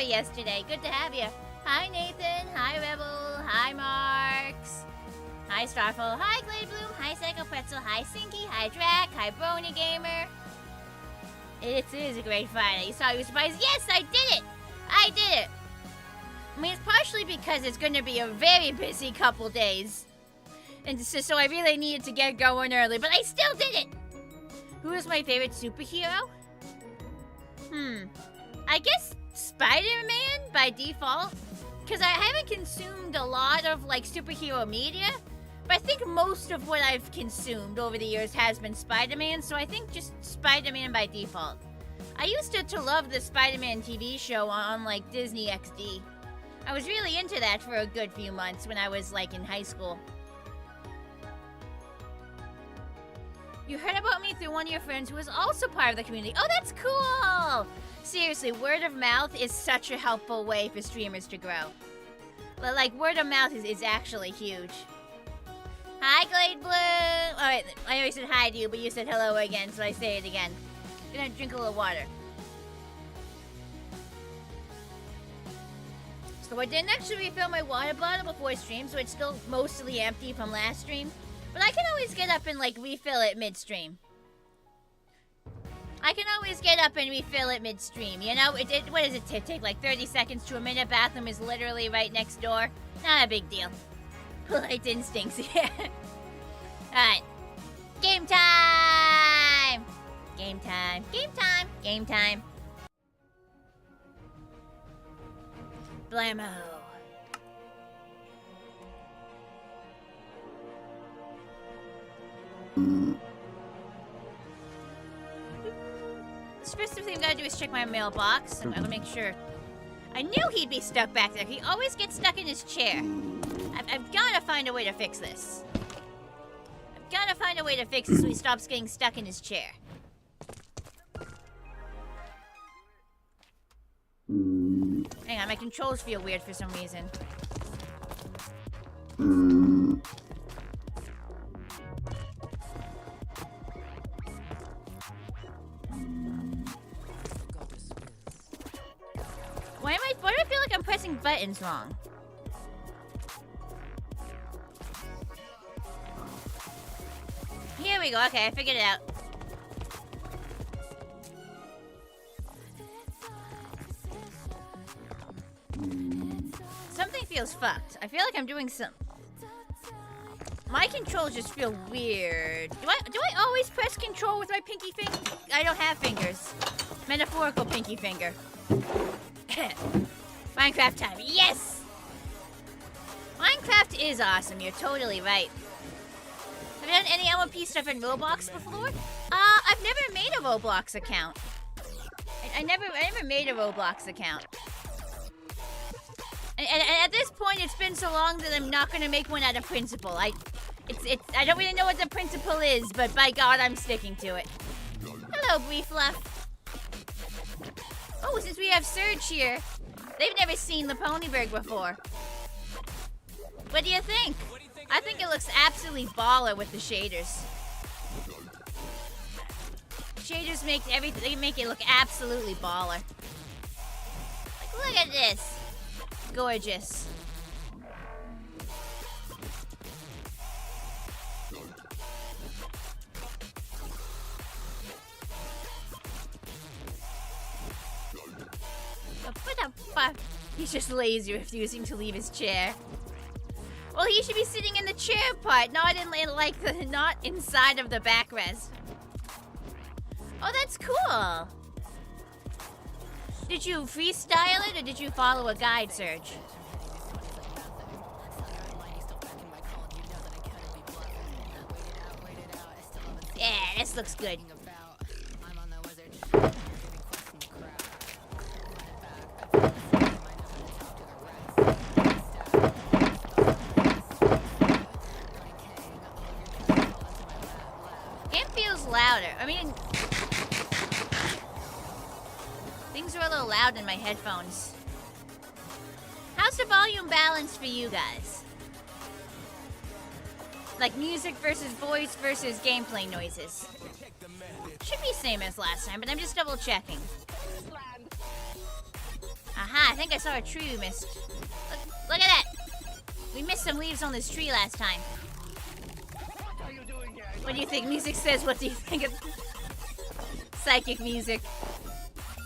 Yesterday. Good to have you. Hi, Nathan. Hi, Rebel. Hi, Marks. Hi, Starful. Hi, Glade Bloom. Hi, Psycho Pretzel. Hi, Sinky. Hi, Drac. Hi, Brony Gamer. It is a great Friday. You saw you were surprised. Yes, I did it. I did it. I mean, it's partially because it's going to be a very busy couple days. And so I really needed to get going early, but I still did it. Who is my favorite superhero? I guess Spider-Man by default, because I haven't consumed a lot of like superhero media, but I think most of what I've consumed over the years has been Spider-Man, so I think just Spider-Man by default. I used to love the Spider-Man TV show on like Disney XD. I was really into that for a good few months when I was like in high school. You heard about me through one of your friends who was also part of the community. Oh, that's cool! Seriously, word of mouth is such a helpful way for streamers to grow. Like, word of mouth is actually huge. Hi, Glade Blue! Alright, I already said hi to you, but you said hello again, so I say it again. I'm gonna drink a little water. So I didn't actually refill my water bottle before stream, so it's still mostly empty from last stream. But I can always get up and, like, refill it mid-stream. I can always get up and refill it mid-stream, you know? What does it take, like 30 seconds to a minute? Bathroom is literally right next door. Not a big deal. Polite instincts, yeah. Alright. Game time! Game time. Game time. Game time. Blammo. The first thing I gotta do is check my mailbox. I'm gonna make sure. I knew he'd be stuck back there. He always gets stuck in his chair. I've gotta find a way to fix this. I've gotta find a way to fix this so he stops getting stuck in his chair. Hang on, my controls feel weird for some reason. Why do I feel like I'm pressing buttons wrong? Here we go. Okay, I figured it out. Something feels fucked. I feel like I'm doing some... My controls just feel weird. Do I always press control with my pinky finger? I don't have fingers. Metaphorical pinky finger. Minecraft time. Yes! Minecraft is awesome. You're totally right. Have you done any LMP stuff in Roblox before? I've never never made a Roblox account. I never made a Roblox account. And at this point, it's been so long that I'm not gonna make one out of principle. I don't really know what the principle is, but by God, I'm sticking to it. Hello, Briefluff. Oh, since we have Surge here, they've never seen the Ponyberg before. What do you think? I think it looks absolutely baller with the shaders. Shaders make everything, they make it look absolutely baller. Like, look at this. Gorgeous. He's just lazy, refusing to leave his chair. Well, he should be sitting in the chair part, not inside of the backrest. Oh, that's cool. Did you freestyle it or did you follow a guide, Serge? Yeah, this looks good. It feels louder. I mean, things are a little loud in my headphones. How's the volume balance for you guys? Like music versus voice versus gameplay noises. Should be same as last time, but I'm just double checking. Aha, I think I saw a tree we missed. Look at that! We missed some leaves on this tree last time. What do you think? Music says, what do you think of psychic music?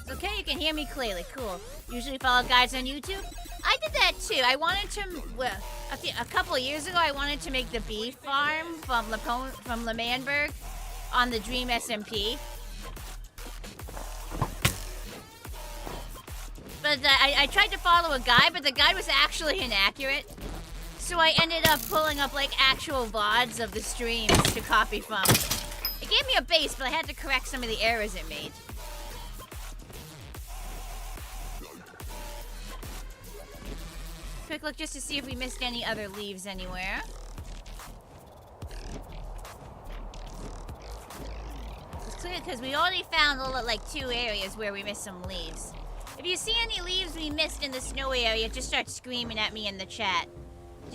It's okay, you can hear me clearly. Cool. Usually follow guides on YouTube. I did that too. I wanted to, well, a couple of years ago, I wanted to make the bee farm from Lemanberg on the Dream SMP. But I tried to follow a guide, but the guide was actually inaccurate. So I ended up pulling up like actual VODs of the streams to copy from. It gave me a base, but I had to correct some of the errors it made. Quick look just to see if we missed any other leaves anywhere. It's clear because we already found like 2 areas where we missed some leaves. If you see any leaves we missed in the snow area, just start screaming at me in the chat.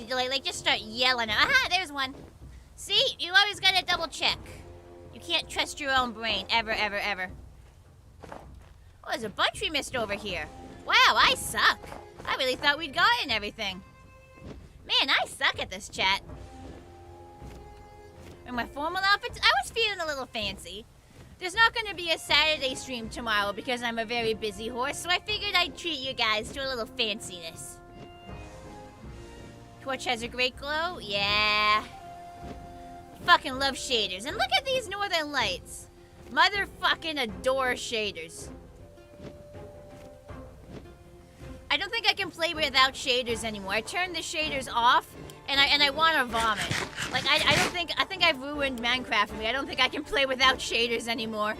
Like just start yelling. Aha, there's one. See, you always gotta double check. You can't trust your own brain, ever, ever, ever. Oh, there's a bunch we missed over here. Wow, I suck. I really thought we'd gotten everything. Man, I suck at this, chat. In my formal outfits, I was feeling a little fancy. There's not going to be a Saturday stream tomorrow because I'm a very busy horse, so I figured I'd treat you guys to a little fanciness. Torch has a great glow? Yeah. Fucking love shaders. And look at these northern lights. Motherfucking adore shaders. I don't think I can play without shaders anymore. I turned the shaders off, and I want to vomit. Like, I think I've ruined Minecraft for me. I don't think I can play without shaders anymore.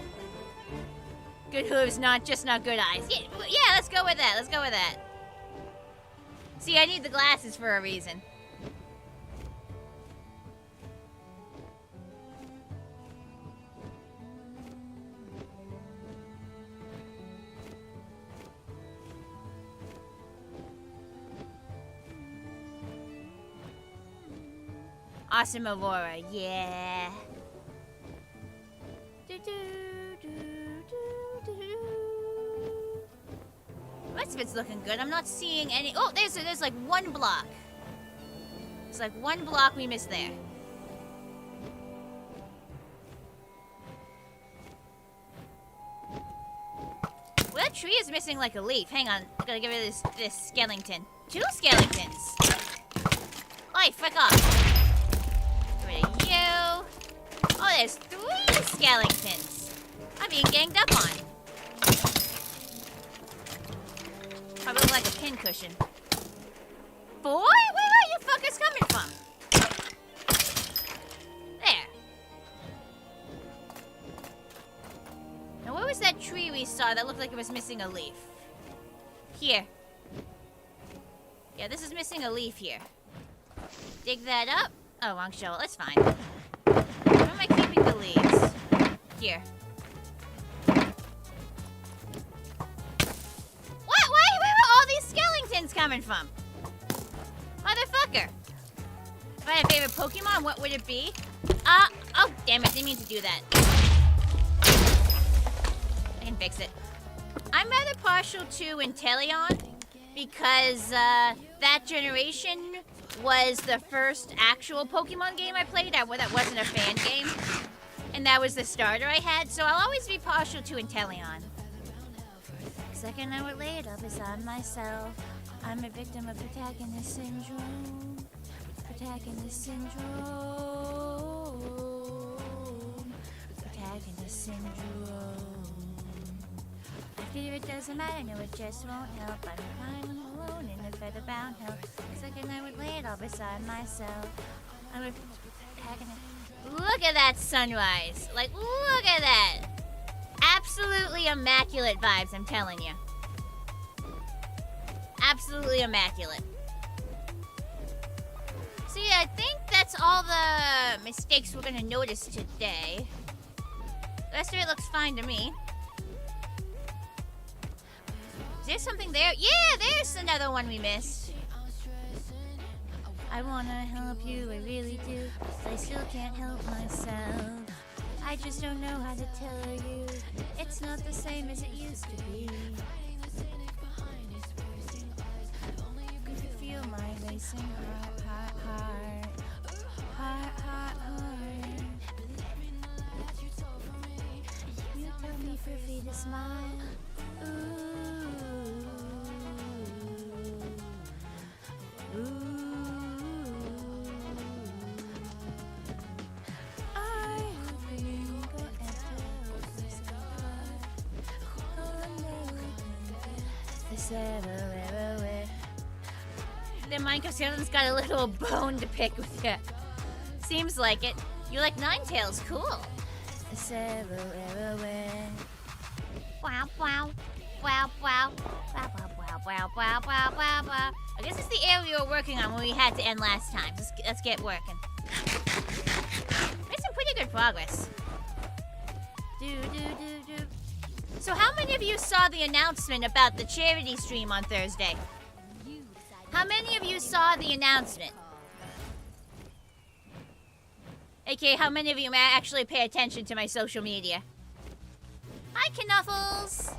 Good hooves, not good eyes. Yeah, let's go with that. Let's go with that. See, I need the glasses for a reason. Awesome Aurora, yeah. Rest of it's looking good. I'm not seeing any. Oh, there's like one block. It's like one block we missed there. Well, that tree is missing like a leaf. Hang on, I gotta get rid of this skeleton. 2 skeletons. Oi, frick off. Get rid of you. Oh, there's 3 skeletons. I'm being ganged up on. Probably look like a pincushion. 4? Where are you fuckers coming from? There. that tree we saw that looked like it was missing a leaf? Here. Yeah, this is missing a leaf here. Dig that up. Oh, wrong shovel. That's fine. Where am I keeping the leaves? Here. What? Where are all these skeletons coming from? Motherfucker. If I had a favorite Pokemon, what would it be? Oh, damn it. Didn't mean to do that. I can fix it. I'm rather partial to Inteleon because that generation was the first actual Pokemon game I played that wasn't a fan game. And that was the starter I had, so I'll always be partial to Inteleon. Second I would lay it up beside myself. I'm a victim of protagonist syndrome. Protagonist syndrome. Protagonist syndrome. I fear it doesn't matter, no, it just won't help. I'm alone in a feather-bound hell. Second I would lay it all beside myself. I'm a protagonist. Look at that sunrise. Like, look at that. Absolutely immaculate vibes, I'm telling you. Absolutely immaculate. So yeah, I think that's all the mistakes we're gonna notice today. The rest of it looks fine to me. Is there something there? Yeah, there's another one we missed. I wanna help you, I really do. But I still can't help myself. I just don't know how to tell you. It's not the same as it used to be. Could you feel my racing heart, heart, heart? Heart, heart, heart. You tell me for free to smile. Ooh. Ooh. The Minecraft skeleton's got a little bone to pick with you. Seems like it. You like Ninetales, cool. Wow, wow, wow, wow, wow, wow, wow, wow, wow, wow, wow. I guess it's the area we were working on when we had to end last time. Let's get working. Made some pretty good progress. So how many of you saw the announcement about the charity stream on Thursday? How many of you saw the announcement? AKA, how many of you may actually pay attention to my social media? Hi, Knuffles!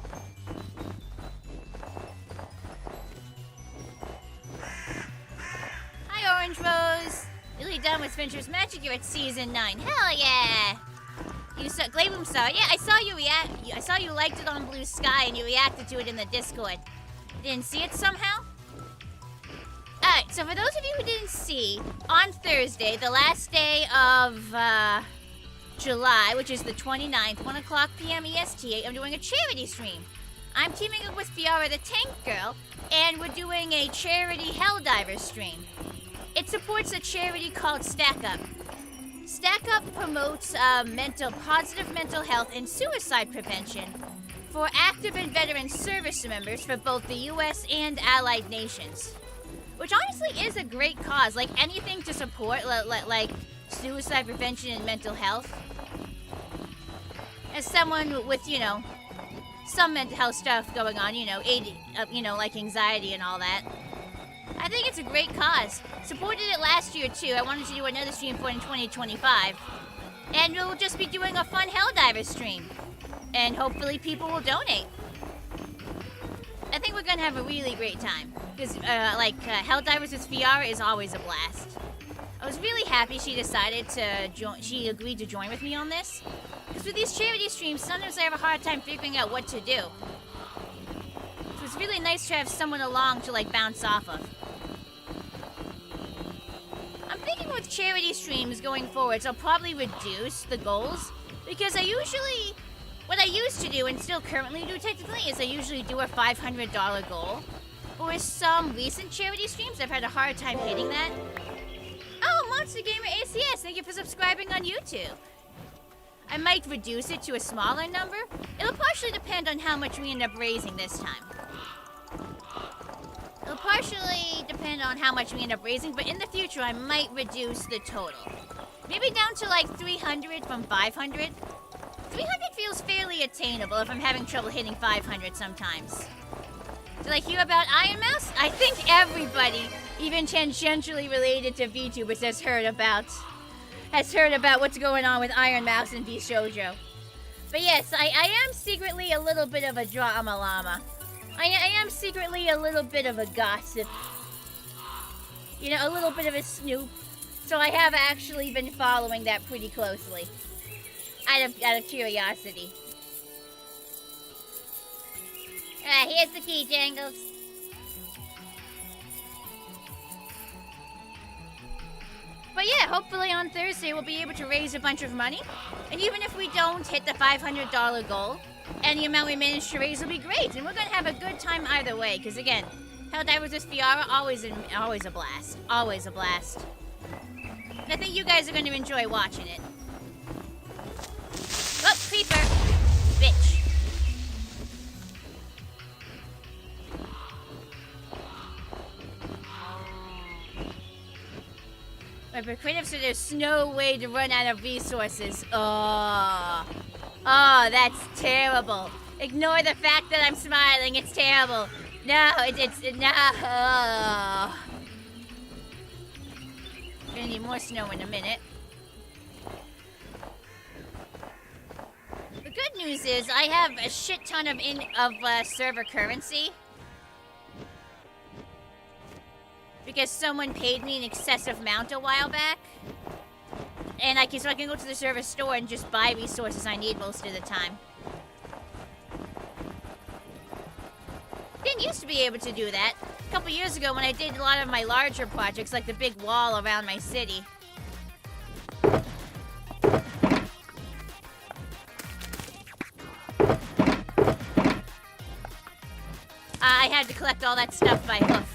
Hi, Orange Rose! Really done with Fincher's Magic. You're at season 9. Hell yeah! You saw Glaboom saw it. Yeah, I saw you react. I saw you liked it on Blue Sky and you reacted to it in the Discord. Didn't see it somehow? Alright, so for those of you who didn't see, on Thursday, the last day of July, which is the 29th, 1 o'clock p.m. EST, I'm doing a charity stream. I'm teaming up with Figura the Tank Girl, and we're doing a charity Helldiver stream. It supports a charity called Stack Up. Stack Up promotes positive mental health and suicide prevention for active and veteran service members for both the U.S. and allied nations. Which honestly is a great cause. Like anything to support like suicide prevention and mental health. As someone with, you know, some mental health stuff going on, you know, like anxiety and all that. I think it's a great cause. Supported it last year too. I wanted to do another stream for it in 2025. And we'll just be doing a fun Helldiver stream. And hopefully people will donate. I think we're gonna have a really great time. Because Helldivers with Figura is always a blast. I was really happy she decided to join, she agreed to join with me on this. Because with these charity streams, sometimes I have a hard time figuring out what to do. So it's really nice to have someone along to like bounce off of. I'm thinking with charity streams going forwards, I'll probably reduce the goals. Because what I used to do, and still currently do technically, is I usually do a $500 goal. But with some recent charity streams, I've had a hard time hitting that. Oh, Monster Gamer ACS, thank you for subscribing on YouTube. I might reduce it to a smaller number. It'll partially depend on how much we end up raising this time. It'll partially depend on how much we end up raising, but in the future, I might reduce the total. Maybe down to like 300 from 500. 300 feels fairly attainable if I'm having trouble hitting 500 sometimes. Did I hear about Iron Mouse? I think everybody, even tangentially related to VTubers, has heard about what's going on with Iron Mouse and VShoujo. But yes, I am secretly a little bit of a drama llama. I am secretly a little bit of a gossip. You know, a little bit of a snoop. So I have actually been following that pretty closely. Out of curiosity. Here's the key, Jangles. But yeah, hopefully on Thursday we'll be able to raise a bunch of money. And even if we don't hit the $500 goal, any amount we manage to raise will be great. And we're going to have a good time either way. Because again, Helldivers with Figura, always a blast. Always a blast. And I think you guys are going to enjoy watching it. Oh, creeper. Bitch. But creative, so there's no way to run out of resources. Oh, that's terrible. Ignore the fact that I'm smiling. It's terrible. No, no. Oh. Gonna need more snow in a minute. The good news is I have a shit ton of server currency. Because someone paid me an excessive amount a while back. And so I can go to the server store and just buy resources I need most of the time. Didn't used to be able to do that. A couple years ago when I did a lot of my larger projects, like the big wall around my city. I had to collect all that stuff by hoof.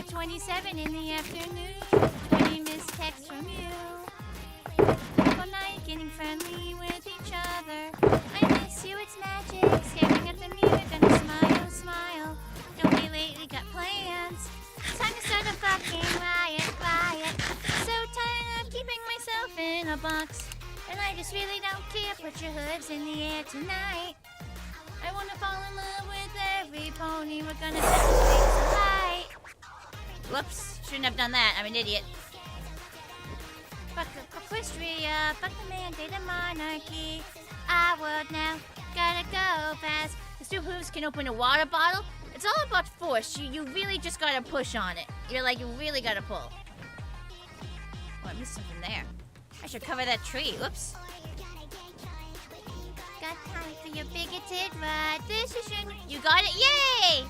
27 in the afternoon, 20 missed texts from you. Up all night, getting friendly with each other. I miss you, it's magic. Staring at the mirror, gonna smile, smile. Don't be late, we got plans. Time to start a fucking riot. So tired of keeping myself in a box. And I just really don't care, put your hooves in the air tonight. I wanna fall in love with every pony, we're gonna set the streets alight. Whoops, shouldn't have done that, I'm an idiot. Fuck Equestria, fuck the mandated monarchy. Our world now, gotta go fast. The two hooves can open a water bottle. It's all about force, you really just gotta push on it. You really gotta pull. Oh, I missed something there. I should cover that tree, whoops. Got time for your bigoted decision. You got it, yay!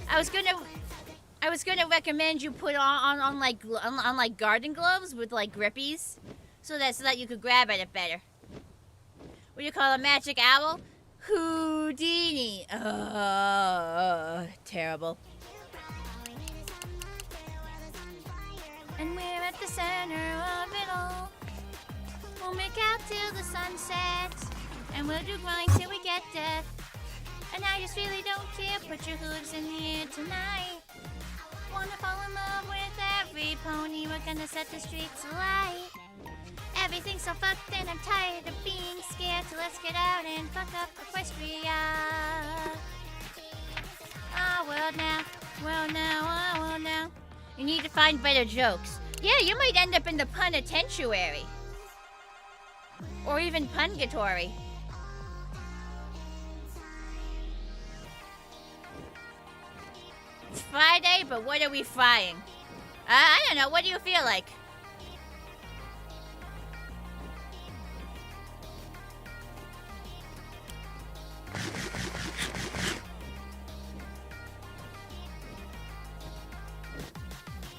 I was gonna recommend you put on like garden gloves with like grippies, so that you could grab at it better. What do you call a magic owl? Houdini. Terrible. And we're at the center of it all. We'll make out till the sun sets, and we'll do grind till we get death. And I just really don't care. Put your hooves in the air tonight. Wanna fall in love with every pony, we're gonna set the streets alight. Everything's so fucked and I'm tired of being scared, so let's get out and fuck up Equestria. Our world now, our world now. You need to find better jokes. Yeah, you might end up in the punitentiary. Or even pungatory. It's Friday, but what are we frying? I don't know, what do you feel like?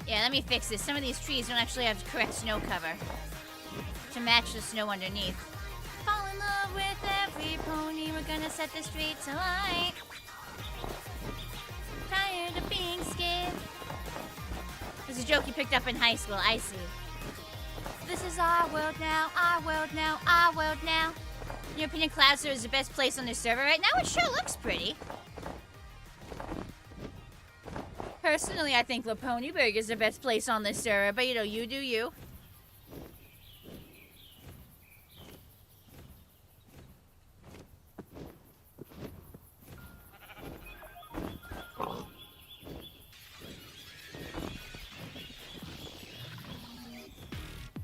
Yeah, let me fix this. Some of these trees don't actually have the correct snow cover to match the snow underneath. Fall in love with every pony, we're gonna set the streets alight. Tired of being scared. There's a joke you picked up in high school. I see. This is our world now, our world now, our world now. In your opinion, Cloud Server is the best place on the server right now? It sure looks pretty. Personally, I think La Ponyburg is the best place on this server, but you know, you do you.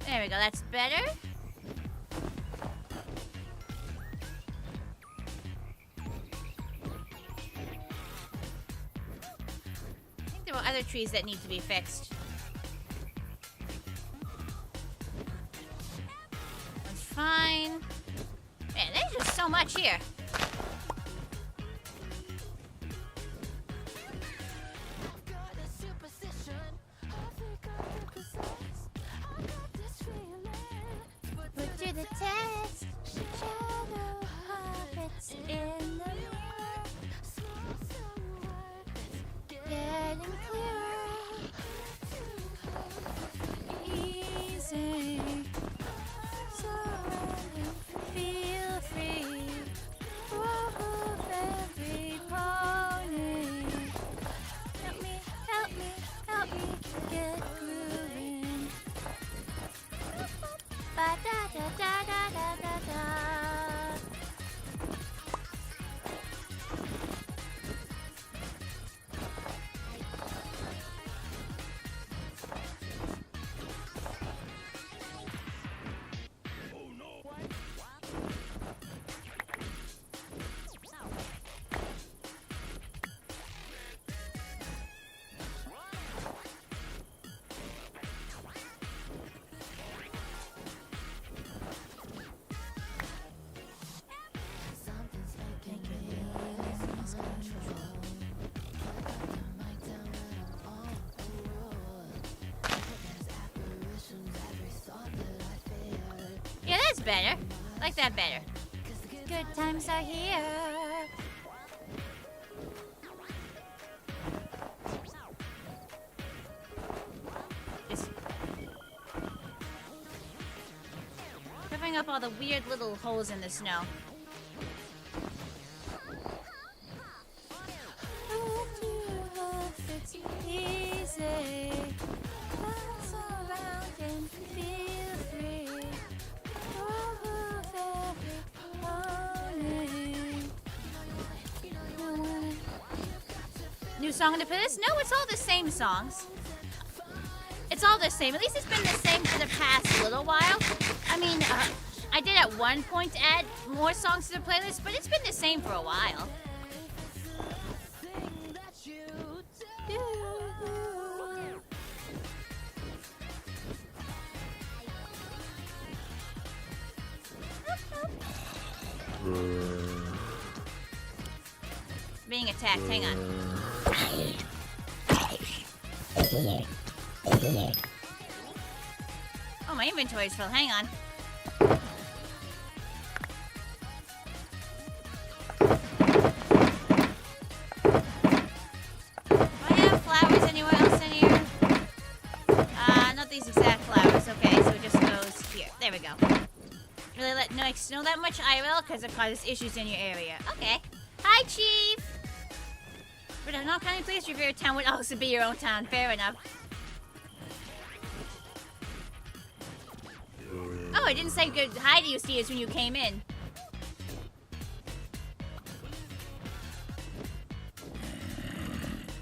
There we go, that's better. I think there were other trees that need to be fixed. That's fine. Man, there's just so much here. Put to the test, shadow puppets in the mirror, getting clearer, easy, surrender, feel free, move every pony, help me, help me, help me get grooving. Ba da da da da da da da. Yeah, that's better. I like that better. Good times are here. Just covering up all the weird little holes in the snow. It's easy. Bounce around and feel free. New song in the playlist? No, it's all the same songs. It's all the same. At least it's been the same for the past little while. I mean, I did at one point add more songs to the playlist, but it's been the same for a while. Being attacked, hang on. Oh, my inventory's full, hang on. Do I have flowers anywhere else in here? Not these exact flowers, okay, so it just goes here. There we go. Really let no snow that much IRL because it causes issues in your area. Okay. Hi, Chief! But I'm not kind of place your favorite town would also be your own town. Fair enough. Oh, I didn't say good hi to you, Steers, when you came in.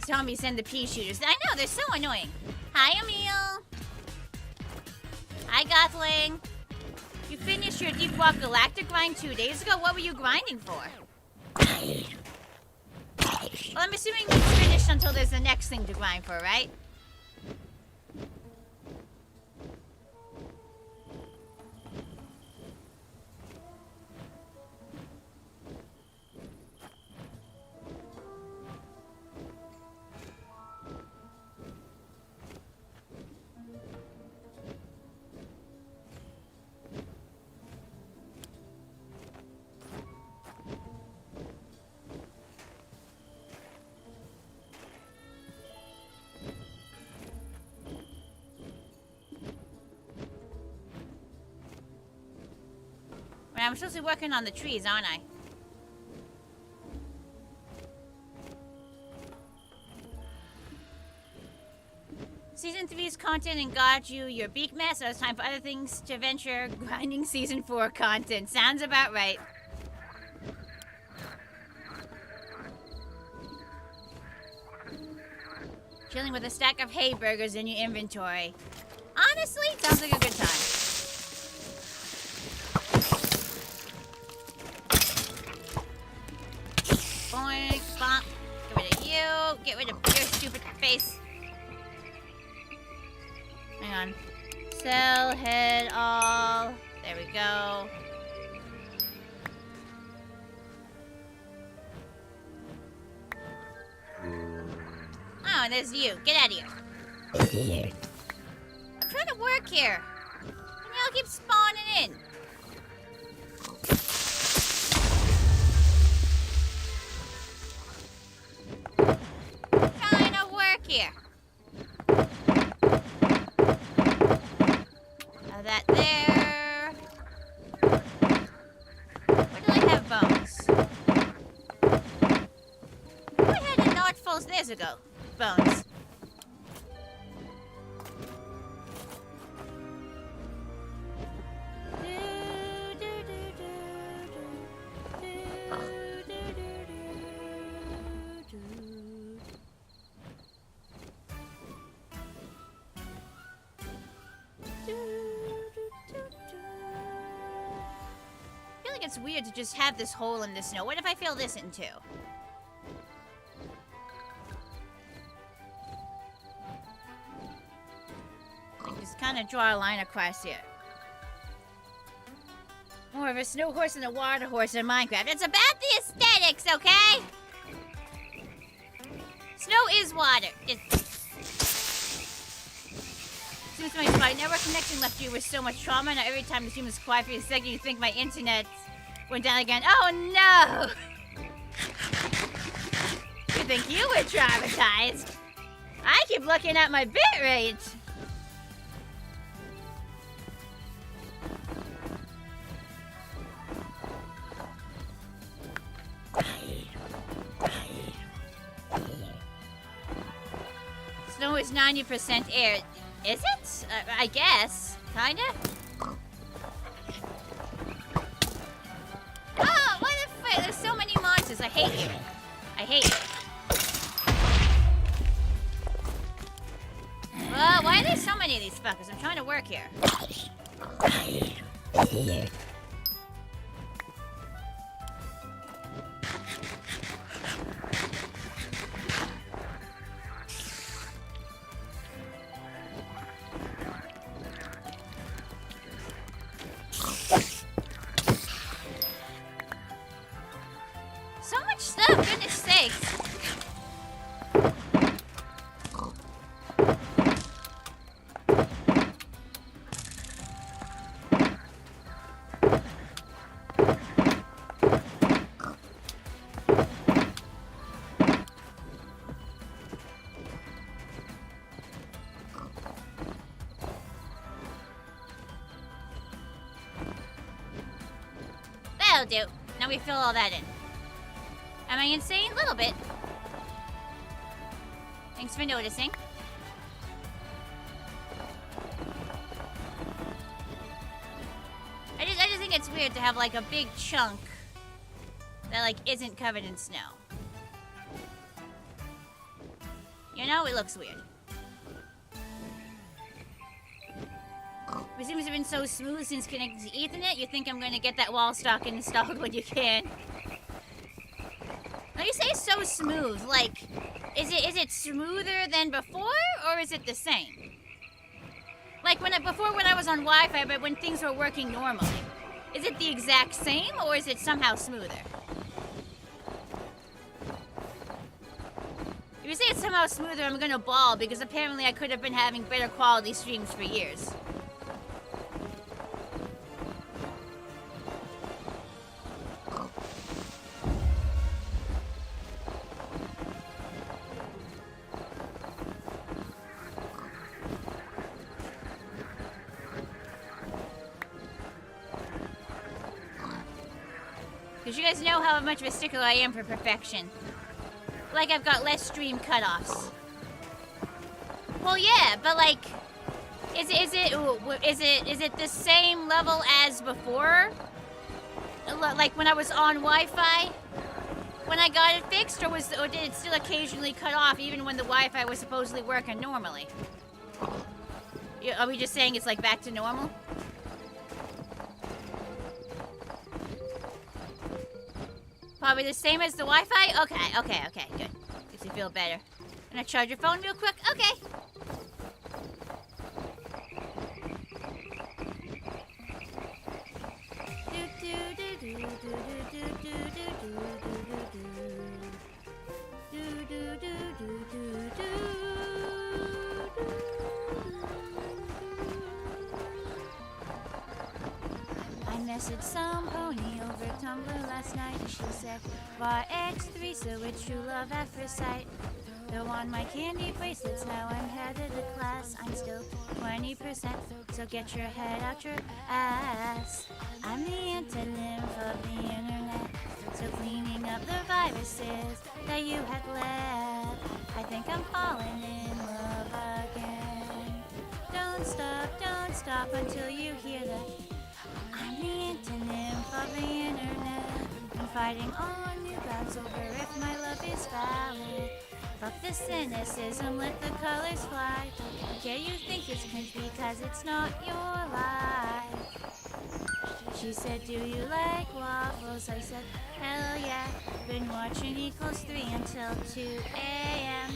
Zombies send the pea shooters. I know, they're so annoying. Hi, Emil. Hi, Gotling. You finished your Deep Walk Galactic grind 2 days ago. What were you grinding for? Well, I'm assuming it's finished until there's the next thing to grind for, right? I'm supposed to be working on the trees, aren't I? Season 3's content and got you your beak mess, so it's time for other things to venture. Grinding Season 4 content. Sounds about right. Chilling with a stack of hay burgers in your inventory. Honestly, sounds like a good time. Boink, bonk. Get rid of you. Get rid of your stupid face. Hang on. Sell, head, all. There we go. Oh, and there's you. Get out of here. I'm trying to work here. And y'all keep spawning in. Trying to work here. That there. Where do I have bones? I had a North Falls days ago. Bones. It's weird to just have this hole in the snow. What if I fill this in too? I just kind of draw a line across here. More of a snow horse and a water horse in Minecraft. It's about the aesthetics, okay? Snow is water. Seems to my network connection left you with so much trauma. Now every time the stream is quiet for a second, you think my internet went down again. Oh no! You think you were traumatized? I keep looking at my bitrate. Snow is 90% air. Is it? I guess. Kinda? Oh, what the fuck? There's so many monsters. I hate you. I hate you. Why are there so many of these fuckers? I'm trying to work here. So much stuff, goodness sakes. That'll do. Now we fill all that in. Am I insane? A little bit. Thanks for noticing. I just think it's weird to have like a big chunk that like isn't covered in snow. You know, it looks weird. It seems to have been so smooth since connected to Ethernet. You think I'm going to get that wall stock installed when you can. Now you say so smooth, like, is it smoother than before, or is it the same? Like before when I was on Wi-Fi, but when things were working normally, is it the exact same, or is it somehow smoother? If you say it's somehow smoother, I'm gonna bawl, because apparently I could have been having better quality streams for years. Because you guys know how much of a stickler I am for perfection. Like I've got less stream cutoffs. Well, yeah, but like, is it the same level as before? Like when I was on Wi-Fi, when I got it fixed, or did it still occasionally cut off even when the Wi-Fi was supposedly working normally? Are we just saying it's like back to normal? Probably the same as the Wi-Fi? Okay, good. Makes me feel better. Gonna charge your phone real quick? Okay. I messaged some pony over Tumblr last night. She said, bar X3, so it's true love at first sight. Throw on my candy bracelets, now I'm headed to class. I'm still 20%, so get your head out your ass. I'm the antonym of the internet, so cleaning up the viruses that you had left. I think I'm falling in love again. Don't stop until you hear that. I'm the antonym of the internet. I'm fighting on new grounds over if my love is valid. Fuck the cynicism, let the colors fly. Okay, you think it's cringe because it's not your life. She said, do you like waffles? I said, hell yeah. Been watching Equals 3 until 2 a.m.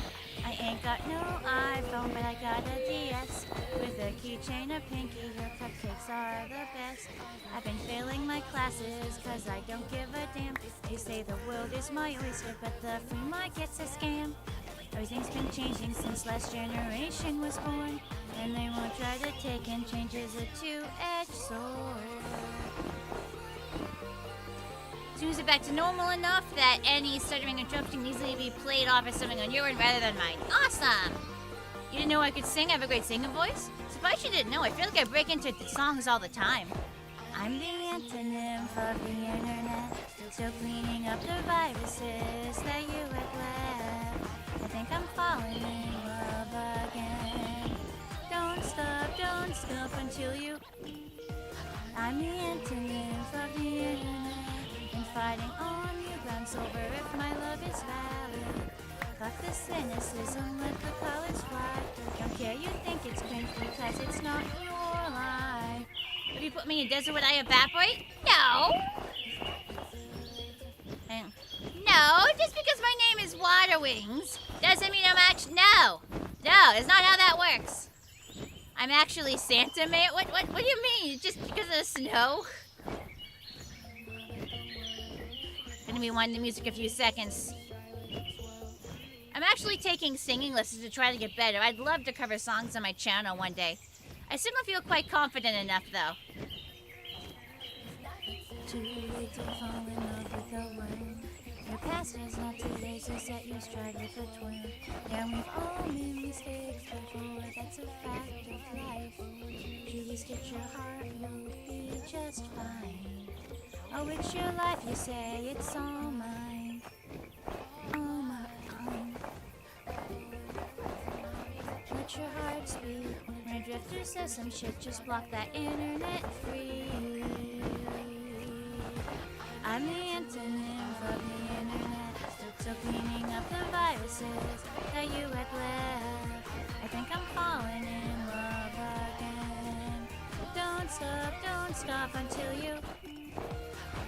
I ain't got no iPhone, but I got a DS. With a keychain, a pinky, your cupcakes are the best. I've been failing my classes, cause I don't give a damn. They say the world is my oyster, but the free market's a scam. Everything's been changing since last generation was born. And they won't try to take and change as a two-edged sword. Soon as it back to normal enough that any stuttering interruption can easily be played off as something on your end rather than mine. Awesome! You didn't know I could sing? I have a great singing voice? Surprised you didn't know. I feel like I break into the songs all the time. I'm the antonym of the internet, still cleaning up the viruses that you had left. I think I'm falling in love again. Don't stop until you... I'm the antonym of the internet. I'm fighting on new grounds over if my love is valid. Fuck the cynicism, let the colors fly. Don't care you think it's cringe because it's not your life. Have you put me in a desert would I evaporate? No! No, just because my name is Water Wings doesn't mean I'm actually... No, it's not how that works. I'm actually Santa Man. What do you mean? Just because of the snow? Gonna be winding the music a few seconds. I'm actually taking singing lessons to try to get better. I'd love to cover songs on my channel one day. I still don't feel quite confident enough, though. Too late to fall in love with the world. Your past is not today, so set your stride with a twin. Yeah, we've all made mistakes before, that's a fact of life. Please get your heart, you'll be just fine. Oh, it's your life, you say, it's all mine. All mine. Let your heart speak. When a drifter says some shit, just block that internet free. I'm the antonym of the internet, still cleaning up the viruses that you had left. I think I'm falling in love again. Don't stop until you...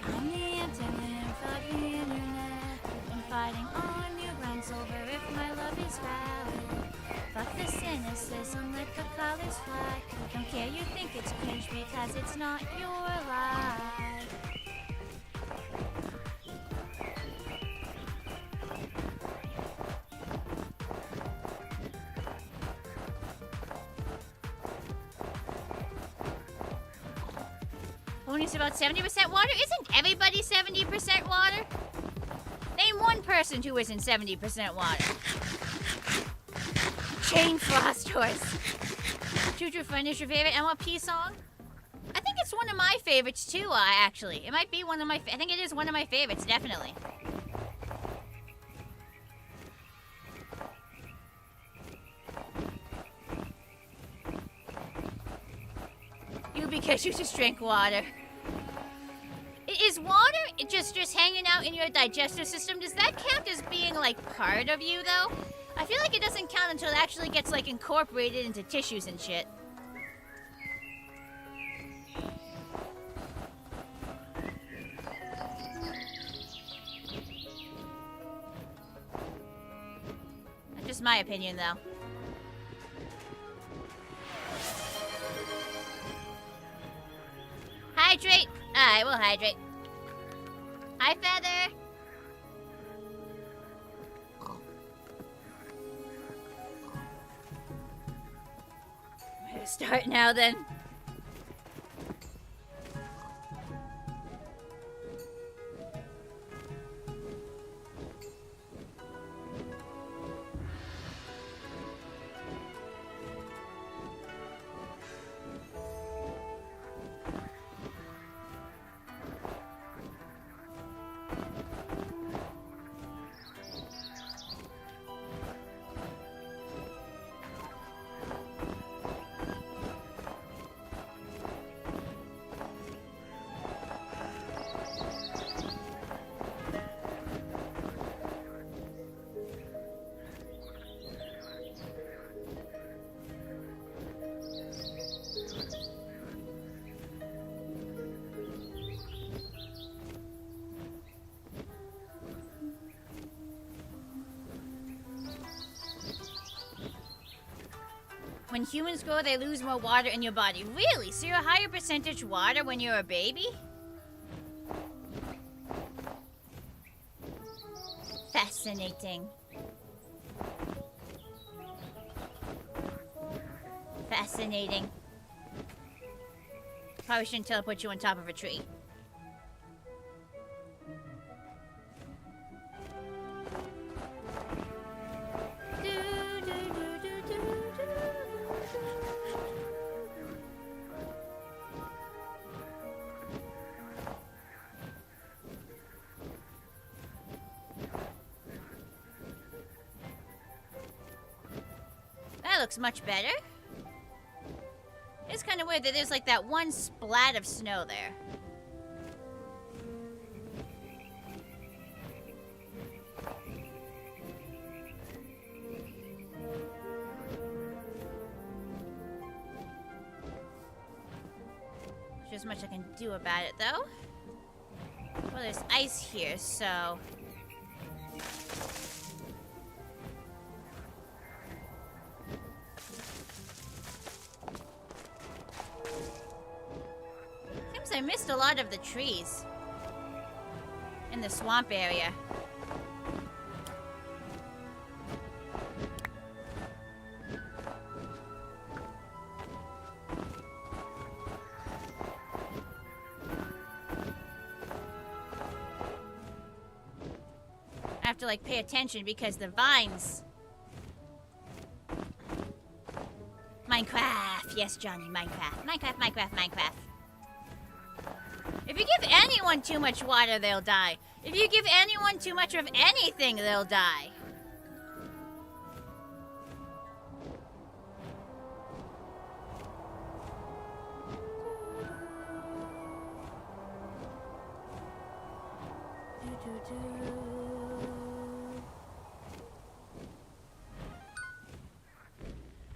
I'm the antonym of the internet. I'm fighting on new grounds over if my love is valid. Fuck the cynicism, let the colors fly. Don't care you think it's cringe because it's not your life. Pony's about 70% water? Isn't everybody 70% water? Name one person who isn't 70% water. Chain Frost Horse. Choo Choo Friend is your favorite MLP song? I think it's That's one of my favorites too, actually. It might be one of my, I think it is one of my favorites, definitely. You, because you just drink water. Is water just hanging out in your digestive system? Does that count as being like part of you though? I feel like it doesn't count until it actually gets like incorporated into tissues and shit. That's just my opinion though. Hydrate! Alright, we'll hydrate. Hi, Feather! I'm gonna start now then. When humans grow, they lose more water in your body. Really? So you're a higher percentage water when you're a baby? Fascinating. Fascinating. Probably shouldn't teleport you on top of a tree. Looks much better. It's kind of weird that there's like that one splat of snow there. There's much I can do about it though. Well, there's ice here, so... I missed a lot of the trees in the swamp area. I have to like pay attention because the vines. Minecraft, yes, Johnny, Minecraft, Minecraft. If you give anyone too much water, they'll die. If you give anyone too much of anything, they'll die.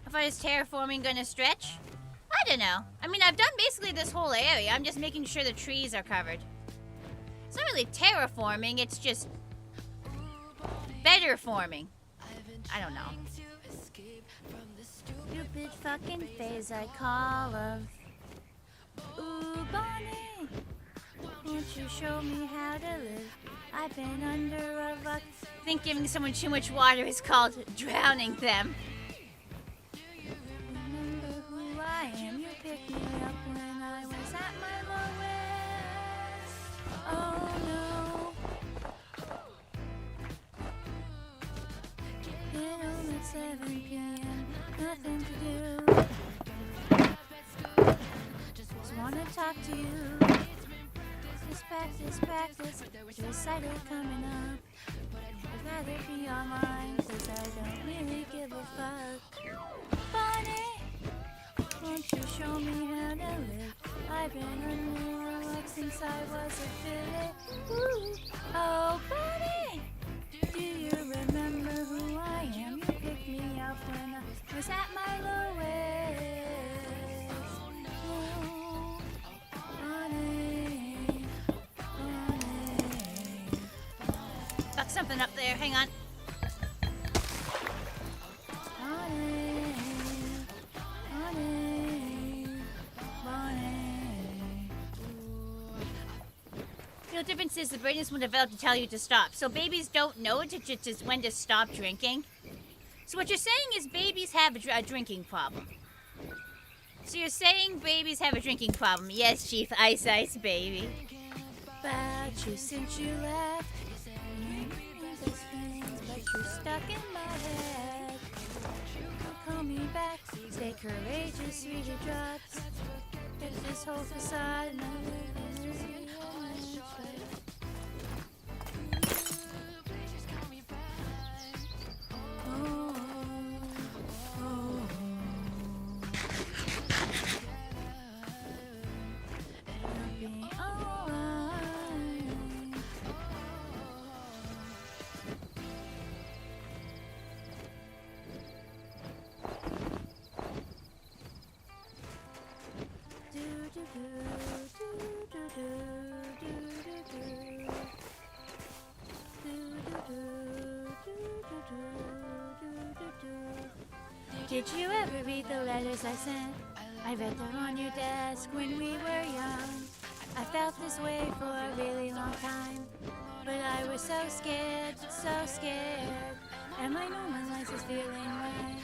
How far is terraforming gonna stretch? I don't know. I mean, I've done basically this whole area. I'm just making sure the trees are covered. It's not really terraforming, it's just better forming. I don't know. Stupid fucking phase I call of. Ooh, Bonnie, won't you show me how to live? I've been under a rock. I think giving someone too much water is called drowning them. You picked me up when I was at my lowest. Oh no. Get home at 7 p.m. Nothing to do. Just wanna talk to you. Practice. Recital coming up. I'd rather be online, cause I don't really give a fuck. Bunny, won't you show me how to live? I've been on luck since I was a filly. Ooh. Oh, Bunny, do you remember who I am? You picked me up when I was at my lowest. Oh, Bunny. Fuck something up there, hang on. Tooltip insists the brains will develop to tell you to stop. So babies don't know just when to stop drinking? So what you're saying is babies have a drinking problem. So you're saying babies have a drinking problem. Yes, Chief Ice Ice Baby. About you since you left. But you're stuck in my head. Call me back. Stay courageous, read your drops. Get this whole facade. Did you ever read the letters I sent? I read them on your desk when we were young. I felt this way for a really long time, but I was so scared. And my normal life is feeling right.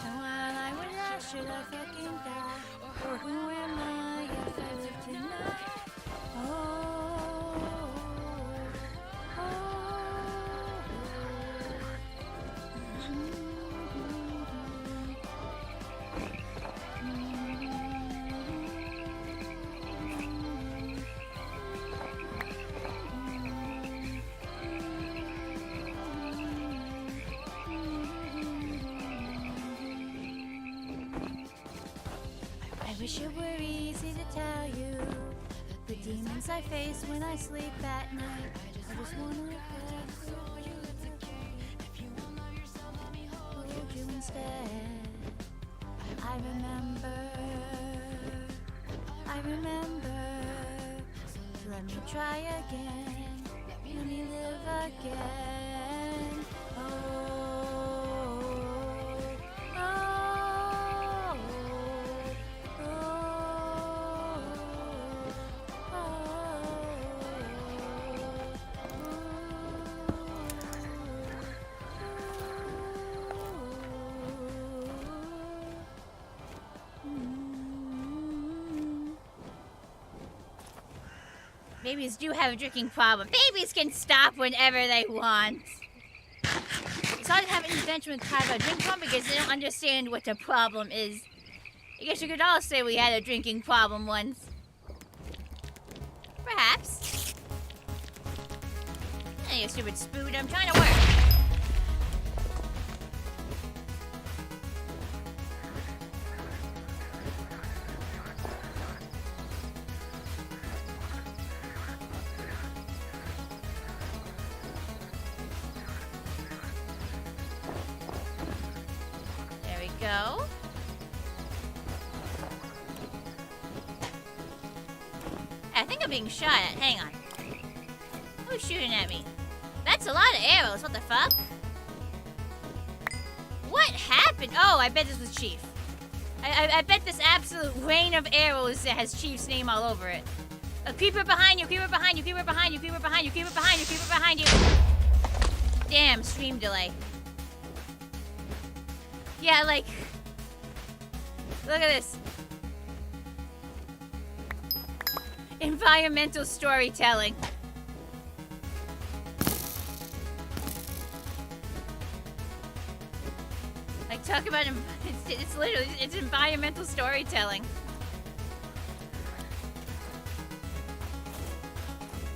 And while I was asked, should I fucking die? Or who am I if I live tonight? I wish it were easy to tell you the demons I face when I sleep at night. I just wanna hold you instead. I remember. Let me try again. Let me live again. Babies do have a drinking problem. Babies can stop whenever they want. It's hard to have any intention with kind of a drinking problem because they don't understand what the problem is. I guess you could all say we had a drinking problem once. Perhaps. Hey, you stupid spoon, I'm trying to work. Go. I think I'm being shot at. Hang on. Who's shooting at me? That's a lot of arrows. What the fuck? What happened? Oh, I bet this was Chief. I bet this absolute rain of arrows that has Chief's name all over it. A creeper behind you, creeper behind you, creeper behind you, creeper behind you, creeper behind you, creeper behind you. Damn, stream delay. Yeah, like... Look at this. Environmental storytelling. Like, Talk about it's literally it's environmental storytelling.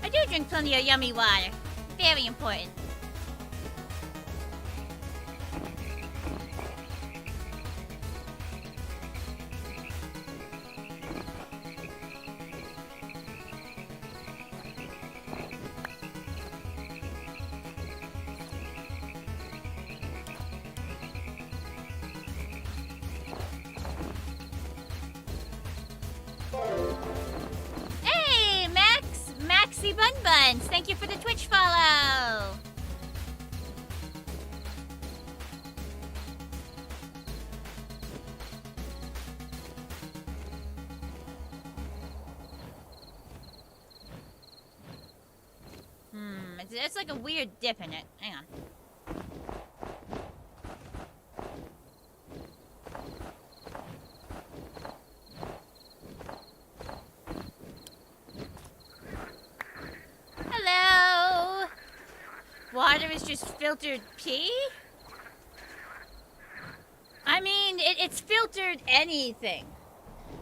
I do drink plenty of yummy water. Very important. Thank you for the Twitch follow. It's like a weird dip in it. Hang on. Water is just filtered pee? I mean, it's filtered anything.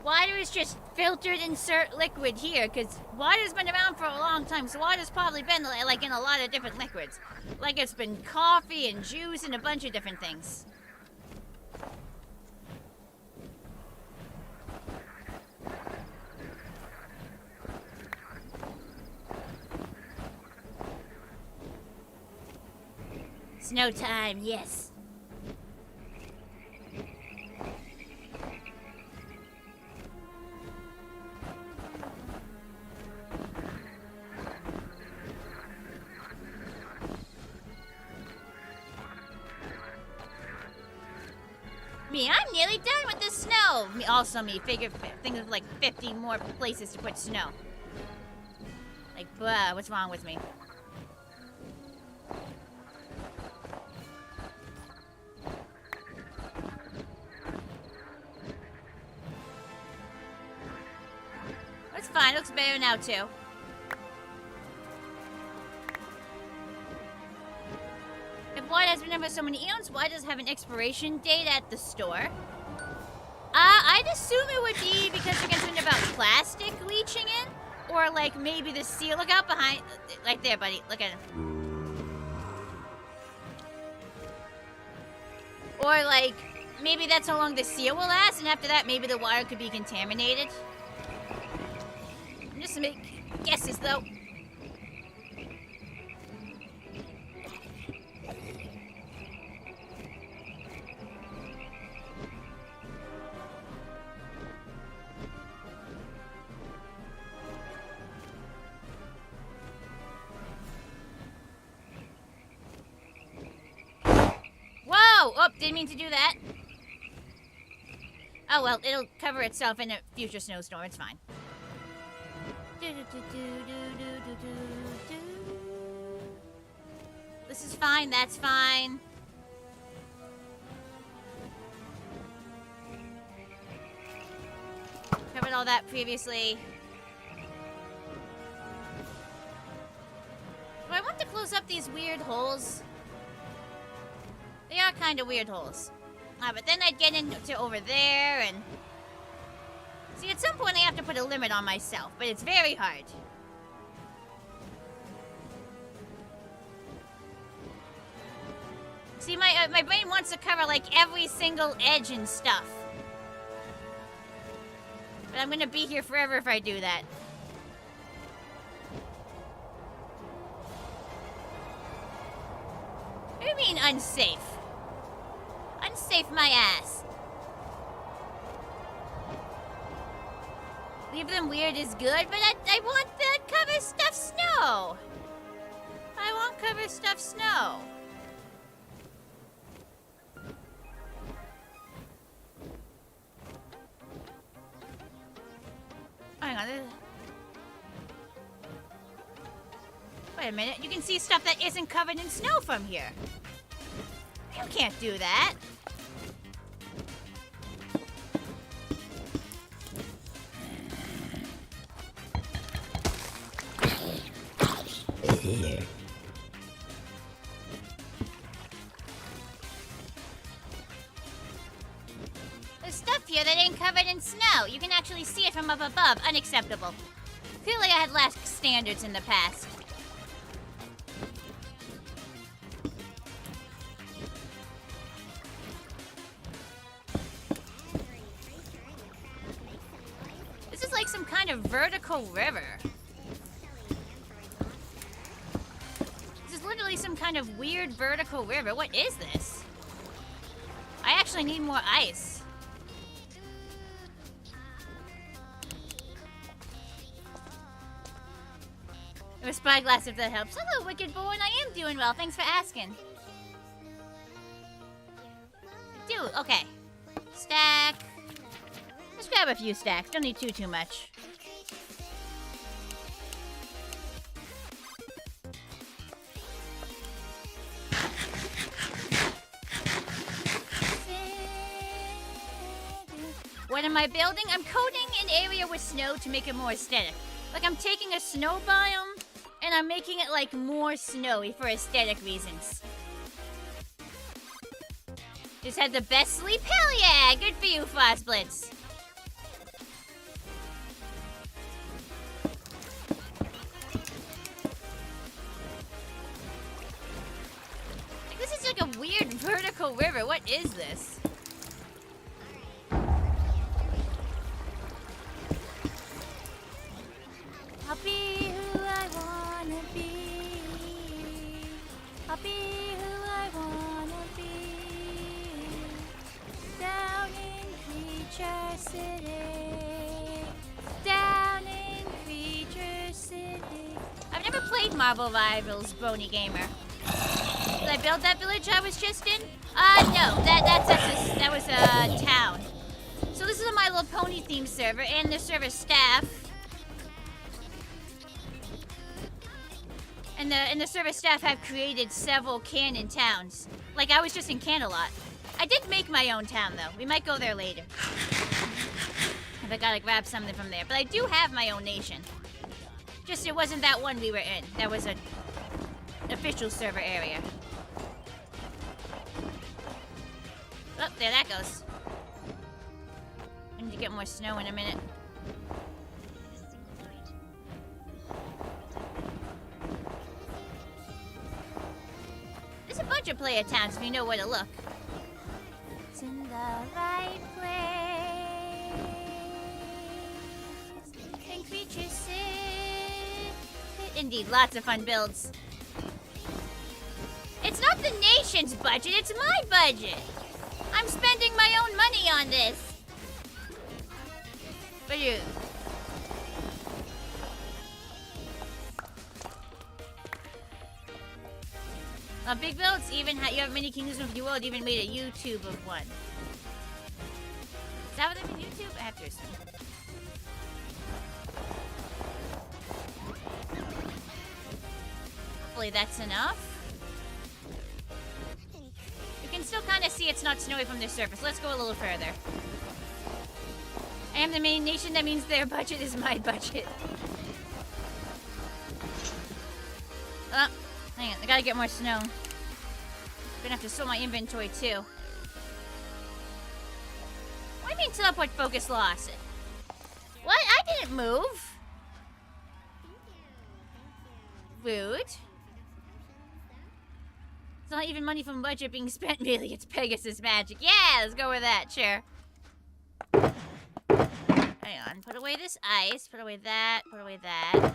Water is just filtered insert liquid here, because water's been around for a long time, so water's probably been like in a lot of different liquids. Like it's been coffee and juice and a bunch of different things. Snow time, yes. Me, I'm nearly done with the snow. Me, also me, think of like 50 more places to put snow. Like, bruh, what's wrong with me? Fine, looks better now too. If water has been there for so many eons, why does it have an expiration date at the store? I'd assume it would be because you're concerned about plastic leaching in, or like maybe the seal. Look out behind, like there, buddy. Look at him. Or like maybe that's how long the seal will last, and after that, maybe the water could be contaminated. Just to make guesses, though. Whoa! Oh, didn't mean to do that. Oh, well, it'll cover itself in a future snowstorm. It's fine. This is fine, that's fine. Covered all that previously. Do I want to close up these weird holes? They are kind of weird holes. But then I'd get into over there and... See, at some point I have to put a limit on myself, but it's very hard. See, my brain wants to cover, like, every single edge and stuff. But I'm gonna be here forever if I do that. What do you mean, unsafe? Unsafe my ass. Leave them weird is good, but I want the cover stuff snow. I want cover stuff snow. Hang on. Wait a minute. You can see stuff that isn't covered in snow from here. You can't do that. here that ain't covered in snow. You can actually see it from up above. Unacceptable. Clearly I had less standards in the past. This is like some kind of vertical river. This is literally some kind of weird vertical river. What is this? I actually need more ice. Or a spyglass if that helps. Hello, Wicked Boy, and I am doing well. Thanks for asking. Dude, okay. Stack. Let's grab a few stacks. Don't need too much. What am I building? I'm coating an area with snow to make it more aesthetic. Like I'm taking a snow biome and I'm making it like more snowy for aesthetic reasons. Just had the best sleep? Hell yeah! Good for you, Frostblitz. This is like a weird vertical river. What is this? I'll be who I wanna be. I'll be who I wanna be. Down in Creature City. Down in Creature City. I've never played Marvel Rivals, Brony Gamer. Did I build that village I was just in? No. That was a town. So this is a My Little Pony themed server and the server staff. And the server staff have created several canon towns. Like, I was just in Canterlot. I did make my own town, though. We might go there later. If I gotta grab something from there. But I do have my own nation. Just, it wasn't that one we were in. That was an official server area. Oh, there that goes. I need to get more snow in a minute. There's a bunch of player towns if you know where to look. It's in the right place. And creatures sit. Indeed, lots of fun builds. It's not the nation's budget, it's my budget. I'm spending my own money on this. But you. Big builds even you have many kingdoms of the world even made a YouTube of one. Is that what they're in YouTube? I have to assume. Hopefully that's enough. You can still kind of see it's not snowy from the surface. Let's go a little further. I am the main nation, that means their budget is my budget. Oh, hang on, I gotta get more snow. Gonna have to sort my inventory too. What do you mean teleport focus lost? What? I didn't move. Rude. It's not even money from budget being spent, really. It's Pegasus magic. Yeah, let's go with that, sure. Hang on, put away this ice, put away that, put away that.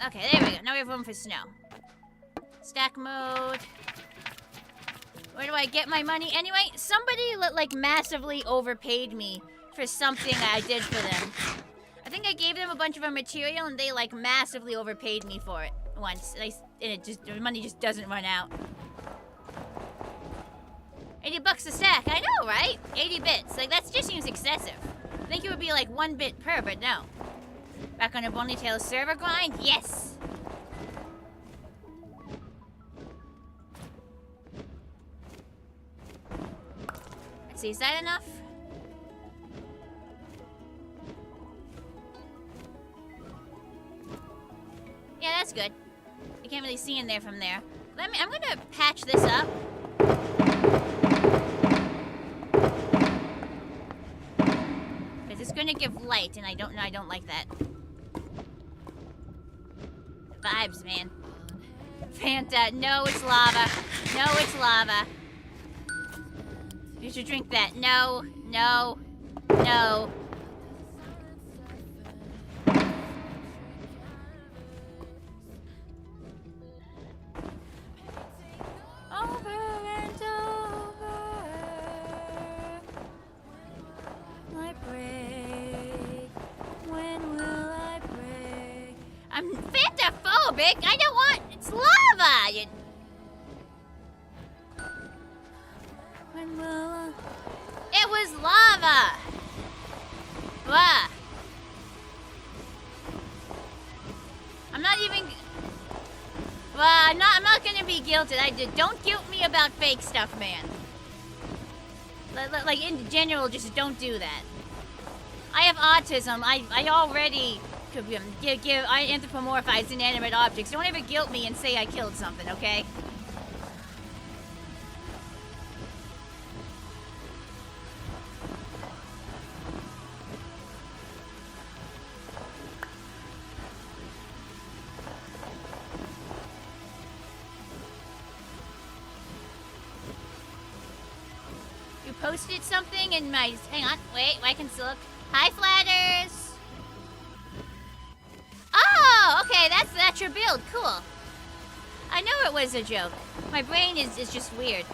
Okay, there we go. Now we have room for snow. Stack mode. Where do I get my money? Anyway, somebody like massively overpaid me for something I did for them. I think I gave them a bunch of a material and they like massively overpaid me for it once. And the money just doesn't run out. 80 bucks a stack. I know, right? 80 bits. Like, that just seems excessive. I think it would be like 1 bit per, but no. Back on a BronyTales server grind? Yes! Let's see, is that enough? really see in there from there. I'm gonna patch this up. Because it's gonna give light, and I don't like that. Vibes, man. Fanta, no, it's lava. No, it's lava. You should drink that. No, no, no. Over and over, I break. When will I break? I'm Fantaphobic. I don't want. It's lava. When will I? It was lava. Blah. I'm not even. Well, I'm not gonna be guilted. Don't guilt me about fake stuff, man. Like in general, just don't do that. I have autism. I already I anthropomorphize inanimate objects. Don't ever guilt me and say I killed something, okay? Posted something in my... Hang on, wait, I can still look. Hi, Flatters! Oh, okay, that's your build. Cool. I knew it was a joke. My brain is just weird.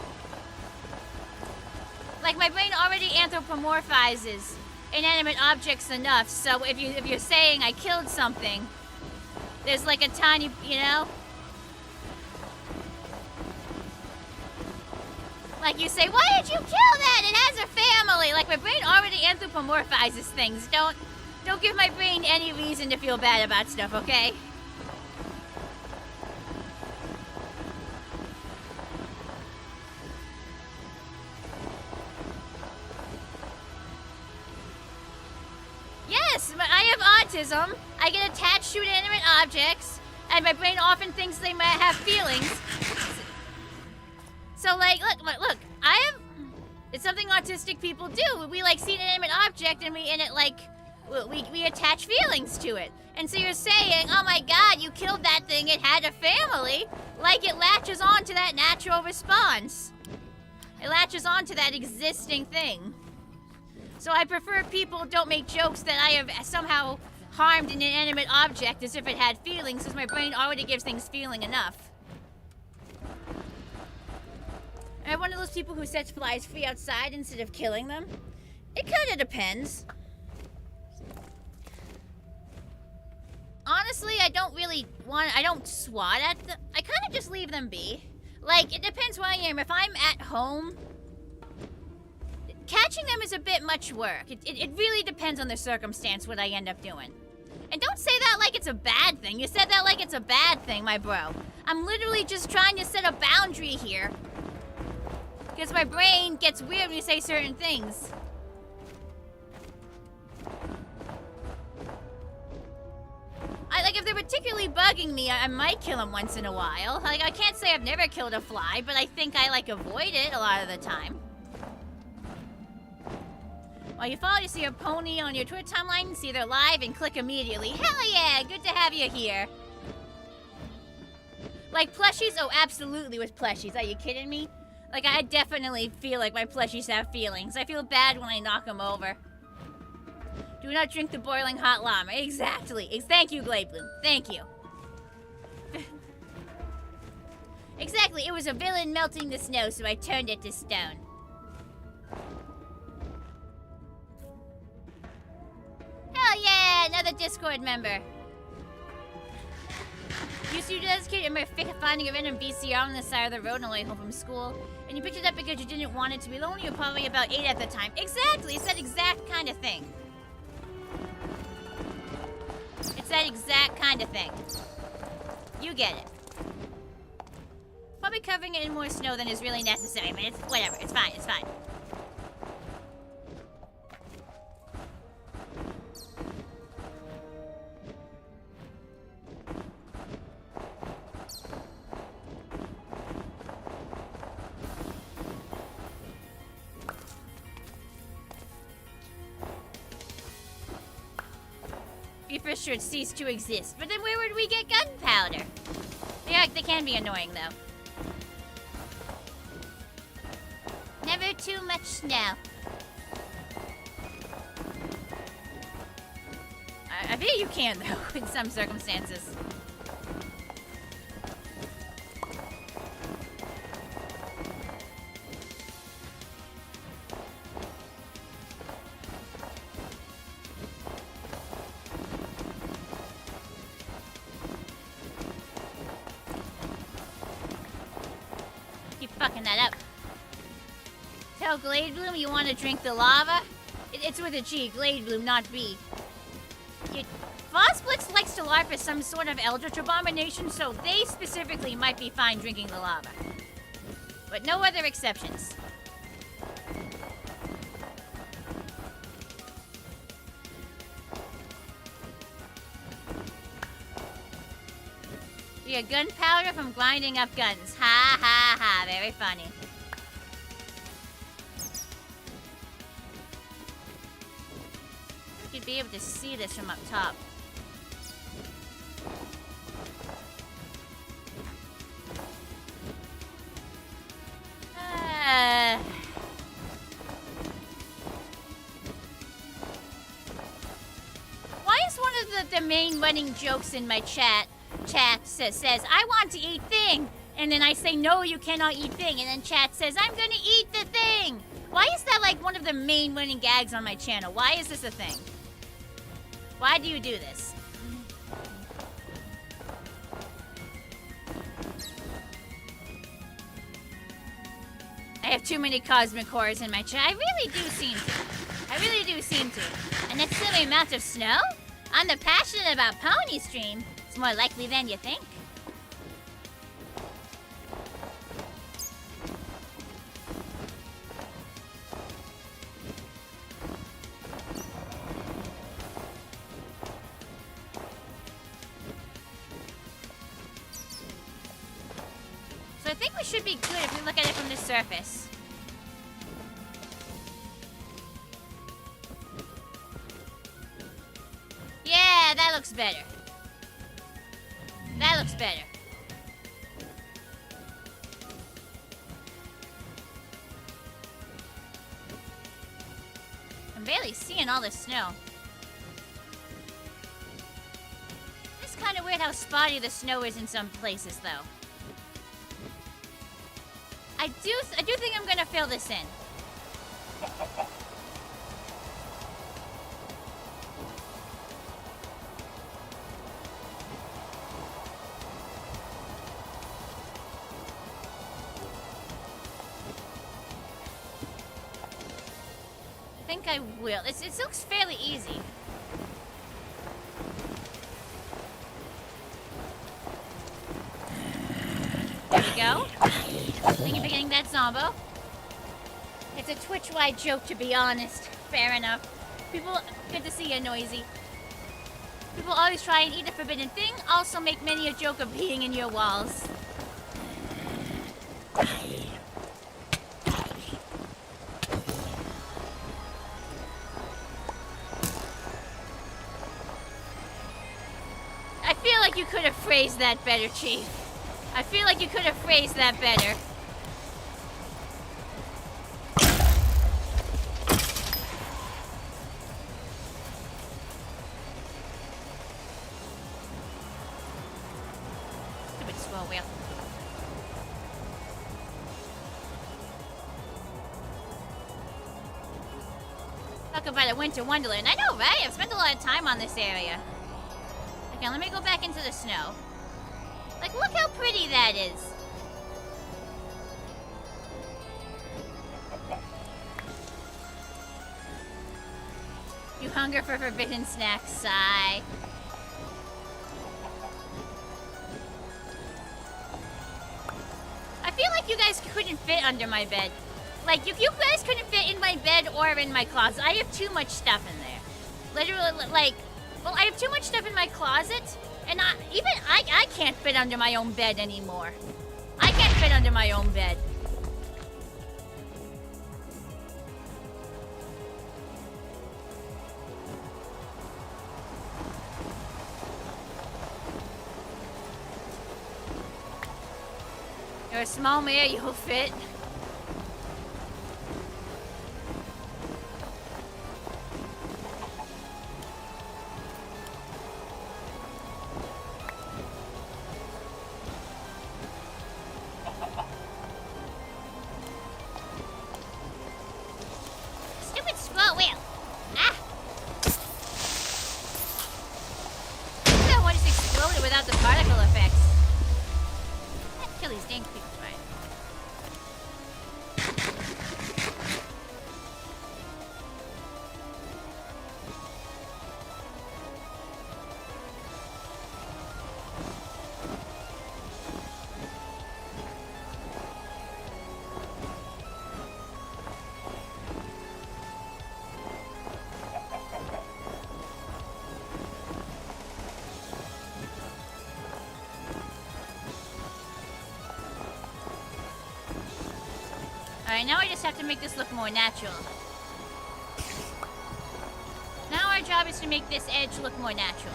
Like, my brain already anthropomorphizes inanimate objects enough, so if you're saying I killed something, there's like a tiny, you know? Like you say, why did you kill that? It has a family. Like my brain already anthropomorphizes things. Don't give my brain any reason to feel bad about stuff, okay? Yes, I have autism. I get attached to inanimate objects, and my brain often thinks they might have feelings. So, like, look, it's something autistic people do. We, like, see an inanimate object and we attach feelings to it. And so you're saying, oh my god, you killed that thing, it had a family. Like, it latches on to that natural response. It latches on to that existing thing. So I prefer people don't make jokes that I have somehow harmed an inanimate object as if it had feelings, because my brain already gives things feeling enough. I'm one of those people who sets flies free outside instead of killing them. It kind of depends. Honestly, I don't swat at them. I kind of just leave them be. Like, it depends where I am. If I'm at home, catching them is a bit much work. It really depends on the circumstance what I end up doing. And don't say that like it's a bad thing. You said that like it's a bad thing, my bro. I'm literally just trying to set a boundary here. Because my brain gets weird when you say certain things. Like, if they're particularly bugging me, I might kill them once in a while. Like, I can't say I've never killed a fly, but I think I, like, avoid it a lot of the time. While you follow, you see a pony on your Twitter timeline, see they're live, and click immediately. Hell yeah! Good to have you here. Like, plushies? Oh, absolutely with plushies. Are you kidding me? Like, I definitely feel like my plushies have feelings. I feel bad when I knock them over. Do not drink the boiling hot llama. Exactly. Thank you, Glabloom. Thank you. Exactly. It was a villain melting the snow, so I turned it to stone. Hell yeah! Another Discord member. Used to do this kid and finding a random VCR on the side of the road on the way home from school. And you picked it up because you didn't want it to be lonely. You're probably about 8 at the time. Exactly! It's that exact kind of thing. It's that exact kind of thing. You get it. Probably covering it in more snow than is really necessary, but it's whatever. It's fine. It's fine. for should cease to exist. But then where would we get gunpowder? They can be annoying, though. Never too much snow. I bet you can, though, in some circumstances. Keep fucking that up. Tell Glade Bloom you want to drink the lava? It's with a G, Glade Bloom, not B. Fosblitz likes to LARP as some sort of eldritch abomination, so they specifically might be fine drinking the lava. But no other exceptions. You get gunpowder from grinding up guns. Ha ha ha, very funny. You'd be able to see this from up top. Why is one of the main running jokes in my chat says, I want to eat thing, and then I say, no, you cannot eat thing, and then chat says, I'm gonna eat the thing. Why is that like one of the main running gags on my channel? Why is this a thing? Why do you do this? I have too many cosmic horrors in my chat. I really do seem to. And that's still the amount of snow? On the Passionate About Pony stream, it's more likely than you think. So I think we should be good if we look at it from the surface. Yeah, that looks better. That looks better. I'm barely seeing all the snow. It's kind of weird how spotty the snow is in some places, though. I do think I'm gonna fill this in. I think I will. It looks fairly easy. There we go. Thank you for getting that Zombo. It's a Twitch-wide joke, to be honest. Fair enough. People, good to see you, Noisy. People always try and eat a forbidden thing, also make many a joke of being in your walls. I feel like you could have phrased that better, Chief. I feel like you could have phrased that better. Stupid swirl wheel. Talk about a winter wonderland. I know, right? I've spent a lot of time on this area. Okay, let me go back into the snow. Like, look how pretty that is. You hunger for forbidden snacks, sigh. I feel like you guys couldn't fit under my bed. Like, if you guys couldn't fit in my bed or in my closet, I have too much stuff in there. Literally, like, well, I have too much stuff in my closet. And I can't fit under my own bed anymore. I can't fit under my own bed. You're a small mare, you'll fit. Stupid scroll wheel. Ah! That one just exploded without the particle effects. Kill these dang people, right? Alright, now I just have to make this look more natural. Now our job is to make this edge look more natural.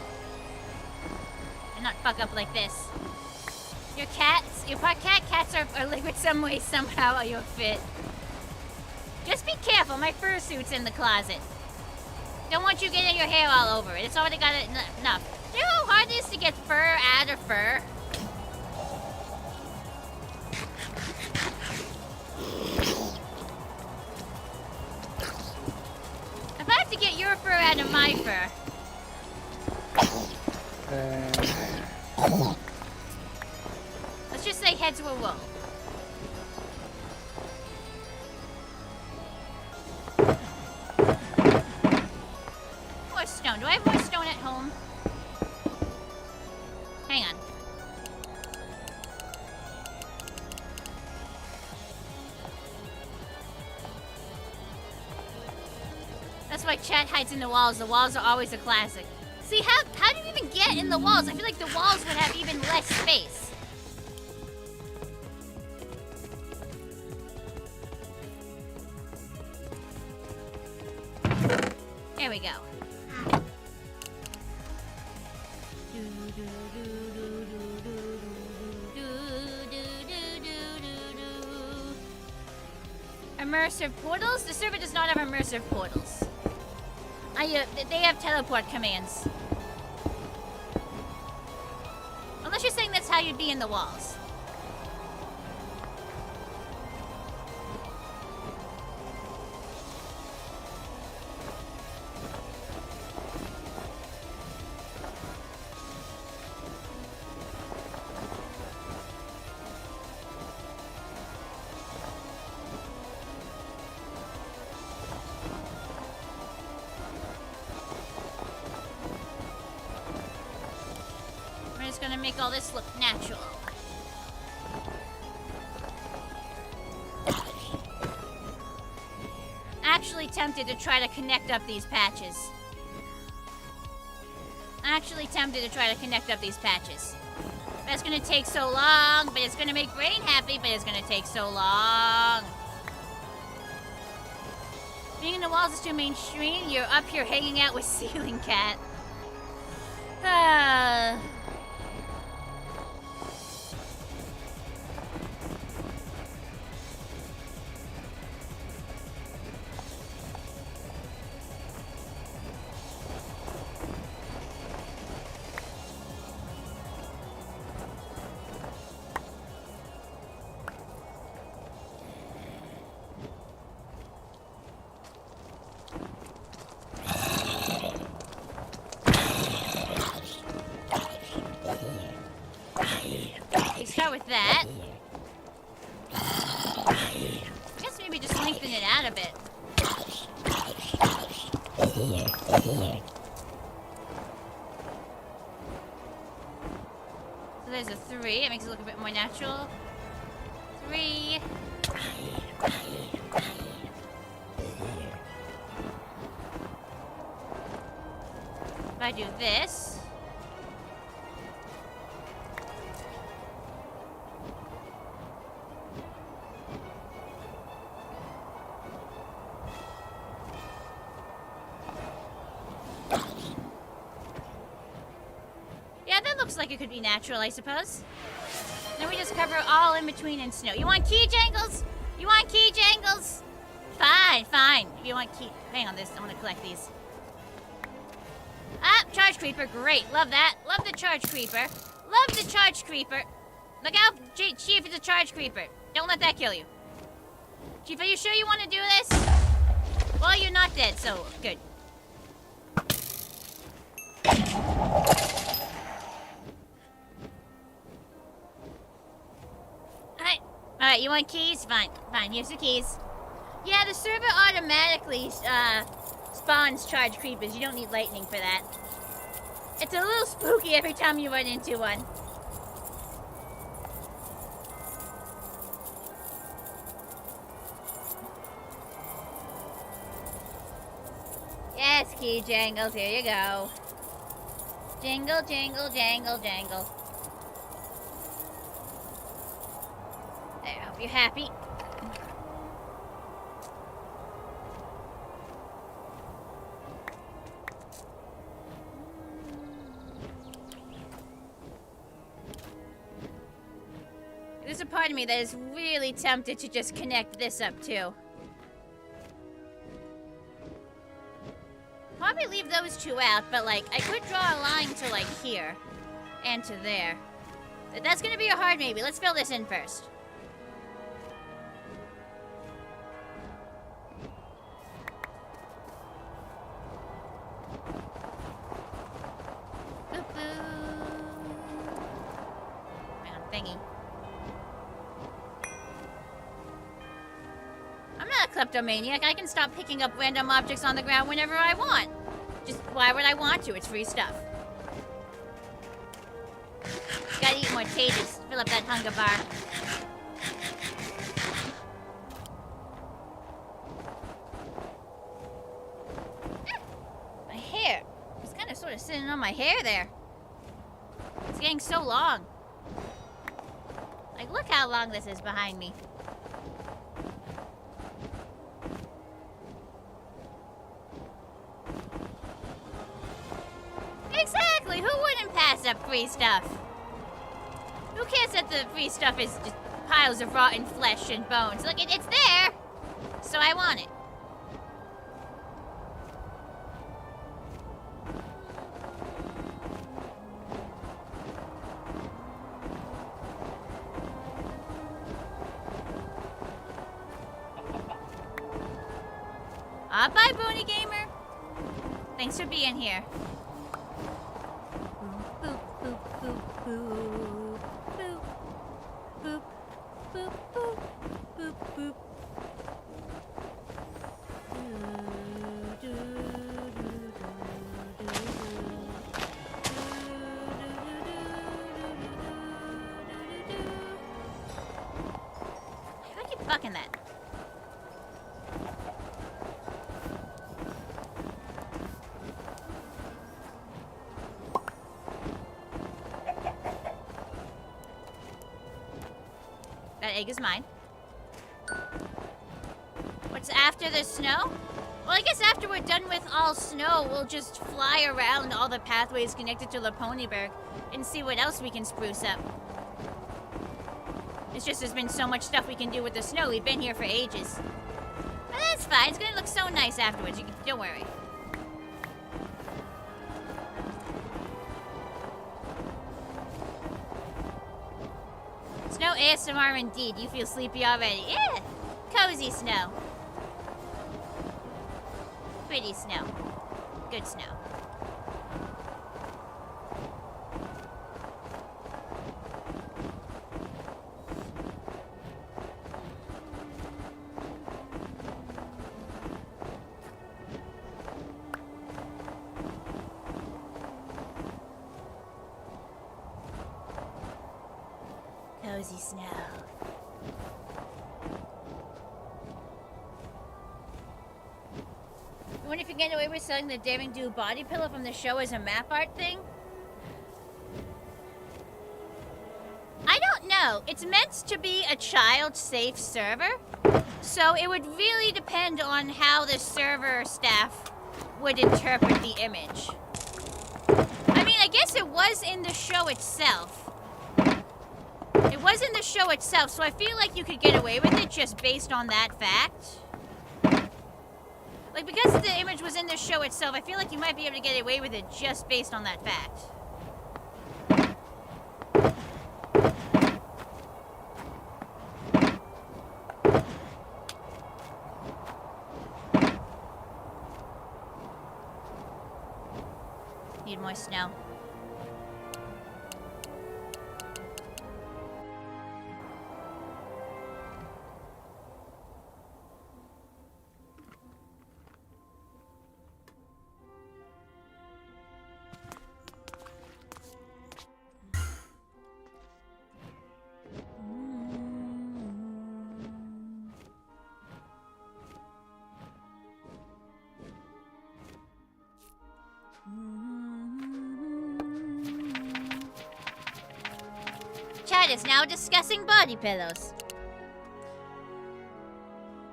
And not fuck up like this. Your cats are liquid some way, somehow you'll fit. Just be careful, my fursuit's in the closet. Don't want you getting your hair all over it. It's already got enough. Do you know how hard it is to get fur out of fur? If I have to get your fur out of my fur. Let's just say heads will roll. More stone. Do I have more stone at home? Hang on. That's why chat hides in the walls. The walls are always a classic. See, how do you even get in the walls? I feel like the walls would have even less space. There we go. Immersive portals? The server does not have immersive portals. They have teleport commands. Unless you're saying that's how you'd be in the walls. Gonna make all this look natural. Actually tempted to try to connect up these patches. That's gonna take so long, but it's gonna make Brain happy, but it's gonna take so long. Being in the walls is too mainstream. You're up here hanging out with Ceiling Cat. With that. I guess maybe just lengthen it out a bit. So there's a 3. It makes it look a bit more natural. 3. If I do this. Like it could be natural, I suppose. Then we just cover all in between in snow. You want key jangles? You want key jangles? Fine, fine. If you want key... Hang on this. I want to collect these. Ah, charge creeper. Great. Love that. Love the charge creeper. Love the charge creeper. Look out, Chief, it's a charge creeper. Don't let that kill you. Chief, are you sure you want to do this? Well, you're not dead, so good. Alright, you want keys? Fine, fine, here's the keys. Yeah, the server automatically spawns charge creepers. You don't need lightning for that. It's a little spooky every time you run into one. Yes, key jangles, here you go. Jingle, jingle, jangle, jangle. There, I hope you're happy. There's a part of me that is really tempted to just connect this up too. Probably leave those two out, but like, I could draw a line to like here and to there. That's gonna be a hard maybe. Let's fill this in first. Thingy. I'm not a kleptomaniac. I can stop picking up random objects on the ground whenever I want. Just why would I want to? It's free stuff. Gotta eat more tages. Fill up that hunger bar. My hair. It's kind of sort of sitting on my hair there. It's getting so long. Like, look how long this is behind me. Exactly! Who wouldn't pass up free stuff? Who cares that the free stuff is just piles of rotten flesh and bones? Look, it's there! So I want it. Bye, Brony Gamer. Thanks for being here. Boop, boop, boop, boop, boop, boop, boop, boop, boop, boop. I keep fucking that. That egg is mine. What's after the snow? Well, I guess after we're done with all snow, we'll just fly around all the pathways connected to Laponiberg and see what else we can spruce up. It's just there's been so much stuff we can do with the snow. We've been here for ages. But that's fine. It's gonna look so nice afterwards. Don't worry. Snow ASMR indeed. You feel sleepy already. Yeah! Cozy snow. Pretty snow. Good snow. Cozy snow. I wonder if you can get away with selling the Daring Do body pillow from the show as a map art thing? I don't know. It's meant to be a child-safe server, so it would really depend on how the server staff would interpret the image. I mean, I guess it was in the show itself. It was in the show itself, so I feel like you could get away with it just based on that fact. Like, because the image was in the show itself, I feel like you might be able to get away with it just based on that fact. Need more snow. Chat is now discussing body pillows.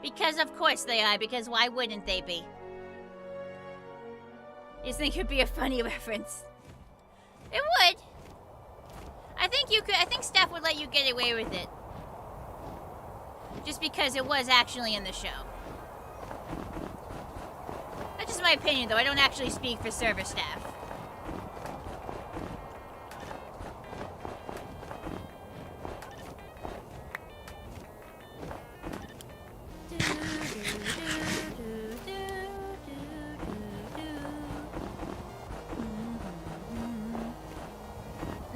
Because of course they are, because why wouldn't they be? You just think it'd be a funny reference? It would. I think you could, I think Steph would let you get away with it. Just because it was actually in the show. That's just my opinion though, I don't actually speak for server staff.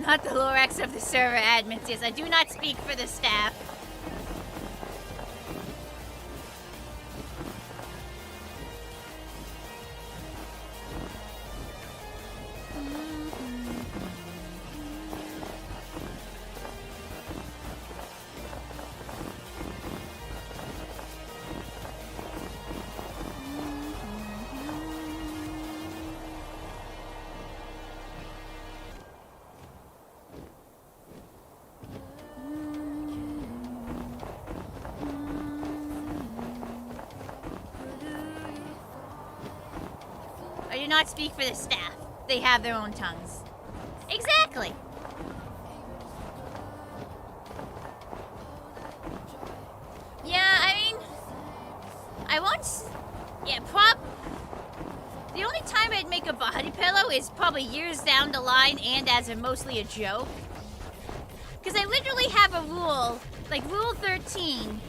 Not the Lorax of the server admins. Yes, I do not speak for the staff. Not speak for the staff. They have their own tongues. Exactly. Yeah, I mean, I once, yeah, the only time I'd make a body pillow is probably years down the line and as mostly a joke. Because I literally have a rule, like rule 13,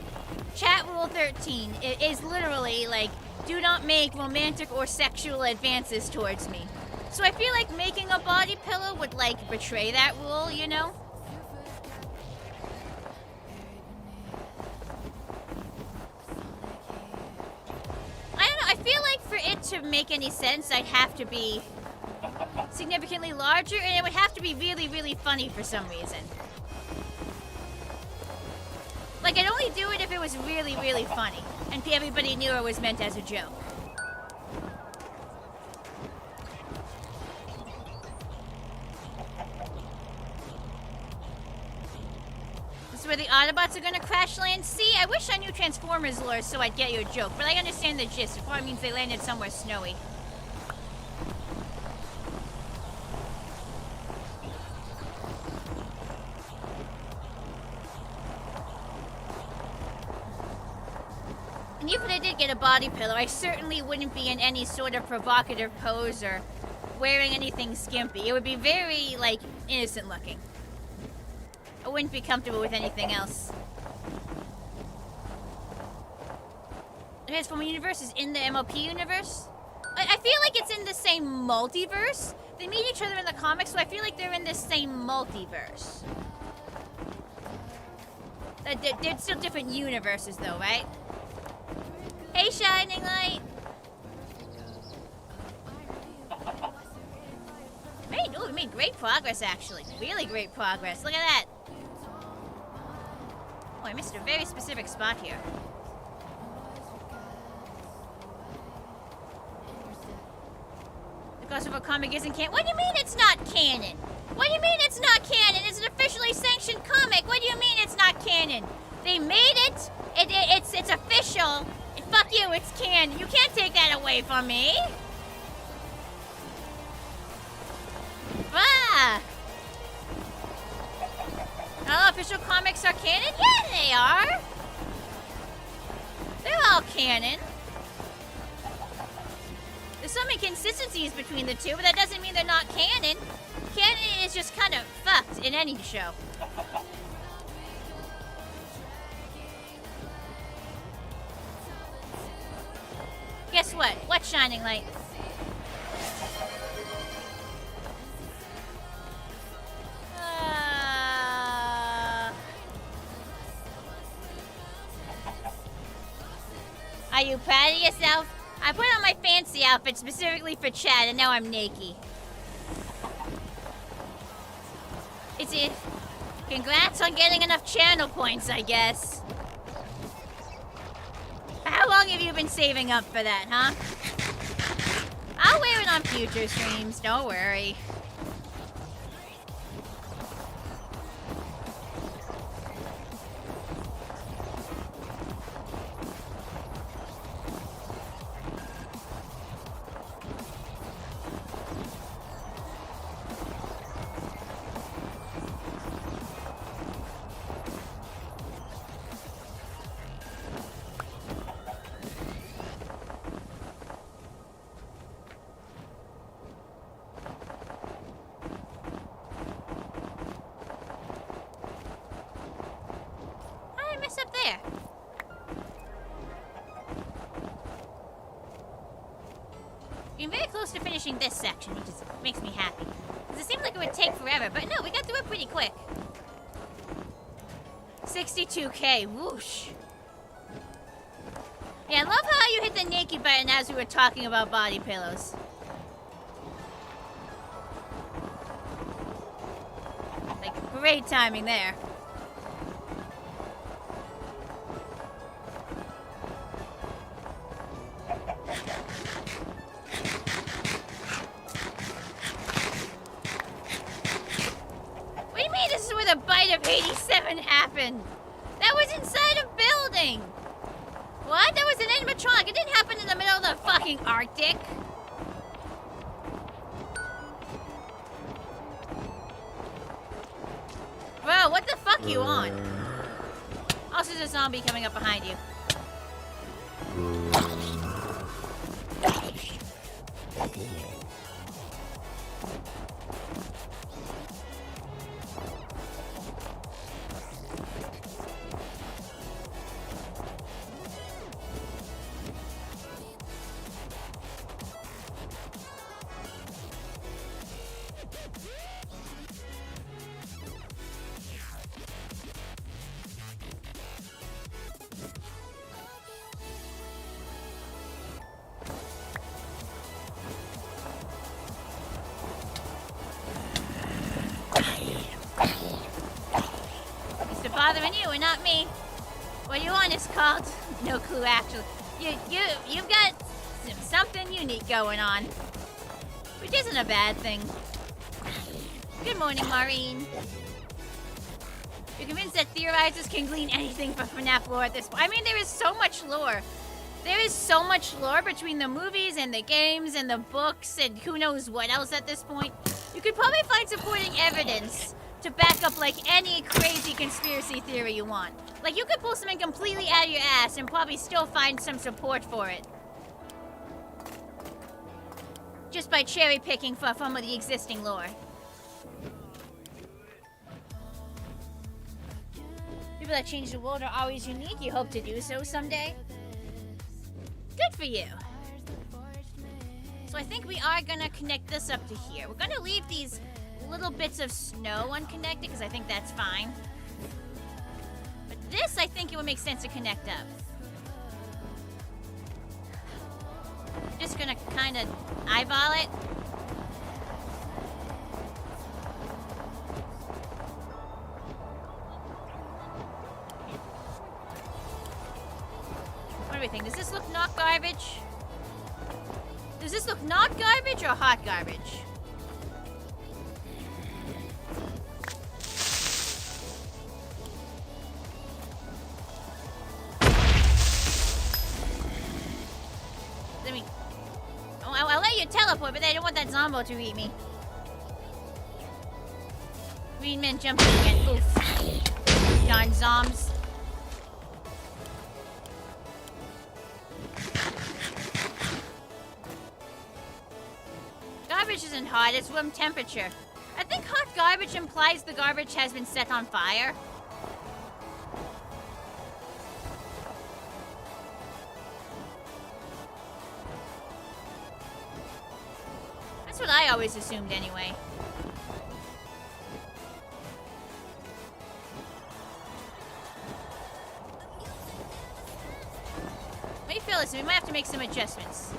chat rule 13, it is literally like, do not make romantic or sexual advances towards me. So I feel like making a body pillow would like betray that rule, you know? I don't know, I feel like for it to make any sense, I'd have to be significantly larger and it would have to be really, really funny for some reason. Like, I'd only do it if it was really, really funny. And everybody knew it was meant as a joke. This is where the Autobots are gonna crash land? See, I wish I knew Transformers lore so I'd get your joke, but I understand the gist. It probably means they landed somewhere snowy. Even if I did get a body pillow, I certainly wouldn't be in any sort of provocative pose or wearing anything skimpy. It would be very, like, innocent looking. I wouldn't be comfortable with anything else. The Transformer universe is in the MLP universe? I feel like it's in the same multiverse. They meet each other in the comics, so I feel like they're in the same multiverse. They're still different universes, though, right? Hey, Shining Light! We made great progress, actually. Really great progress. Look at that. Oh, I missed a very specific spot here. The crossover comic isn't canon. What do you mean it's not canon? What do you mean it's not canon? It's an officially sanctioned comic. What do you mean it's not canon? They made it. It's official. Fuck you, it's canon. You can't take that away from me. Ah! Oh, official comics are canon? Yeah, they are. They're all canon. There's some inconsistencies between the two, but that doesn't mean they're not canon. Canon is just kind of fucked in any show. Guess what? What's shining light? Are you proud of yourself? I put on my fancy outfit specifically for Chad, and now I'm naked. It's a... Congrats on getting enough channel points, I guess. How long have you been saving up for that, huh? I'll wear it on future streams, don't worry. To finishing this section, which just makes me happy. Because it seemed like it would take forever, but no, we got through it pretty quick. 62K, whoosh. Yeah, I love how you hit the naked button as we were talking about body pillows. Like, great timing there. The bite of 87 happened. That was inside a building. What? That was an animatronic. It didn't happen in the middle of the fucking Arctic. Bro, what the fuck you on? Also, there's a zombie coming up behind you. Bothering you and not me. What you want is called no clue. Actually, you've got something unique going on, which isn't a bad thing. Good morning, Maureen. You're convinced that theorizers can glean anything from FNAF lore at this point? I mean, there is so much lore. There is so much lore between the movies and the games and the books and who knows what else at this point. You could probably find supporting evidence to back up like any crazy conspiracy theory you want. Like, you could pull something completely out of your ass and probably still find some support for it. Just by cherry picking from the existing lore. People that change the world are always unique. You hope to do so someday. Good for you. So I think we are gonna connect this up to here. We're gonna leave these little bits of snow unconnected because I think that's fine. But this, I think it would make sense to connect up. Just gonna kind of eyeball it. What do we think? Does this look not garbage? Does this look not garbage or hot garbage? I'll let you teleport, but I don't want that zombo to eat me. Green man jumping again. Oof. Darn zombs. Garbage isn't hot, it's room temperature. I think hot garbage implies the garbage has been set on fire. That's what I always assumed anyway. Let me feel this, we might have to make some adjustments.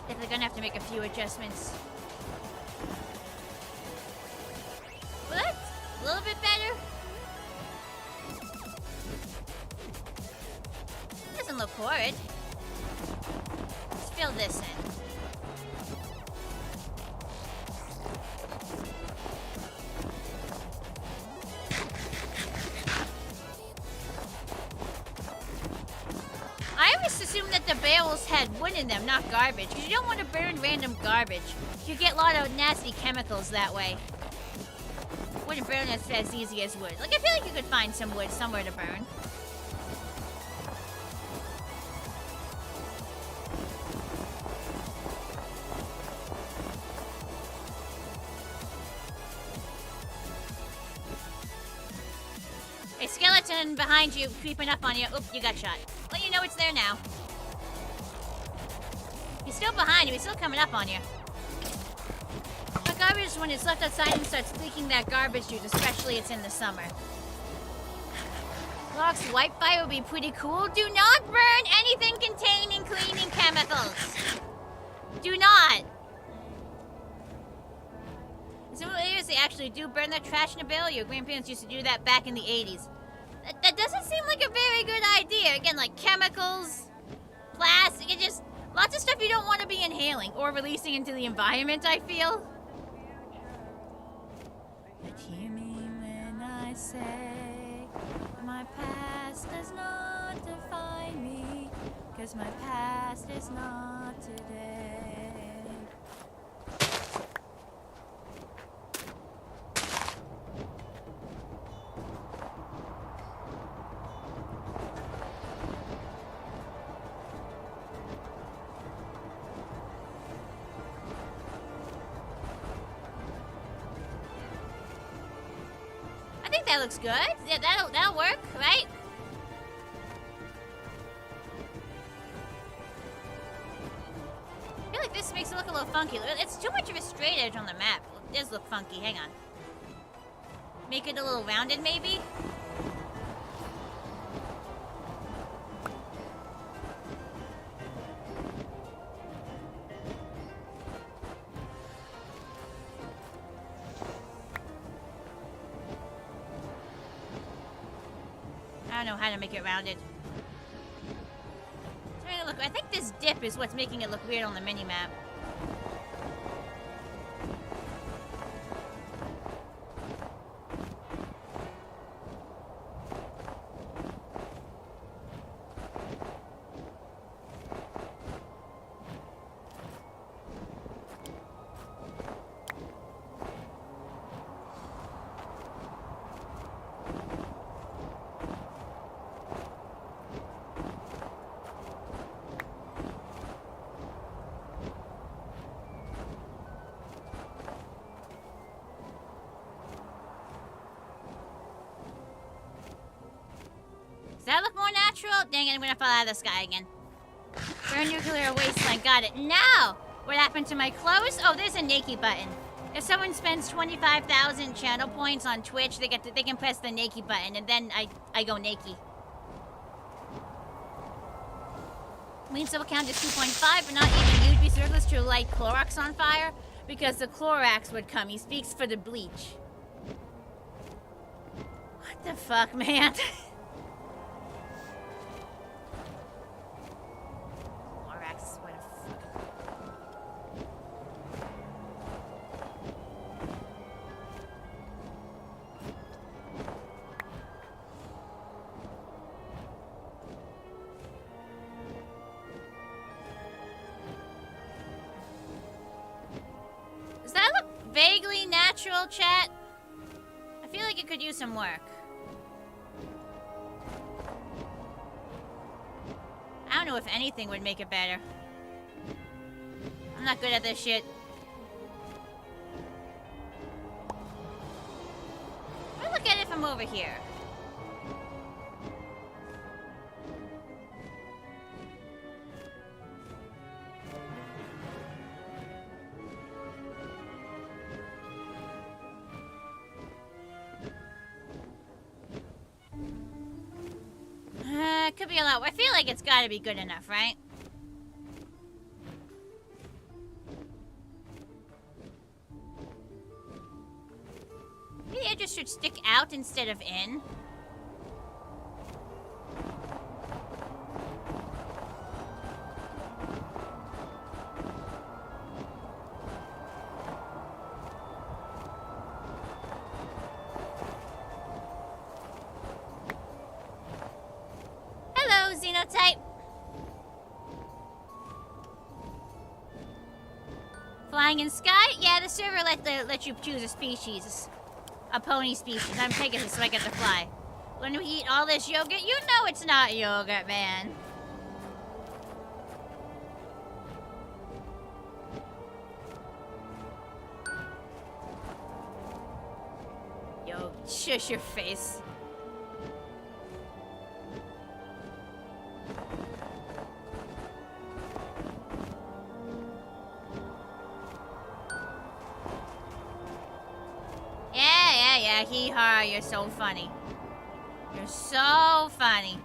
Definitely gonna have to make a few adjustments. Well, that's a little bit better. Doesn't look horrid. Let's fill this in. I always assumed that the barrels had wood in them, not garbage, because you don't want to burn random garbage. You get a lot of nasty chemicals that way. Wouldn't burn as easy as wood. Like, I feel like you could find some wood somewhere to burn. A skeleton behind you, creeping up on you. Oop, you got shot. Well, you know it's there now. He's still behind you. He's still coming up on you. The garbage is when it's left outside and starts leaking that garbage juice, especially it's in the summer. Lock's white fire would be pretty cool. Do not burn anything containing cleaning chemicals. Do not. In some areas, they actually do burn their trash in a barrel. Your grandparents used to do that back in the 80s. That doesn't seem like a very good idea. Again, like chemicals, plastic, it just... Lots of stuff you don't want to be inhaling or releasing into the environment, I feel. But hear me when I say my past does not define me, 'cause my past is not today. I think that looks good. Yeah, that'll work, right? I feel like this makes it look a little funky. It's too much of a straight edge on the map. It does look funky. Hang on. Make it a little rounded, maybe? I don't know how to make it rounded. Look, I think this dip is what's making it look weird on the minimap. Does that look more natural? Dang it, I'm gonna fall out of the sky again. Burn nuclear wasteland, got it. Now, what happened to my clothes? Oh, there's a Naked button. If someone spends 25,000 channel points on Twitch, they can press the Naked button, and then I go naked. Lean civil count is 2.5, but not even you'd be circless to light Clorox on fire, because the Clorox would come. He speaks for the bleach. What the fuck, man? little chat? I feel like it could use some work. I don't know if anything would make it better. I'm not good at this shit. Let me look at it from over here. Could be a lot. I feel like it's gotta be good enough, right? Maybe I just should stick out instead of in. Xenotype. Flying in sky? Yeah, the server let you choose a species. A pony species. I'm Pegasus, so I get to fly. When we eat all this yogurt, you know it's not yogurt, man. Yo, shush your face. Yeah, hee-haw, you're so funny. You're so funny.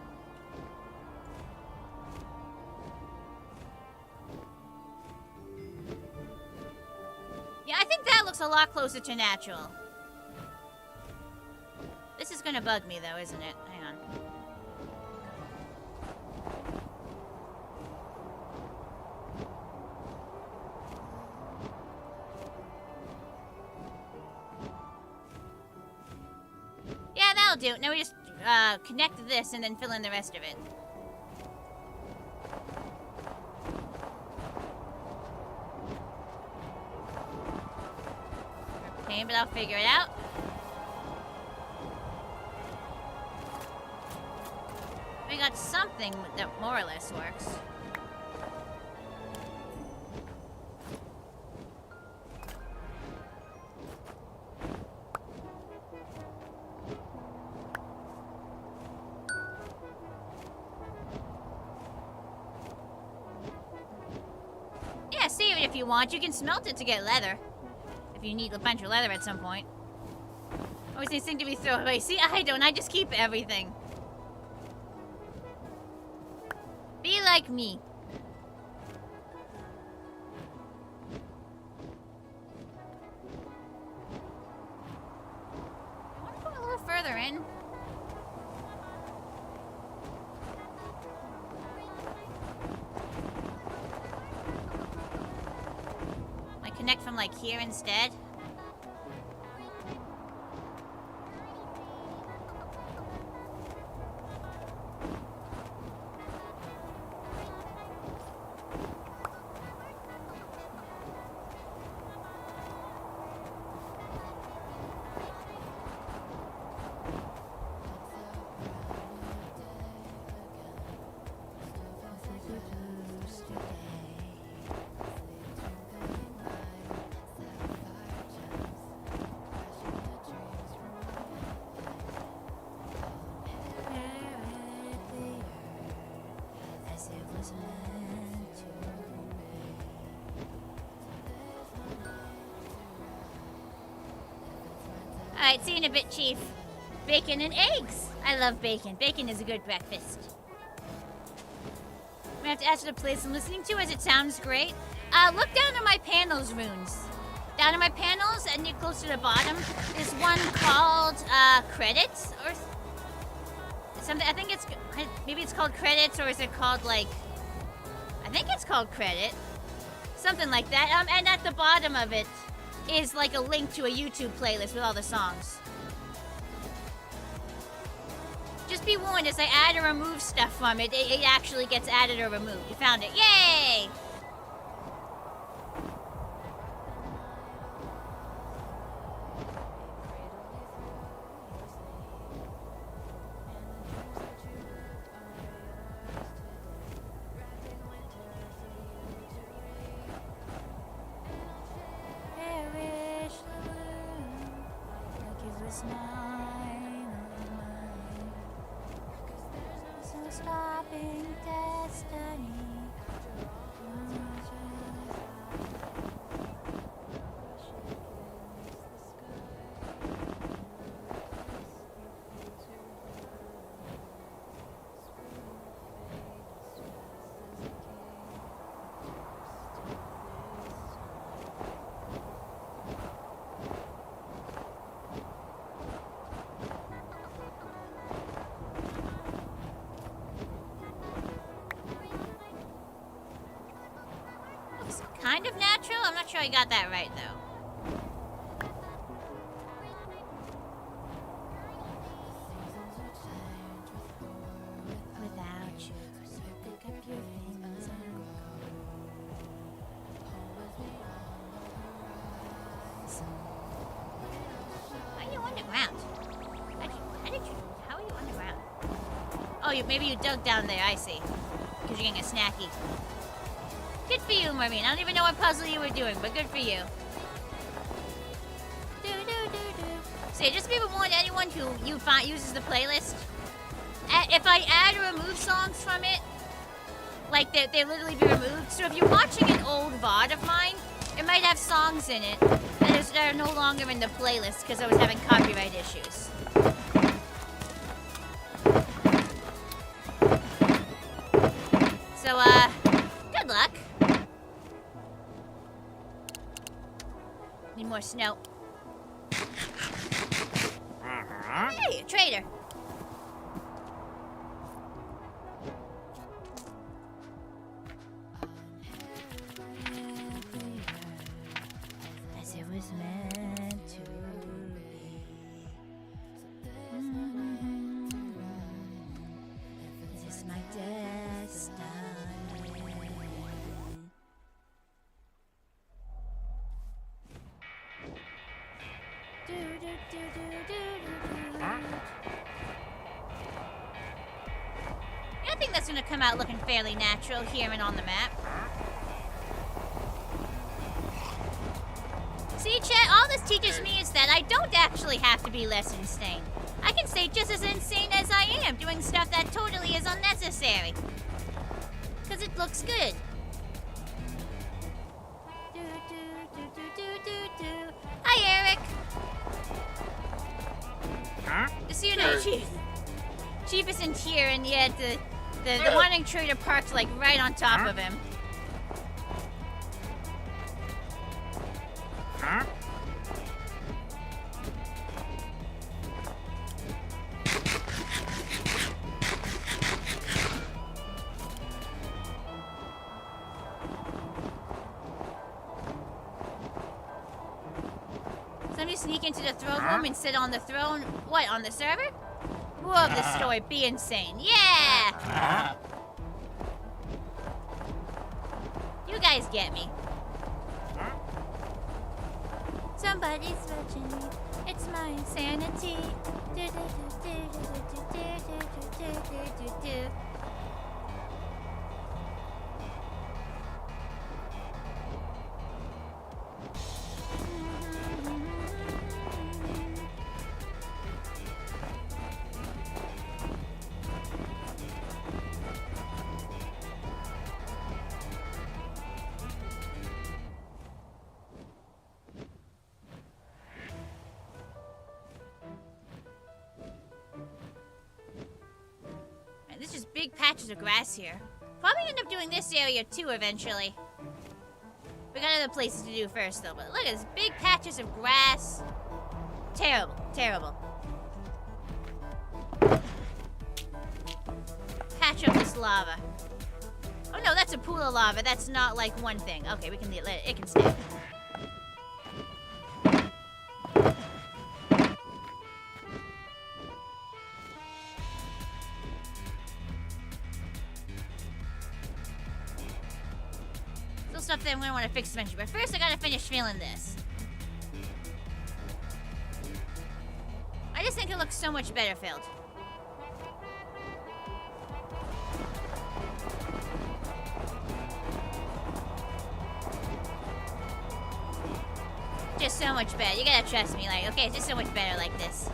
Yeah, I think that looks a lot closer to natural. This is gonna bug me though, isn't it? Hang on. Yeah, that'll do. Now we just connect this and then fill in the rest of it. Okay, but I'll figure it out. We got something that more or less works. Yeah, save it if you want. You can smelt it to get leather. If you need a bunch of leather at some point. Always these things to be thrown away. See, I don't. I just keep everything. Be like me. I want to go a little further in. I connect from like here instead. Alright, see you in a bit, Chief. Bacon and eggs. I love bacon. Bacon is a good breakfast. I'm gonna have to ask you to play some listening to as it sounds great. Look down at my panels runes. Down at my panels and you're close to the bottom. There's one called credits or something. I think it's maybe it's called credits, or is it called like I think it's called credit. Something like that. And at the bottom of it is like a link to a YouTube playlist with all the songs. Just be warned, as I add or remove stuff from it, it actually gets added or removed. You found it. Yay! is mine, oh mine. There's no stopping destiny. Kind of natural? I'm not sure I got that right, though. Without you, so pick up your things and go. How are you underground? How are you underground? Oh, maybe you dug down there, I see. Because you're getting a snacky. Good for you, Marine. I don't even know what puzzle you were doing, but good for you. So just be warned, anyone who you find uses the playlist, if I add or remove songs from it, like they literally be removed. So if you're watching an old VOD of mine, it might have songs in it that are no longer in the playlist because I was having copyright issues. So, good luck. Need more snow. Hey, a trader. As it was meant to be. Is this my destiny? I think that's gonna come out looking fairly natural here and on the map. See, chat, all this teaches me is that I don't actually have to be less insane. I can stay just as insane as I am, doing stuff that totally is unnecessary. Because it looks good. Hi, Eric. Just so you know, Chief isn't here, and yet the wandering trader parked like right on top of him. Somebody sneak into the throne room and sit on the throne. What, on the server? Love this story. Be insane. Yeah! You guys get me. Somebody's watching me. It's my insanity. There's just big patches of grass here. Probably end up doing this area too eventually. We got other places to do first though, but look at this big patches of grass. Terrible, terrible. Patch up this lava. Oh no, that's a pool of lava. That's not like one thing. Okay, we can let it, it can stay. Stuff that I'm gonna want to fix eventually, but first I gotta finish filling this. I just think it looks so much better filled. Just so much better. You gotta trust me. Like, okay, it's just so much better like this.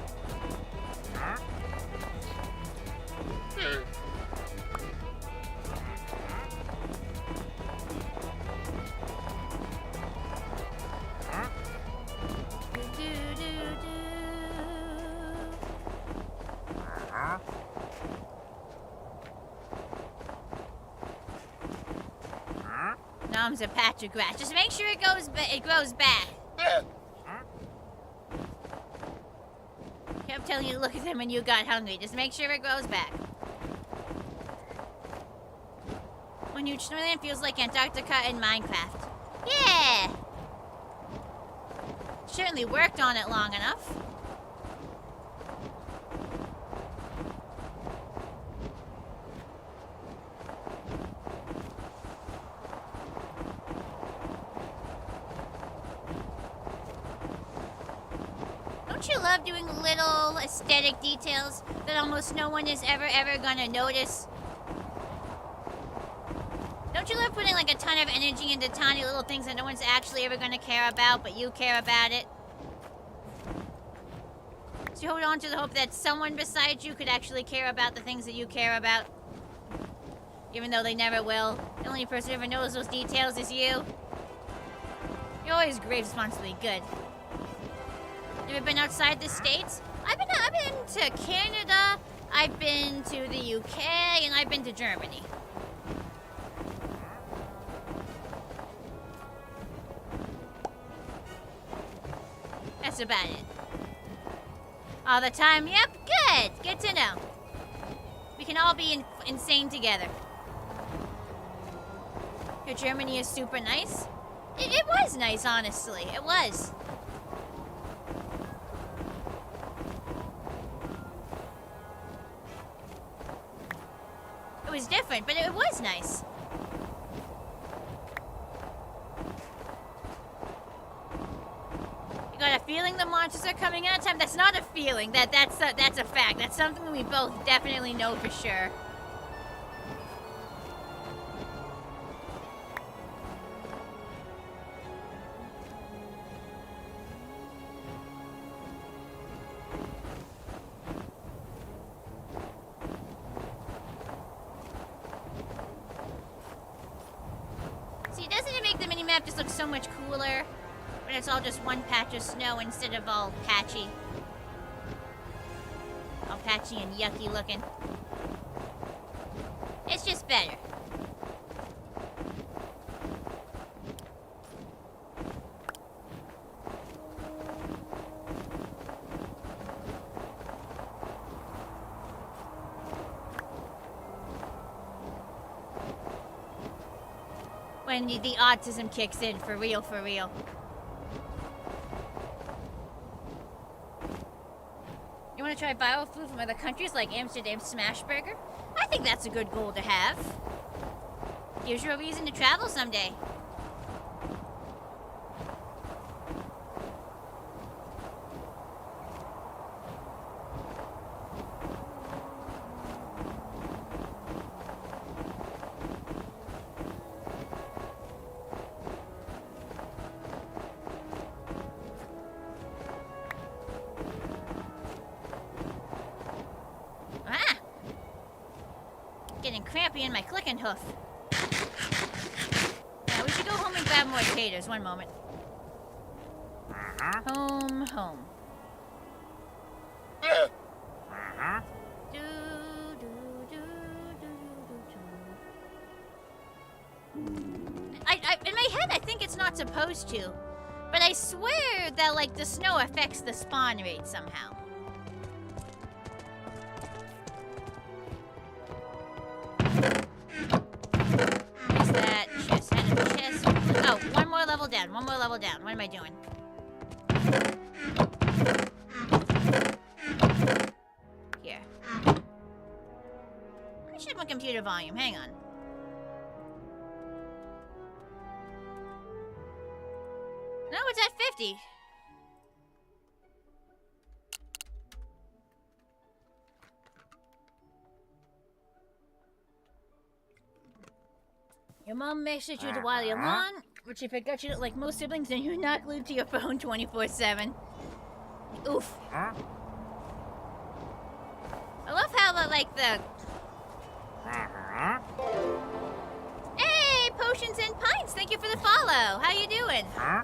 Nom's a patch of grass. Just make sure it grows back. Kept telling you to look at them when you got hungry. Just make sure it grows back. One huge snowland feels like Antarctica in Minecraft. Yeah! Certainly worked on it long enough. Don't you love doing little aesthetic details that almost no one is ever gonna notice? Don't you love putting like a ton of energy into tiny little things that no one's actually ever gonna care about, but you care about it? So you hold on to the hope that someone besides you could actually care about the things that you care about? Even though they never will. The only person who ever knows those details is you. You're always grave responsibly good. You ever been outside the States? I've been to Canada, I've been to the UK, and I've been to Germany. That's about it. All the time? Yep, good. Good to know. We can all be insane together. Your Germany is super nice. It was nice, honestly. It was. It was different, but it was nice. You got a feeling the monsters are coming out of time? That's not a feeling. That's a fact. That's something we both definitely know for sure. See, doesn't it make the minimap just look so much cooler when it's all just one patch of snow instead of all patchy? All patchy and yucky looking. It's just better. When the autism kicks in, for real, for real. You want to try viral food from other countries like Amsterdam Smashburger? I think that's a good goal to have. Gives you a reason to travel someday. Getting crampy in my clicking hoof. Now we should go home and grab more taters. One moment. Home, home. In my head, I think it's not supposed to, but I swear that like the snow affects the spawn rate somehow. Where's that chest? Head of chest. Oh, one more level down. One more level down. What am I doing? Here. Let me check my computer volume. Hang on. No, it's at 50. Your mom messaged you to water your lawn, but she forgot you look like most siblings and you're not glued to your phone 24/7. Oof. I love how like the... Hey, Potions and Pints, thank you for the follow. How you doing? I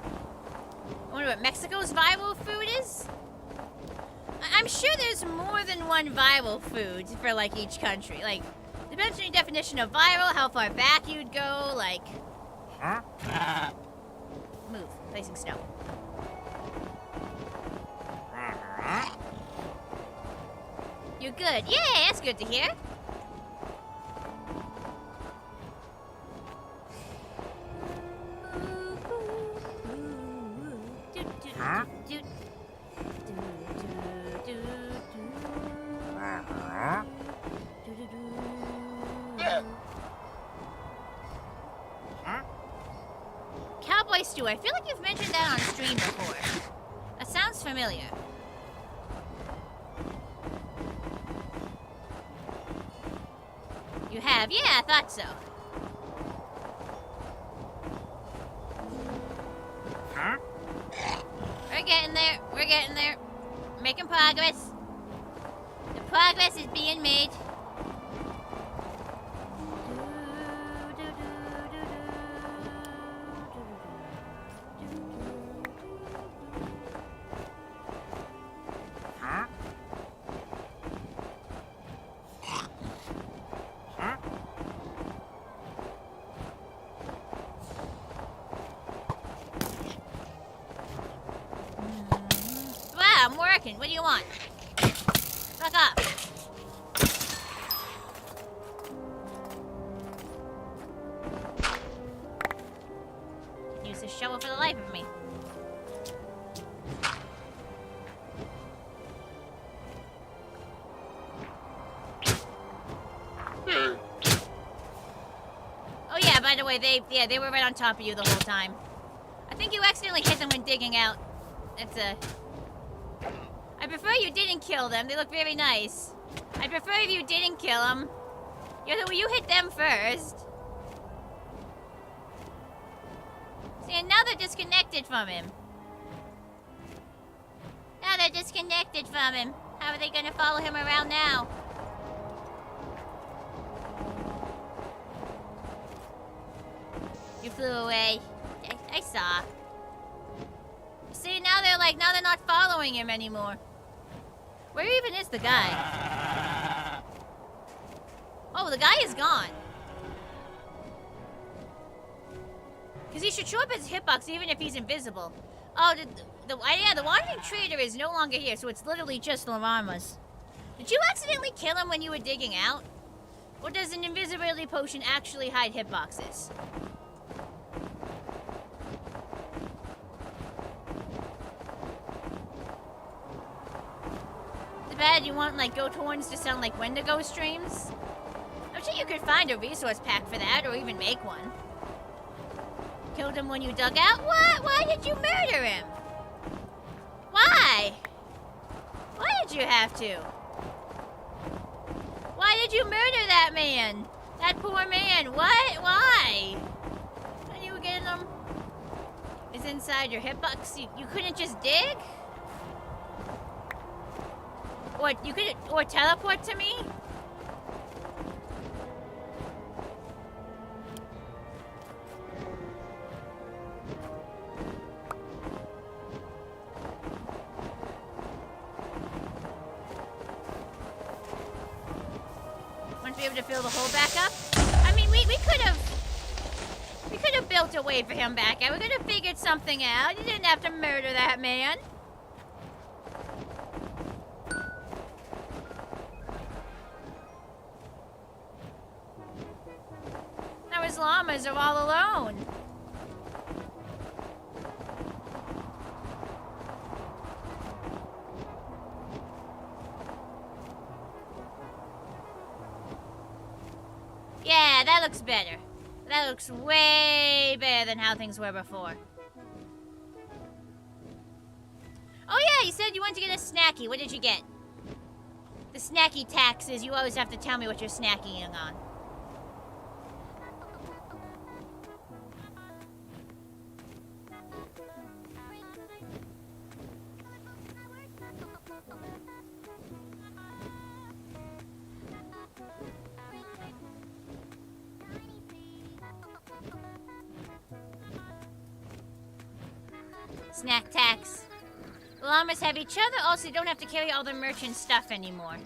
wonder what Mexico's viral food is? I'm sure there's more than one viral food for like each country. Like, depends on your definition of viral, how far back you'd go, like... Move, placing snow. You're good. Yay, that's good to hear. Cowboy stew. I feel like you've mentioned that on stream before. That sounds familiar. You have? Yeah, I thought so. We're getting there. We're getting there. Making progress. The progress is being made. What do you want? Fuck up. Can use this shovel for the life of me. Oh yeah, by the way, they were right on top of you the whole time. I think you accidentally hit them when digging out. That's a... I prefer you didn't kill them. They look very nice. I prefer if you didn't kill them. You hit them first. See, and now they're disconnected from him. Now they're disconnected from him. How are they gonna follow him around now? You flew away. I saw. See, now they're not following him anymore. Where even is the guy? Oh, the guy is gone. Because he should show up as hitbox even if he's invisible. Oh, the wandering trader is no longer here, so it's literally just llamas. Did you accidentally kill him when you were digging out? Or does an invisibility potion actually hide hitboxes? Bad you want like goat horns to sound like Wendigo streams? I'm sure you could find a resource pack for that or even make one. Killed him when you dug out? What? Why did you murder him? Why? Why did you have to? Why did you murder that man? That poor man. What? Why? Are you getting him? Is inside your hitbox? You couldn't just dig? Or teleport to me? Want to be able to fill the hole back up? I mean, we could have built a way for him back out. We could have figured something out. You didn't have to murder that man. Llamas are all alone. Yeah, that looks better. That looks way better than how things were before. Oh yeah, you said you wanted to get a snacky. What did you get? The snacky tax is you always have to tell me what you're snacking on. Snack tax. The llamas have each other, also you don't have to carry all the merchant stuff anymore.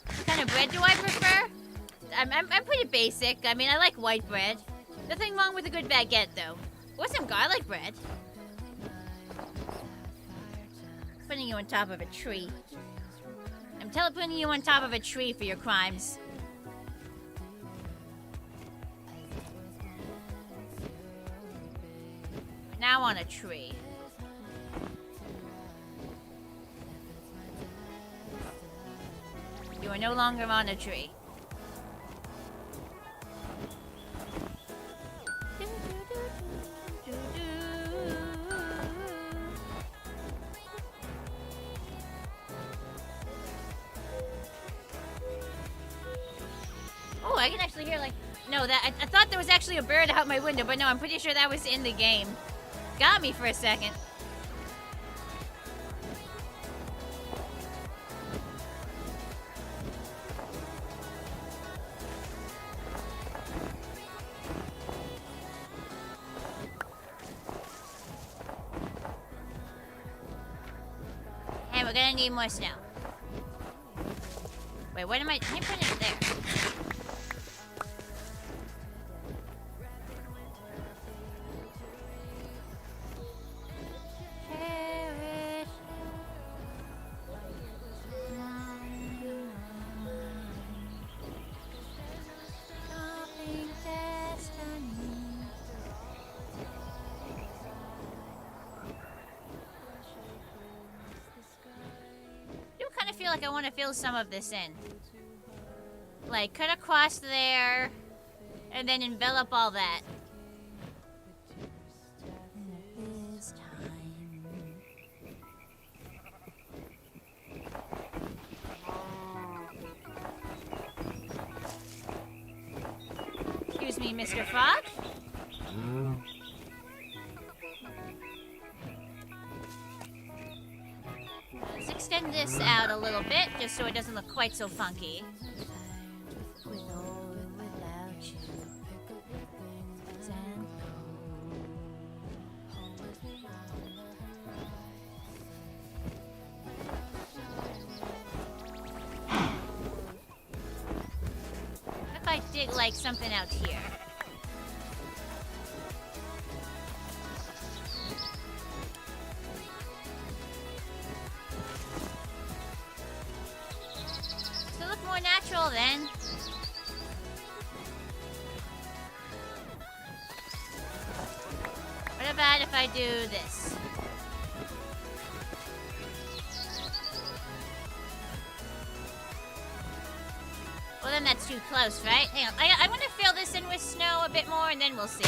What kind of bread do I prefer? I'm pretty basic. I mean, I like white bread. Nothing wrong with a good baguette, though. Or some garlic bread. Putting you on top of a tree. I'm teleporting you on top of a tree for your crimes. Now on a tree. You are no longer on a tree. Oh, I can actually hear, like, no, that I thought there was actually a bird out my window, but no, I'm pretty sure that was in the game. Got me for a second. And we're gonna need more snow. Wait, what am I putting it there? I want to fill some of this in. Like, cut across there, and then envelop all that. Excuse me, Mr. Frog? Let's extend this out a little bit, just so it doesn't look quite so funky. What if I dig, like, something out here? Natural then. What about if I do this? Well, then that's too close, right? Hang on. I'm gonna fill this in with snow a bit more and then we'll see.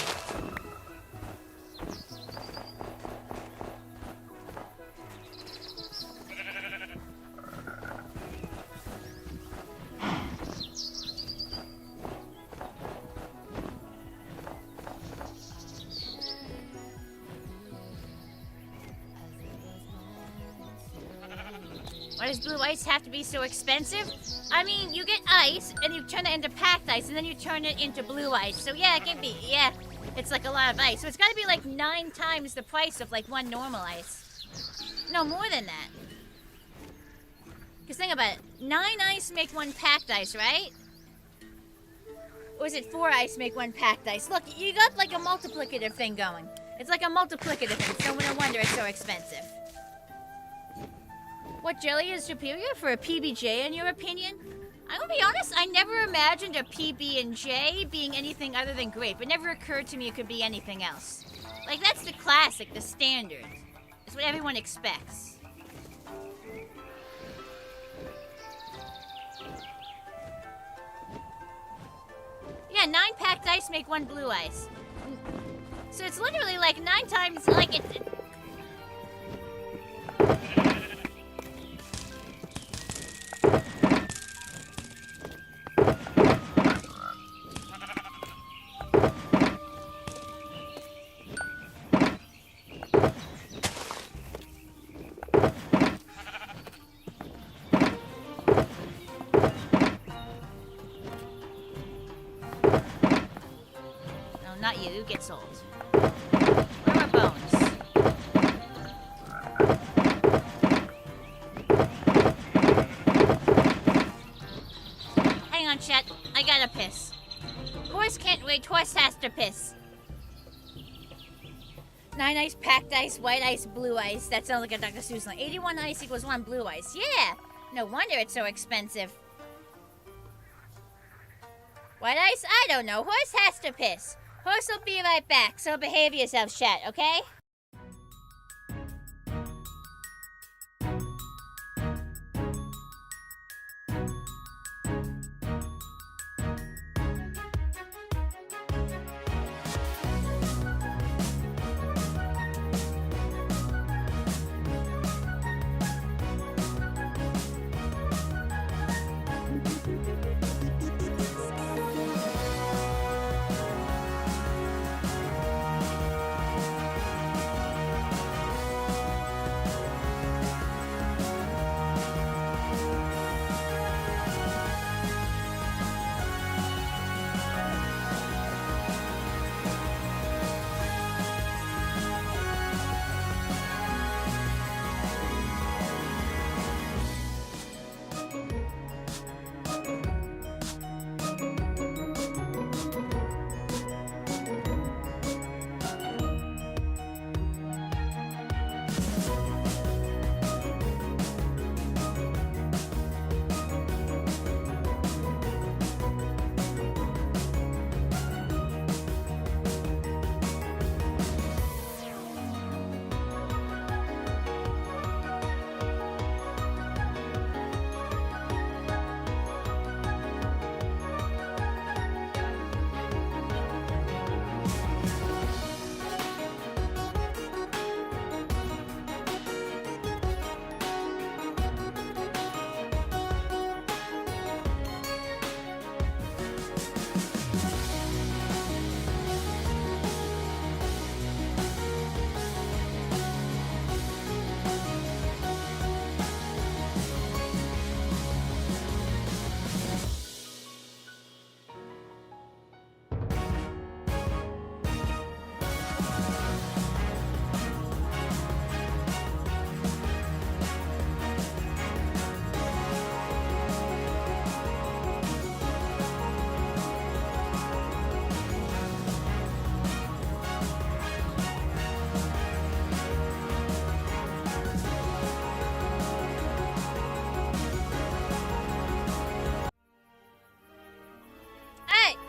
Why does blue ice have to be so expensive? I mean, you get ice, and you turn it into packed ice, and then you turn it into blue ice. So yeah, it can be, yeah, it's like a lot of ice. So it's gotta be like 9 times the price of like one normal ice. No, more than that. Because think about it, 9 ice make 1 packed ice, right? Or is it 4 ice make 1 packed ice? Look, you got like a multiplicative thing going. It's like a multiplicative thing, so no wonder it's so expensive. What jelly is superior for a PB&J in your opinion? I'm gonna be honest, I never imagined a PB&J being anything other than grape. It never occurred to me it could be anything else. Like, that's the classic, the standard. It's what everyone expects. Yeah, 9 packed ice make 1 blue ice. So it's literally like 9 times, like, it. not you. You get sold. Where are bones? Hang on, chat. I gotta piss. Horse can't wait. Horse has to piss. 9 ice, packed ice, white ice, blue ice. That sounds like a Dr. Seuss line. 81 ice equals 1 blue ice. Yeah! No wonder it's so expensive. White ice? I don't know. Horse has to piss. Horse will be right back, so behave yourself, chat, okay?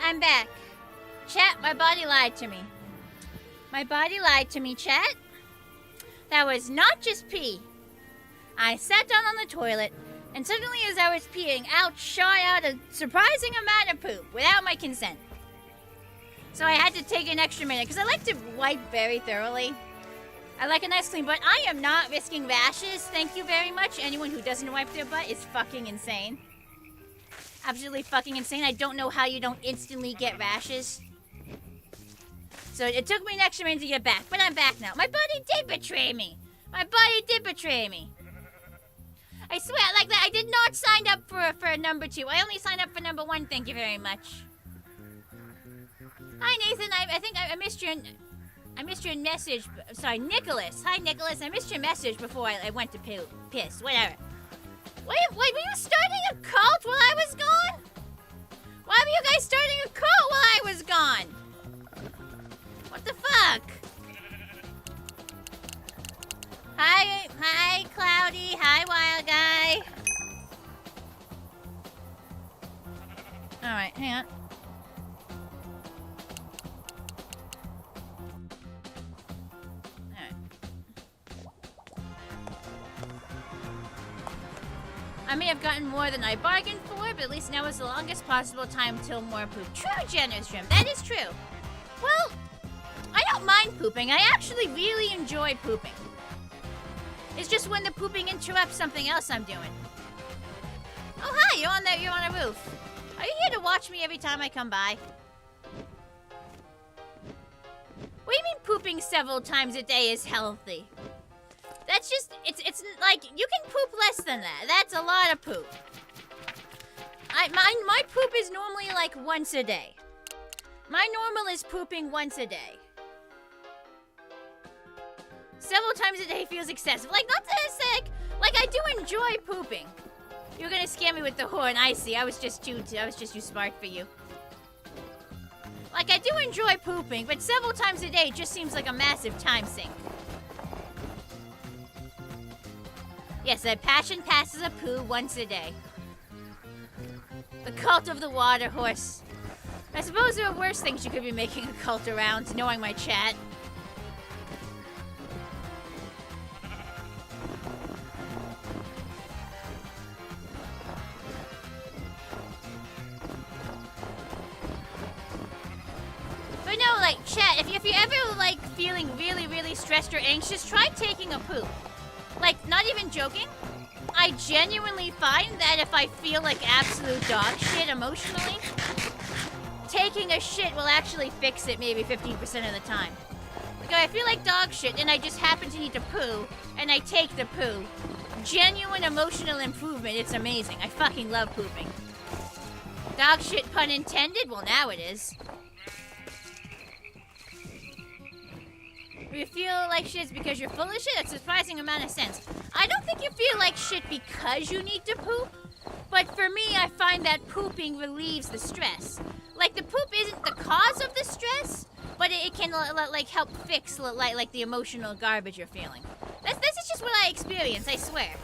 I'm back. Chat, my body lied to me. My body lied to me, chat. That was not just pee. I sat down on the toilet, and suddenly as I was peeing, out shot out a surprising amount of poop without my consent. So I had to take an extra minute, because I like to wipe very thoroughly. I like a nice clean butt. I am not risking rashes, thank you very much. Anyone who doesn't wipe their butt is fucking insane. Absolutely fucking insane. I don't know how you don't instantly get rashes. So it took me an extra minute to get back, but I'm back now. My body did betray me. My body did betray me. I swear, like that, I did not sign up for number 2. I only signed up for number 1, thank you very much. Hi, Nathan. I think I missed your message. Sorry, Nicholas. Hi, Nicholas. I missed your message before I went to piss. Whatever. Wait, were you starting a cult while I was gone? Why were you guys starting a cult while I was gone? What the fuck? Hi, Cloudy. Hi, Wild Guy. Alright, hang on. I may have gotten more than I bargained for, but at least now is the longest possible time till more poop. True, Generous Trim. That is true. Well, I don't mind pooping. I actually really enjoy pooping. It's just when the pooping interrupts something else I'm doing. Oh, hi, you're on a roof. Are you here to watch me every time I come by? What do you mean pooping several times a day is healthy? That's just, it's like, you can poop less than that. That's a lot of poop. My poop is normally like once a day. My normal is pooping once a day. Several times a day feels excessive. Like, not that it's like I do enjoy pooping. You're gonna scare me with the horn, I see. I was just too smart for you. Like, I do enjoy pooping, but several times a day just seems like a massive time sink. Yes, a passion passes a poo once a day. The cult of the water horse. I suppose there are worse things you could be making a cult around, knowing my chat. But no, like, chat, if you're ever, like, feeling really, really stressed or anxious, try taking a poop. Like, not even joking. I genuinely find that if I feel like absolute dog shit emotionally, taking a shit will actually fix it maybe 15% of the time. Like, if I feel like dog shit and I just happen to need to poo, and I take the poo, genuine emotional improvement, it's amazing. I fucking love pooping. Dog shit pun intended? Well, now it is. If you feel like shit's because you're full of shit, that's a surprising amount of sense. I don't think you feel like shit because you need to poop, but for me, I find that pooping relieves the stress. Like, the poop isn't the cause of the stress, but it can, like, help fix, like, the emotional garbage you're feeling. This is just what I experience, I swear.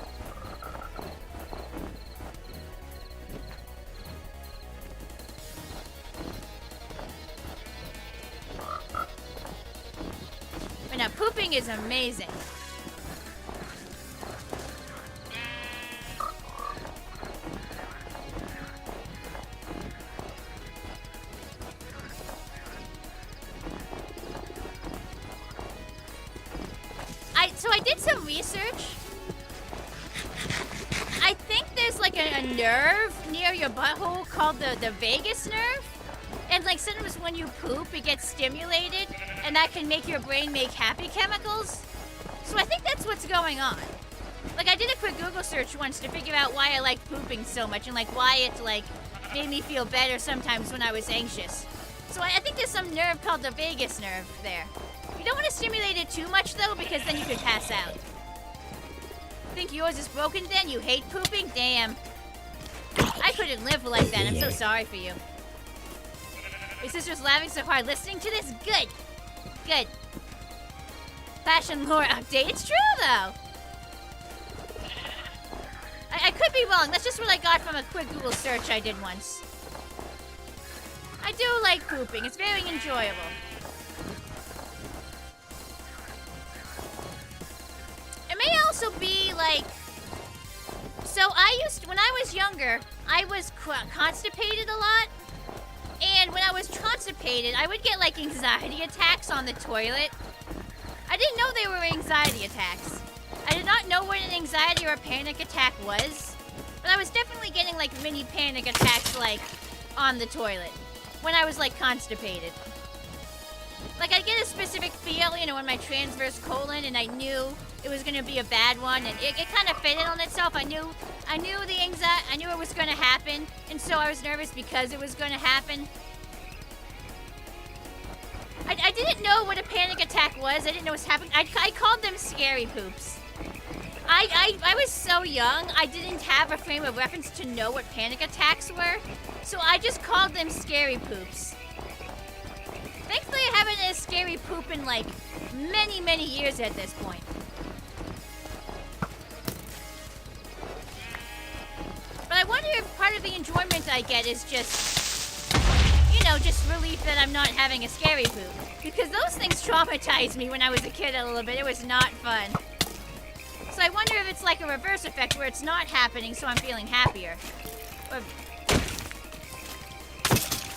But now, pooping is amazing. So I did some research. I think there's like a nerve near your butthole called the vagus nerve. And like sometimes when you poop, it gets stimulated, and that can make your brain make happy chemicals. So I think that's what's going on. Like, I did a quick Google search once to figure out why I like pooping so much, and like why it like made me feel better sometimes when I was anxious. So I think there's some nerve called the vagus nerve there. You don't want to stimulate it too much though, because then you could pass out. Think yours is broken then? You hate pooping? Damn. I couldn't live like that. I'm so sorry for you. Your sister's laughing so hard listening to this? Good. Good. Fashion lore update. It's true, though. I could be wrong. That's just what I got from a quick Google search I did once. I do like pooping. It's very enjoyable. It may also be, like... So when I was younger, I was constipated a lot. And when I was constipated, I would get, like, anxiety attacks on the toilet. I didn't know they were anxiety attacks. I did not know what an anxiety or a panic attack was. But I was definitely getting, like, mini panic attacks, like, on the toilet. When I was, like, constipated. Like, I'd get a specific feel, you know, in my transverse colon, and I knew it was going to be a bad one. And it kind of fitted on itself. I knew the anxiety, I knew it was going to happen. And so I was nervous because it was going to happen. I didn't know what a panic attack was. I didn't know what was happening. I called them scary poops. I was so young, I didn't have a frame of reference to know what panic attacks were. So I just called them scary poops. Thankfully, I haven't had a scary poop in, like, many, many years at this point. But I wonder if part of the enjoyment I get is just, you know, just relief that I'm not having a scary poop. Because those things traumatized me when I was a kid a little bit. It was not fun. So I wonder if it's like a reverse effect where it's not happening, so I'm feeling happier. But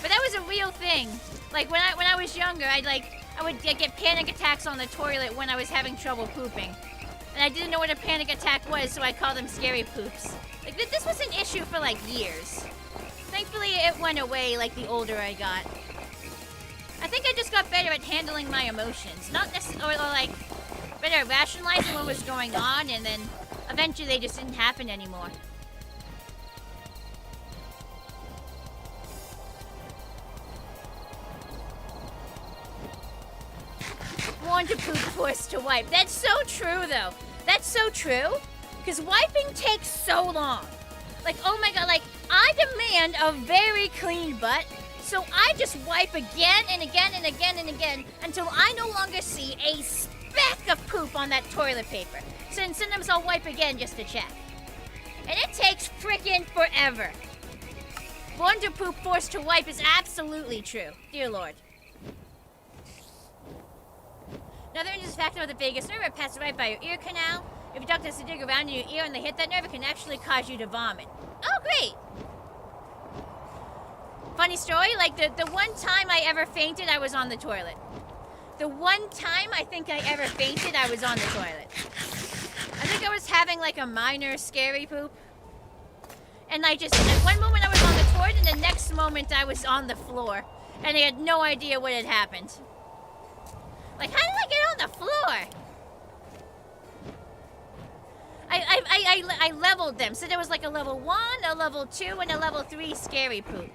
that was a real thing. Like, when I was younger, I would get panic attacks on the toilet when I was having trouble pooping. And I didn't know what a panic attack was, so I called them scary poops. Like, this was an issue for, like, years. Thankfully, it went away, like, the older I got. I think I just got better at handling my emotions. Not necessarily, or, like, better at rationalizing what was going on, and then eventually they just didn't happen anymore. born to poop, forced to wipe. That's so true, though. That's so true. Because wiping takes so long. Like, oh my god, like, I demand a very clean butt, so I just wipe again and again and again and again until I no longer see a speck of poop on that toilet paper. So then sometimes I'll wipe again just to check. And it takes frickin' forever. Born to poop, forced to wipe is absolutely true. Dear Lord. Another interesting fact about the vagus nerve, it passes right by your ear canal. If your doctor has to dig around in your ear and they hit that nerve, it can actually cause you to vomit. Oh, great! Funny story, like the one time I ever fainted, I was on the toilet. The one time I think I ever fainted, I was on the toilet. I think I was having like a minor scary poop. And I just, at one moment I was on the toilet and the next moment I was on the floor. And I had no idea what had happened. Like, how did I get on the floor? I leveled them. So there was like a level 1, a level 2, and a level 3 scary poop.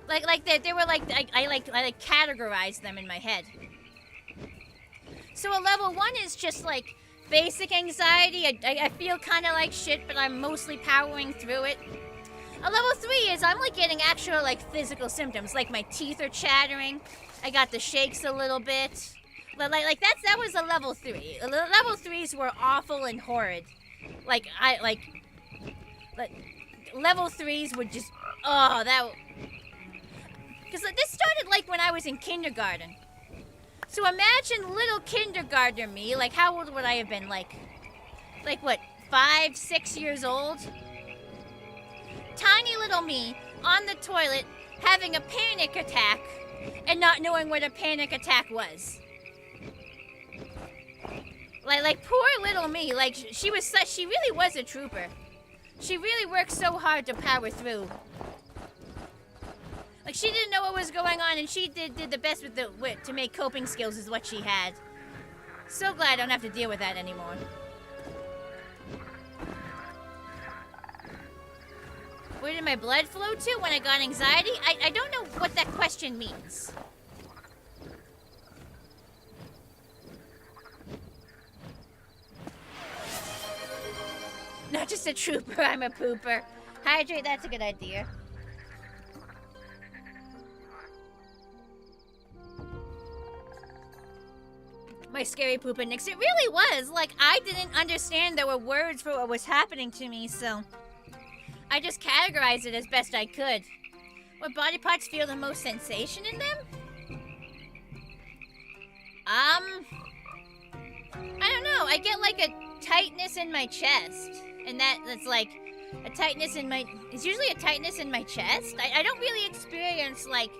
Like they were like, I categorized them in my head. So a level 1 is just like basic anxiety. I feel kind of like shit, but I'm mostly powering through it. A level 3 is I'm like getting actual like physical symptoms, like my teeth are chattering. I got the shakes a little bit. Like that was a level 3. Level 3s were awful and horrid. Like level 3s would just, oh, that. Because this started like when I was in kindergarten. So imagine little kindergartner me, like how old would I have been? Like what, 5, 6 years old? Tiny little me on the toilet having a panic attack and not knowing what a panic attack was. Like poor little me, like she really was a trooper. She really worked so hard to power through. Like she didn't know what was going on and she did the best with the wit to make coping skills is what she had. So glad I don't have to deal with that anymore. Where did my blood flow to when I got anxiety? I don't know what that question means. Not just a trooper, I'm a pooper. Hydrate, that's a good idea. My scary poopinix, it really was. Like, I didn't understand there were words for what was happening to me, so I just categorized it as best I could. What body parts feel the most sensation in them? I don't know. I get like a tightness in my chest. And that's like a tightness in my... It's usually a tightness in my chest. I don't really experience like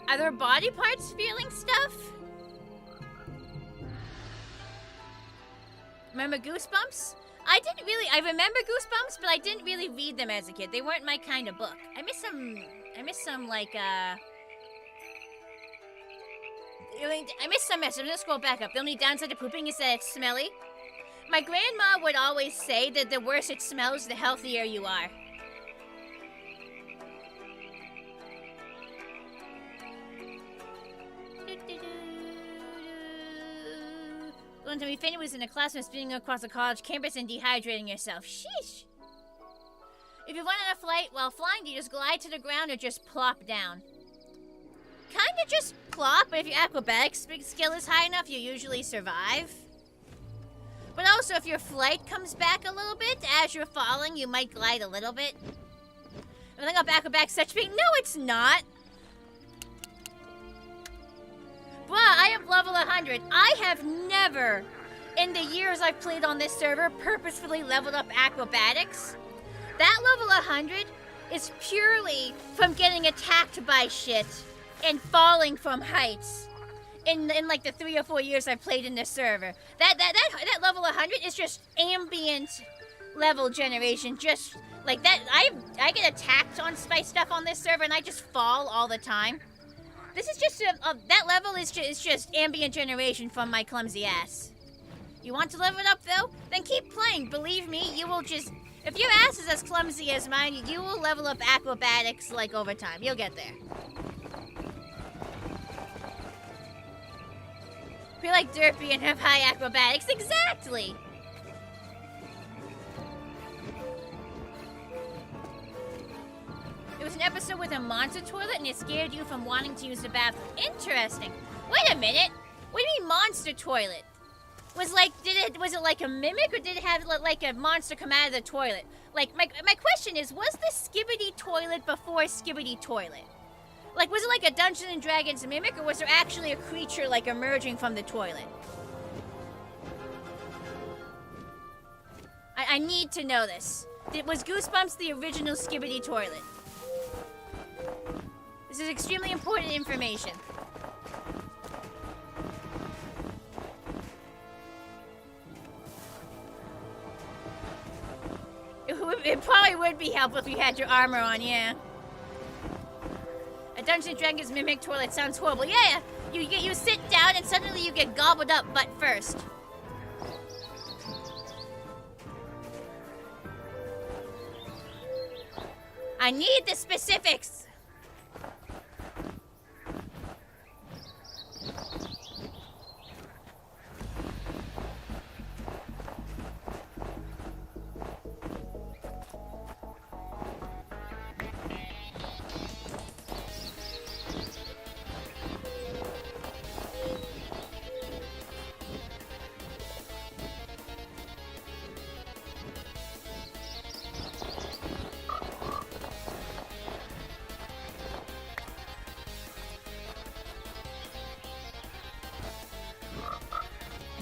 other body parts feeling stuff. Remember Goosebumps? I remember Goosebumps, but I didn't really read them as a kid. They weren't my kind of book. I miss some like, I miss some messages. I'm gonna scroll back up. The only downside to pooping is that it's smelly. My grandma would always say that the worse it smells, the healthier you are. One time we fainted was in a classroom spinning across the college campus and dehydrating yourself. Sheesh. If you run on a flight while flying, do you just glide to the ground or just plop down? Kinda just plop, but if your acrobatics skill is high enough, you usually survive. But also, if your flight comes back a little bit, as you're falling, you might glide a little bit. I think up acrobatics such speed. No, it's not. Bruh, I am level 100. I have never, in the years I've played on this server, purposefully leveled up acrobatics. That level 100 is purely from getting attacked by shit and falling from heights in like the 3 or 4 years I've played in this server. That level 100 is just ambient level generation. Just like that, I get attacked on by stuff on this server and I just fall all the time. This is just that level is just ambient generation from my clumsy ass. You want to level it up though? Then keep playing. Believe me, you will just, if your ass is as clumsy as mine, you will level up acrobatics like over time. You'll get there. feel like Derpy and have high acrobatics. Exactly! It was an episode with a monster toilet and it scared you from wanting to use the bathroom. Interesting. Wait a minute. What do you mean monster toilet? Was it like a mimic or did it have like a monster come out of the toilet? Like, my question is, was the Skibbity toilet before Skibbity toilet? Like, was it like a Dungeons and Dragons mimic or was there actually a creature like emerging from the toilet? I need to know this. Was Goosebumps the original Skibbity toilet? This is extremely important information. It probably would be helpful if you had your armor on, yeah. A Dungeons and Dragons mimic toilet sounds horrible. Yeah, you sit down and suddenly you get gobbled up butt first. I need the specifics.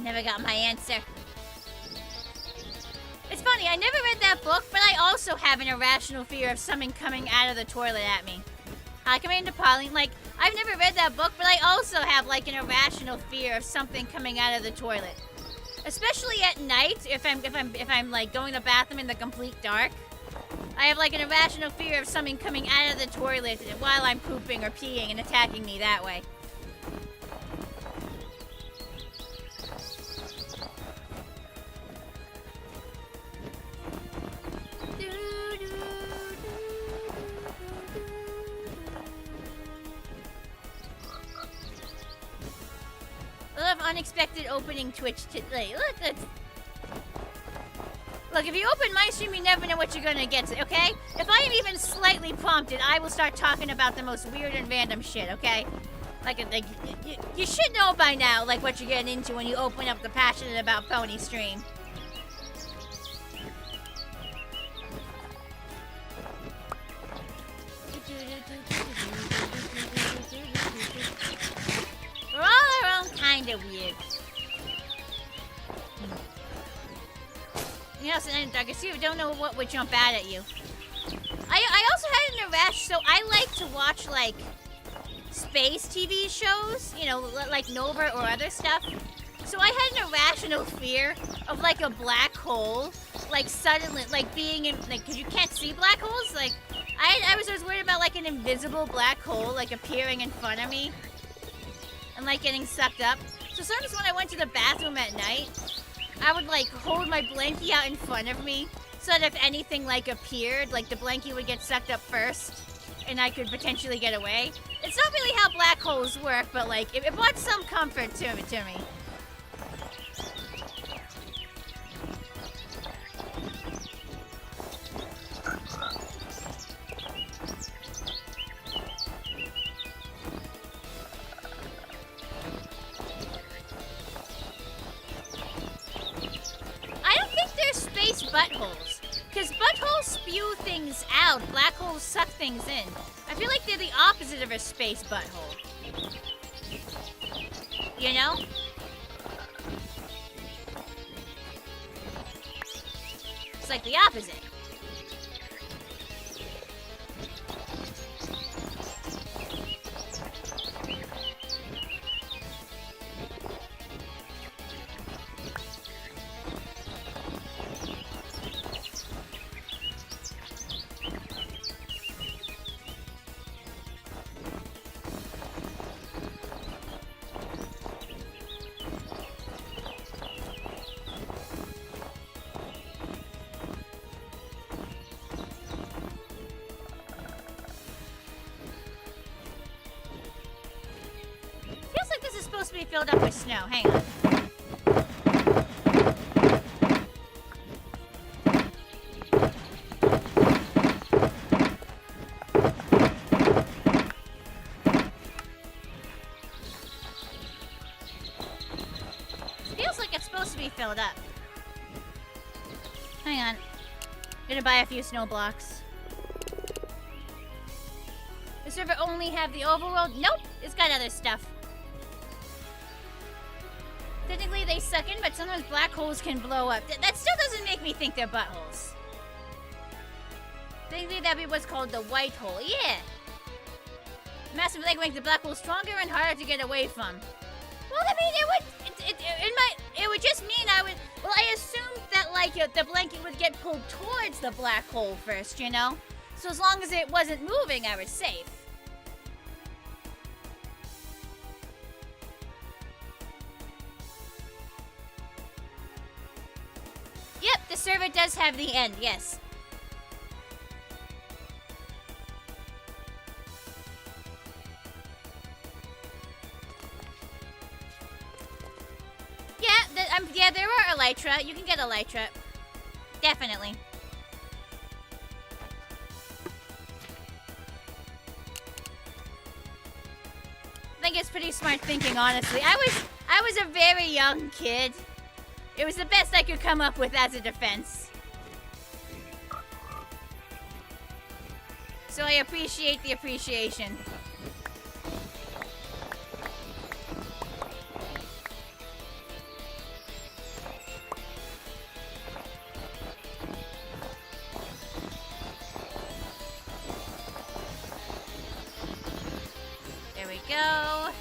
Never got my answer. It's funny, I never read that book, but I also have an irrational fear of something coming out of the toilet at me. Hi, Commander Pauline. Like, I've never read that book, but I also have like an irrational fear of something coming out of the toilet. Especially at night, if I'm like going to the bathroom in the complete dark. I have like an irrational fear of something coming out of the toilet while I'm pooping or peeing and attacking me that way. Unexpected opening Twitch today. Look, if you open my stream, you never know what you're gonna get, okay? If I am even slightly prompted, I will start talking about the most weird and random shit, okay? Like you should know by now, like, what you're getting into when you open up the Passionate About Pony stream. We're all our own kind of weird. You know, so I guess you don't know what would jump out at you. I also had an irrash, so I like to watch, like, space TV shows, you know, like Nova or other stuff. So I had an irrational fear of, like, a black hole, like, suddenly, like, being in, like, because you can't see black holes. Like, I was worried about, like, an invisible black hole, like, appearing in front of me. And, like, getting sucked up. So sometimes when I went to the bathroom at night, I would, like, hold my blankie out in front of me so that if anything, like, appeared, like, the blankie would get sucked up first and I could potentially get away. It's not really how black holes work, but, like, it brought some comfort to me. Buttholes. Because buttholes spew things out. Black holes suck things in. I feel like they're the opposite of a space butthole. You know? It's like the opposite. supposed to be filled up with snow. Hang on. Feels like it's supposed to be filled up. Hang on. I'm gonna buy a few snow blocks. The server only have the overworld? Nope, it's got other stuff. Technically they suck in, but sometimes black holes can blow up. That still doesn't make me think they're buttholes. Technically that'd be what's called the white hole. Yeah. Massive leg make the black hole stronger and harder to get away from. Well, I mean, it would just mean I assumed that, like, the blanket would get pulled towards the black hole first, you know? So as long as it wasn't moving, I was safe. Yep, the server does have the end, yes. Yeah, there are elytra. You can get elytra. Definitely. I think it's pretty smart thinking, honestly. I was a very young kid. It was the best I could come up with as a defense. So I appreciate the appreciation. Go.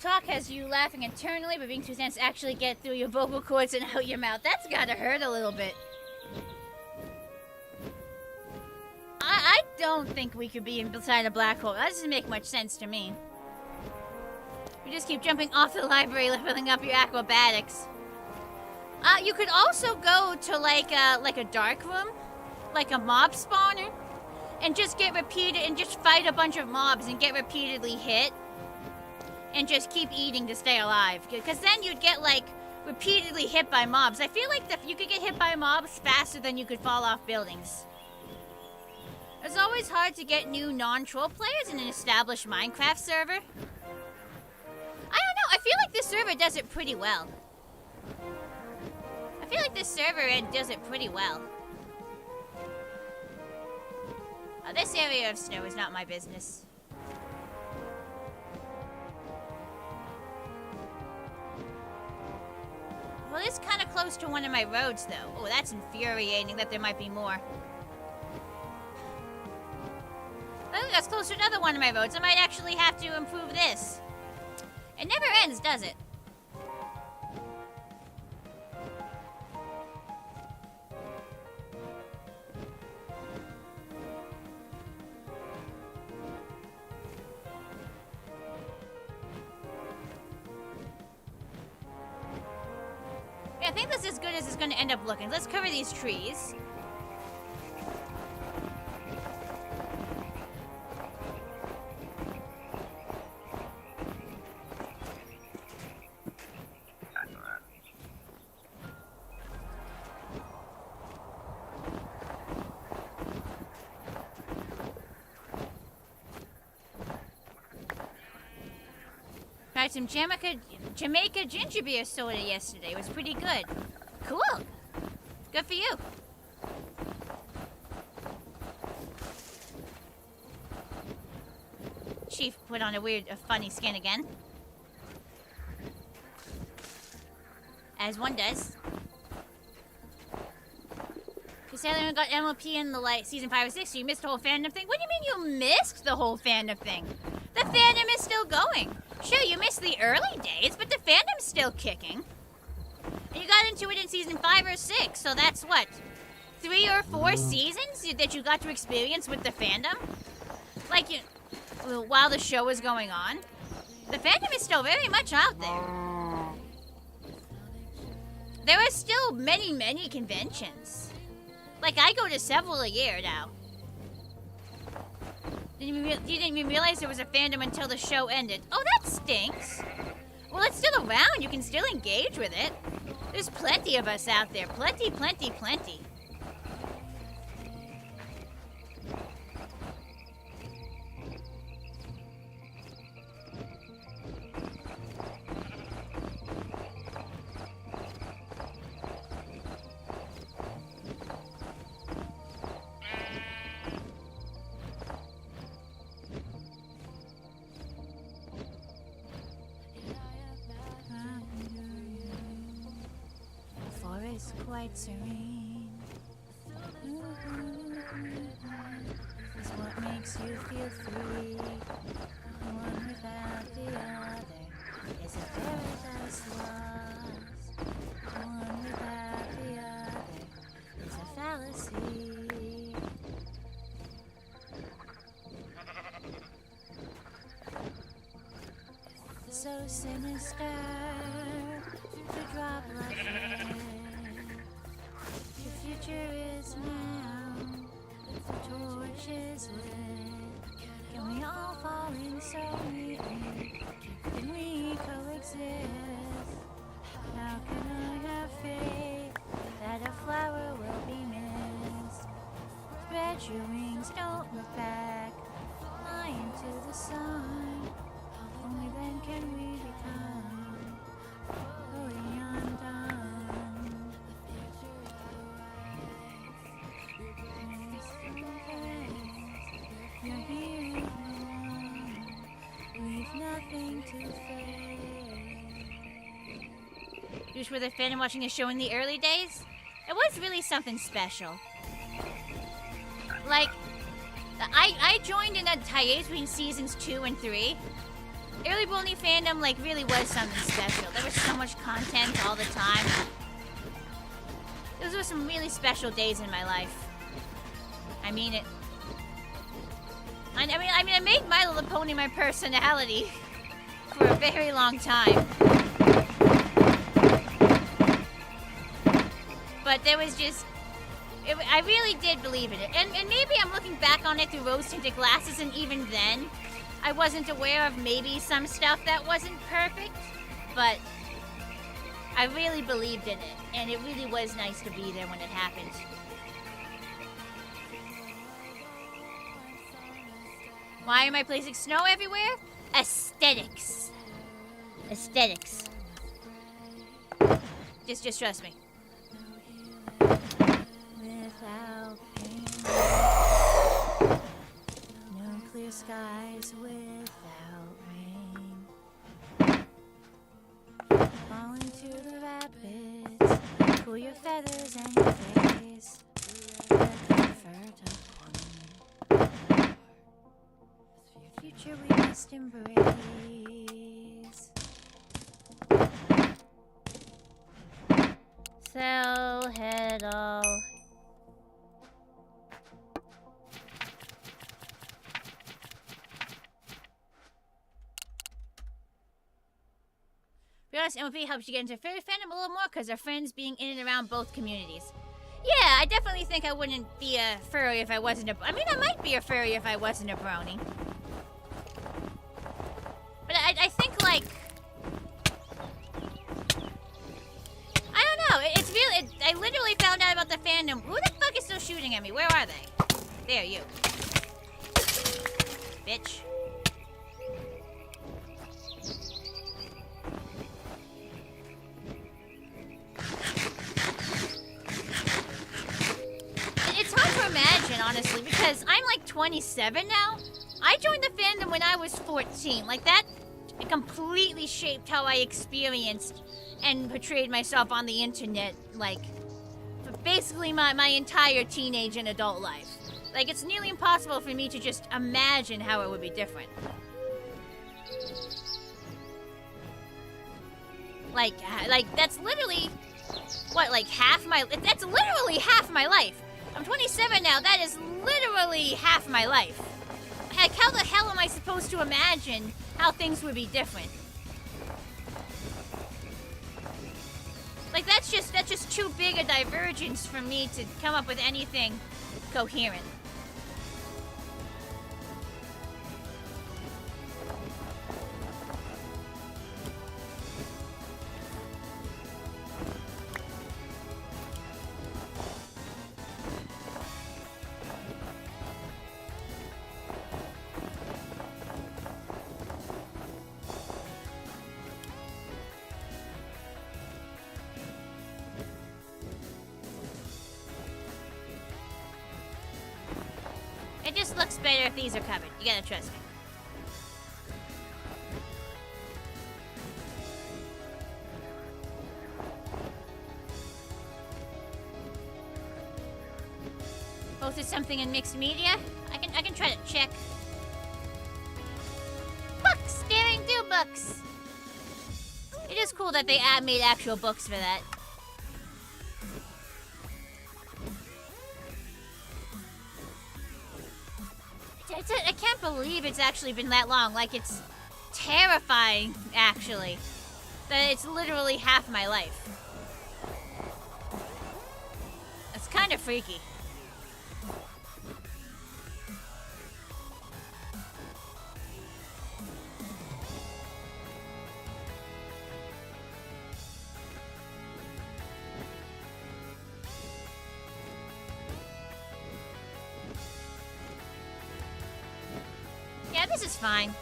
Talk has you laughing internally, but being too tense to actually get through your vocal cords and out your mouth. That's gotta hurt a little bit. I don't think we could be inside a black hole. That doesn't make much sense to me. You just keep jumping off the library, filling up your acrobatics. You could also go to like a dark room, like a mob spawner, and just get repeated and just fight a bunch of mobs and get repeatedly hit. And just keep eating to stay alive. Because then you'd get, like, repeatedly hit by mobs. I feel like you could get hit by mobs faster than you could fall off buildings. It's always hard to get new non-troll players in an established Minecraft server. I don't know. I feel like this server does it pretty well. I feel like this server does it pretty well. This area of snow is not my business. Well, it's kind of close to one of my roads, though. Oh, that's infuriating that there might be more. I think that's close to another one of my roads. I might actually have to improve this. It never ends, does it? I think that's as good as it's going to end up looking. Let's cover these trees. Tried some Jamaica ginger beer soda yesterday. It was pretty good. Cool. Good for you. she put on a funny skin again. As one does. You said I got MLP in the season 5 or 6, so you missed the whole fandom thing? What do you mean you missed the whole fandom thing? The fandom is still going. Sure, you missed the early days, but the fandom's still kicking. And you got into it in season 5 or 6, so that's what? 3 or 4 seasons that you got to experience with the fandom? Like, while the show was going on? The fandom is still very much out there. There are still many, many conventions. Like, I go to several a year now. You didn't even realize there was a fandom until the show ended. Oh, that stinks. Well, it's still around. You can still engage with it. There's plenty of us out there. Plenty, plenty, plenty. Quite serene. Is what makes you feel free. One without the other is a paradise lost. One without the other is a fallacy. So sinister to drop like rain. The future is now, the torch is lit. Can we all fall in so neatly? Can we coexist? How can I have faith that a flower will be missed? Spread your wings, don't look back. Fly into the sun. Only then can we become fully undone. You're here, we've nothing to face. You were the fan and watching a show in the early days? It was really something special. Like, I joined in a hiatus between seasons 2 and 3. Early Brony fandom, like, really was something special. There was so much content all the time. Those were some really special days in my life. I mean it. I mean, I made My Little Pony my personality for a very long time. But there was just... I really did believe in it. And maybe I'm looking back on it through rose-tinted glasses, and even then, I wasn't aware of maybe some stuff that wasn't perfect. But I really believed in it, and it really was nice to be there when it happened. Why am I placing snow everywhere? Aesthetics. Aesthetics. Just trust me. Without pain. No clear skies without rain. Fall into the rapids. Cool your feathers and your face. Let comfort upon. Future we must embrace. So head all. Be honest, MLP helps you get into furry fandom a little more because our friends being in and around both communities. Yeah, I definitely think I wouldn't be a furry if I wasn't a... I mean, I might be a furry if I wasn't a brony. But I think, like... I don't know. It's really... I literally found out about the fandom. Who the fuck is still shooting at me? Where are they? There, you. Bitch. It's hard to imagine, honestly, because I'm like 27 now. I joined the fandom when I was 14. Like, that completely shaped how I experienced and portrayed myself on the internet, like, for basically my entire teenage and adult life. Like, it's nearly impossible for me to just imagine how it would be different. Like, that's literally, what, like that's literally half my life. I'm 27 now, that is literally half my life. Heck, how the hell am I supposed to imagine how things would be different? Like, that's just too big a divergence for me to come up with anything coherent. It just looks better if these are covered. You gotta trust me. Posted something in mixed media? I can try to check. Books! Daring do books! It is cool that they made actual books for that. I can't believe it's actually been that long. Like, it's terrifying, actually. That it's literally half my life. It's kind of freaky. Yeah, this is fine.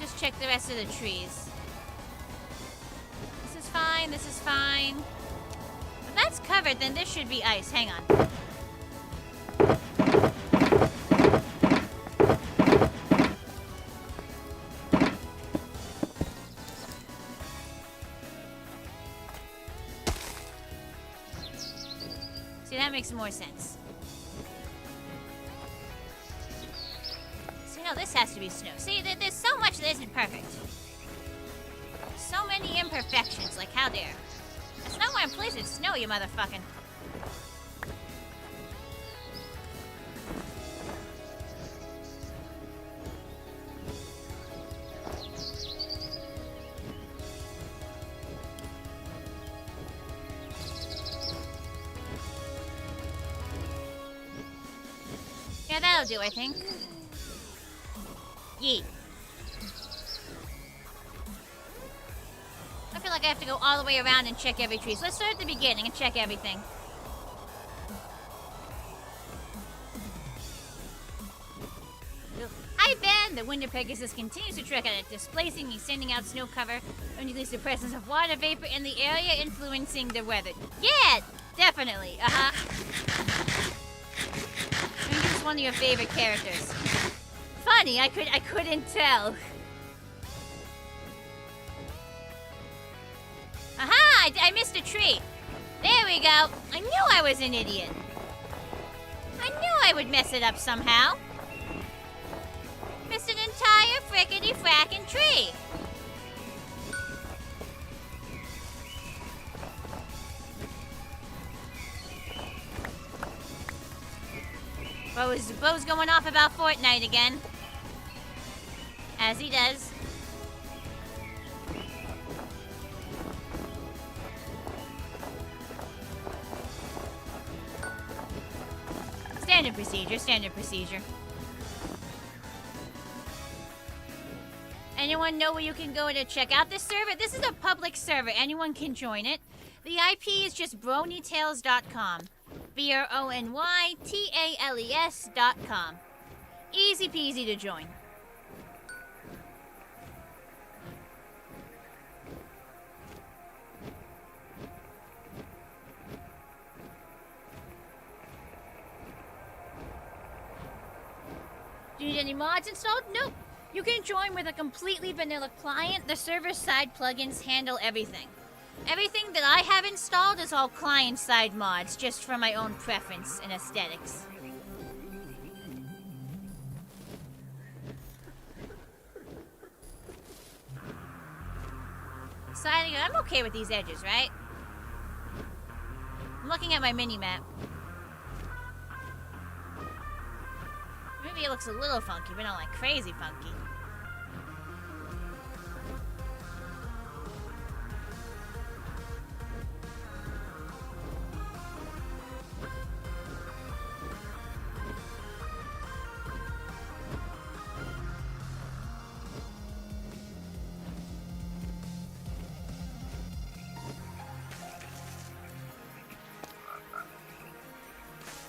Just check the rest of the trees. This is fine, this is fine. If that's covered, then this should be ice. Hang on. That makes more sense. So, no, this has to be snow. See, there's so much that isn't perfect. So many imperfections, like how dare. That's not why I'm pleased with snow, you motherfucking. Yeah, that'll do, I think. Yeet. I feel like I have to go all the way around and check every tree. So let's start at the beginning and check everything. Hi, Ben! The Winter Pegasus continues to trek out it, displacing and sending out snow cover, and release the presence of water vapor in the area, influencing the weather. Yeah! Definitely. Who's one of your favorite characters? Funny, I couldn't tell. Aha! I missed a tree. There we go. I knew I was an idiot. I knew I would mess it up somehow. Missed an entire frickety-frackin' tree. Bo's going off about Fortnite again. As he does. Standard procedure, standard procedure. Anyone know where you can go to check out this server? This is a public server. Anyone can join it. The IP is just BronyTales.com. BronyTales.com. Easy peasy to join. Do you need any mods installed? Nope. You can join with a completely vanilla client. The server-side plugins handle everything. Everything that I have installed is all client-side mods, just for my own preference and aesthetics. Deciding I'm okay with these edges, right? I'm looking at my mini-map. Maybe it looks a little funky, but not like crazy funky.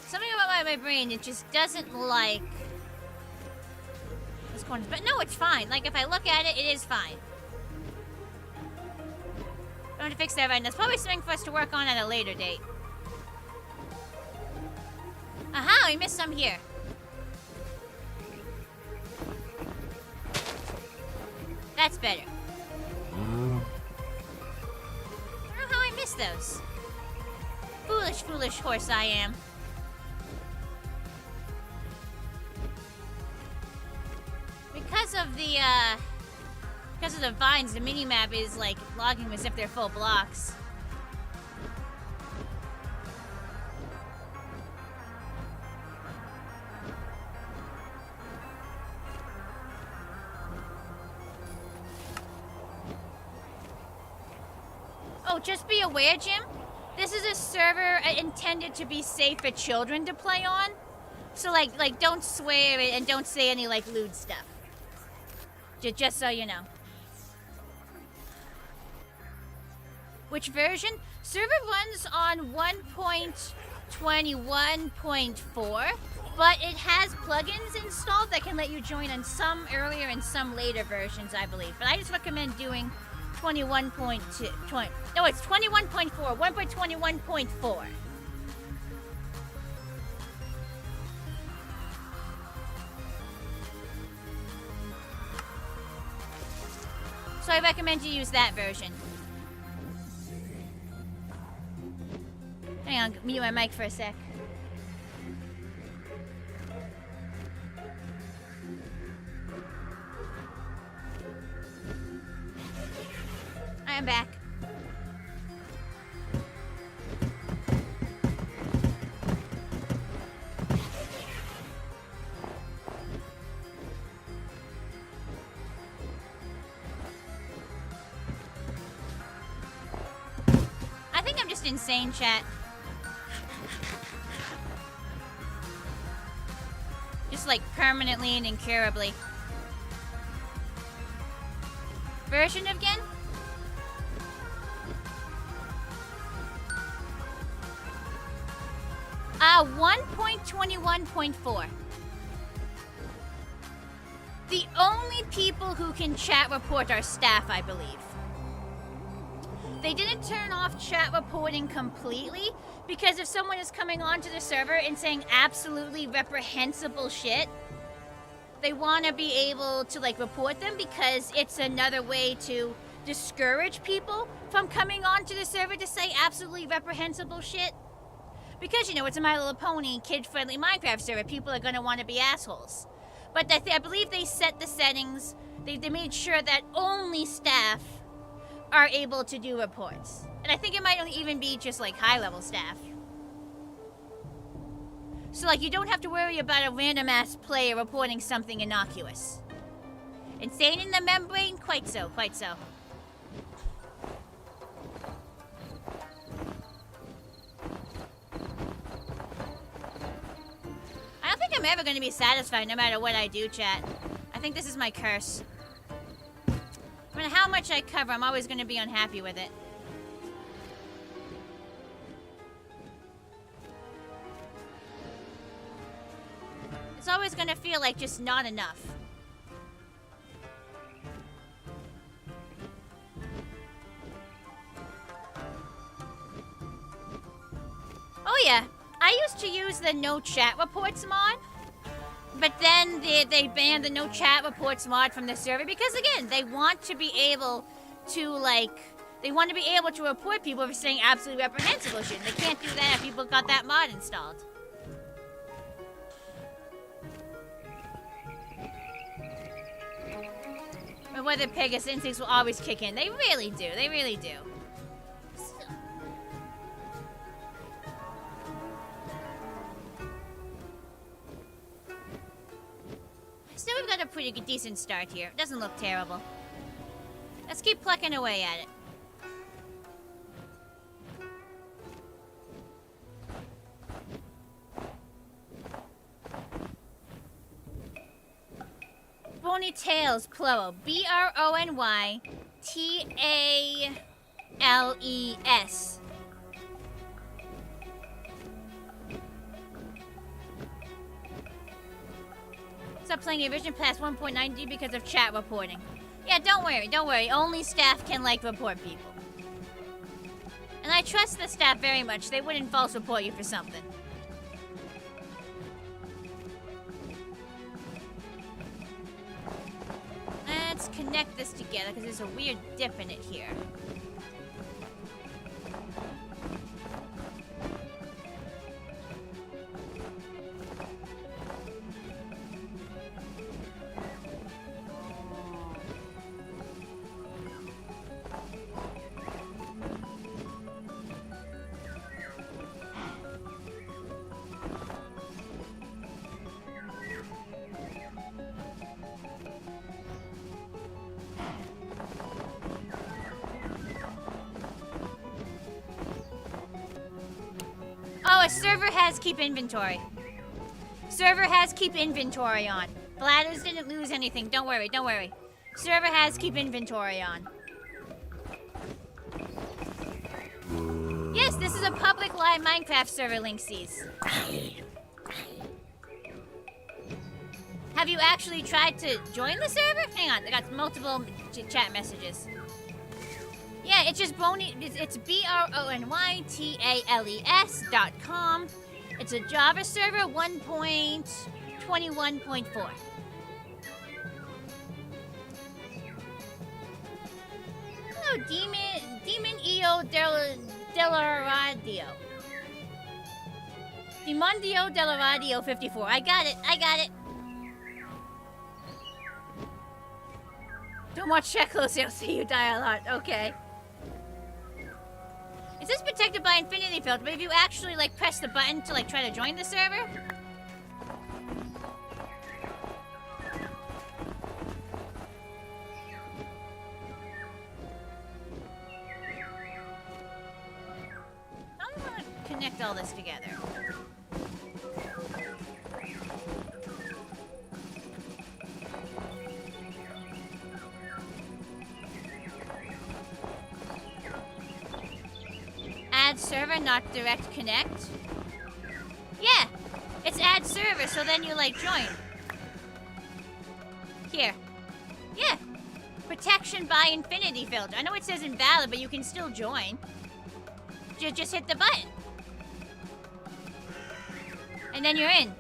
Something about my brain, it just doesn't like this corner. But no, it's fine. Like, if I look at it, it is fine. I'm going to fix that right now. That's probably something for us to work on at a later date. Aha, we missed some here. That's better. I don't know how I missed those. Foolish, foolish horse I am. Because of the vines, the mini-map is like logging as if they're full blocks. Oh, just be aware, Jim. This is a server intended to be safe for children to play on. So like don't swear and don't say any like lewd stuff. Just so you know. Which version? Server runs on 1.21.4, but it has plugins installed that can let you join on some earlier and some later versions, I believe. But I just recommend doing 21.2. No, it's 21.4, 1.21.4. So I recommend you use that version. Hang on, mute my mic for a sec. I am back. I think I'm just insane, chat. Just like permanently and incurably. Version again? 1.21.4. The only people who can chat report are staff, I believe. They didn't turn off chat reporting completely because if someone is coming onto the server and saying absolutely reprehensible shit, they want to be able to like report them because it's another way to discourage people from coming onto the server to say absolutely reprehensible shit. Because, you know, it's a My Little Pony kid-friendly Minecraft server. People are going to want to be assholes. But I believe they set the settings. They made sure that only staff are able to do reports. And I think it might even be just, like, high-level staff. So, like, you don't have to worry about a random-ass player reporting something innocuous. Insane in the membrane? Quite so, quite so. I don't think I'm ever going to be satisfied no matter what I do, chat. I think this is my curse. No matter how much I cover, I'm always going to be unhappy with it. It's always gonna feel like just not enough. Oh yeah, I used to use the no chat reports mod, but then they banned the no chat reports mod from the server because again, they want to be able to report people for saying absolutely reprehensible shit. They can't do that if people got that mod installed. But whether Pegasus instincts will always kick in. They really do. They really do. Still, we've got a pretty good, decent start here. It doesn't look terrible. Let's keep plucking away at it. BronyTales, plural. BronyTales. Stop playing the original past 1.9D because of chat reporting. Yeah, don't worry. Only staff can, like, report people. And I trust the staff very much. They wouldn't false report you for something. Let's connect this together because there's a weird dip in it here. Oh, a server has keep inventory. Server has keep inventory on. Bladders didn't lose anything. Don't worry. Server has keep inventory on. Yes, this is a public live Minecraft server, Linksies. Have you actually tried to join the server? Hang on, I got multiple chat messages. Yeah, it's just it's BronyTales.com. It's a Java server 1.21.4. Hello, Demon EO Delaradio. Demondio Delaradio 54. I got it. Don't watch chat closely, I'll see you die a lot. Okay. It says protected by infinity filter, but if you actually like press the button to like try to join the server, how do I want to connect all this together? Add server, not direct connect. Yeah, it's add server, so then you like join. Here. Yeah. Protection by infinity filter. I know it says invalid, but you can still join. Just hit the button. And then you're in.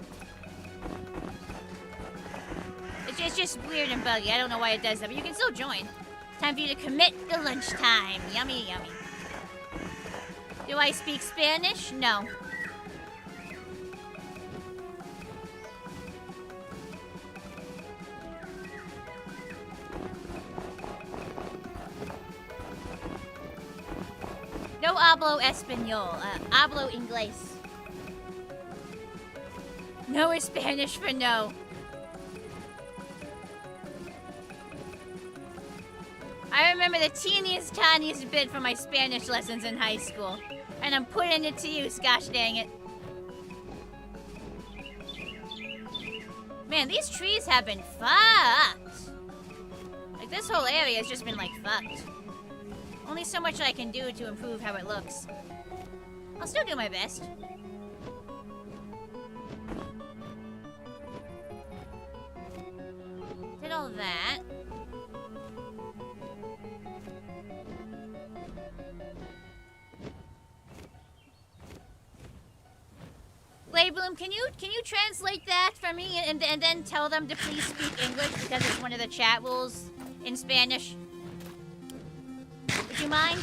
It's just weird and buggy. I don't know why it does that, but you can still join. Time for you to commit to lunchtime. Yummy, yummy. Do I speak Spanish? No. No hablo español. Hablo inglés. No is Spanish for no. I remember the teeniest, tiniest bit from my Spanish lessons in high school. And I'm putting it to use, gosh dang it. Man, these trees have been fucked. Like, this whole area has just been, like, fucked. Only so much I can do to improve how it looks. I'll still do my best. that. Blaybloom, can you translate that for me and then tell them to please speak English because it's one of the chat rules in Spanish? Would you mind?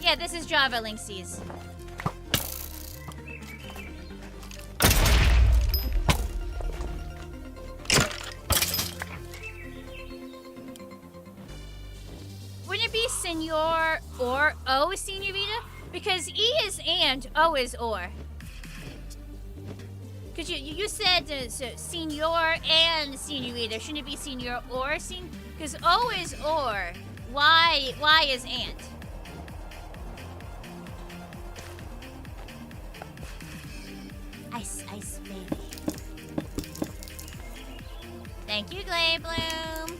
Yeah, this is Java, Linksies. Wouldn't it be senor or O, senorita? Because E is and, O is or. Because you said so senor and senorita. Shouldn't it be senor or sen? Because O is or. Y is and. Ice, ice, baby. Thank you, Glaybloom.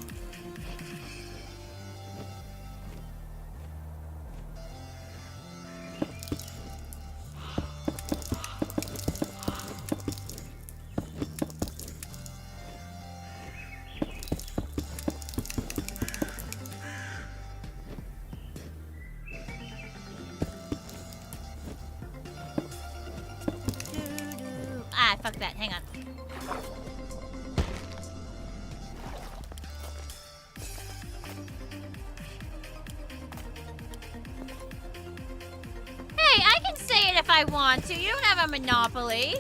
Fuck that, hang on. Hey, I can say it if I want to. You don't have a monopoly.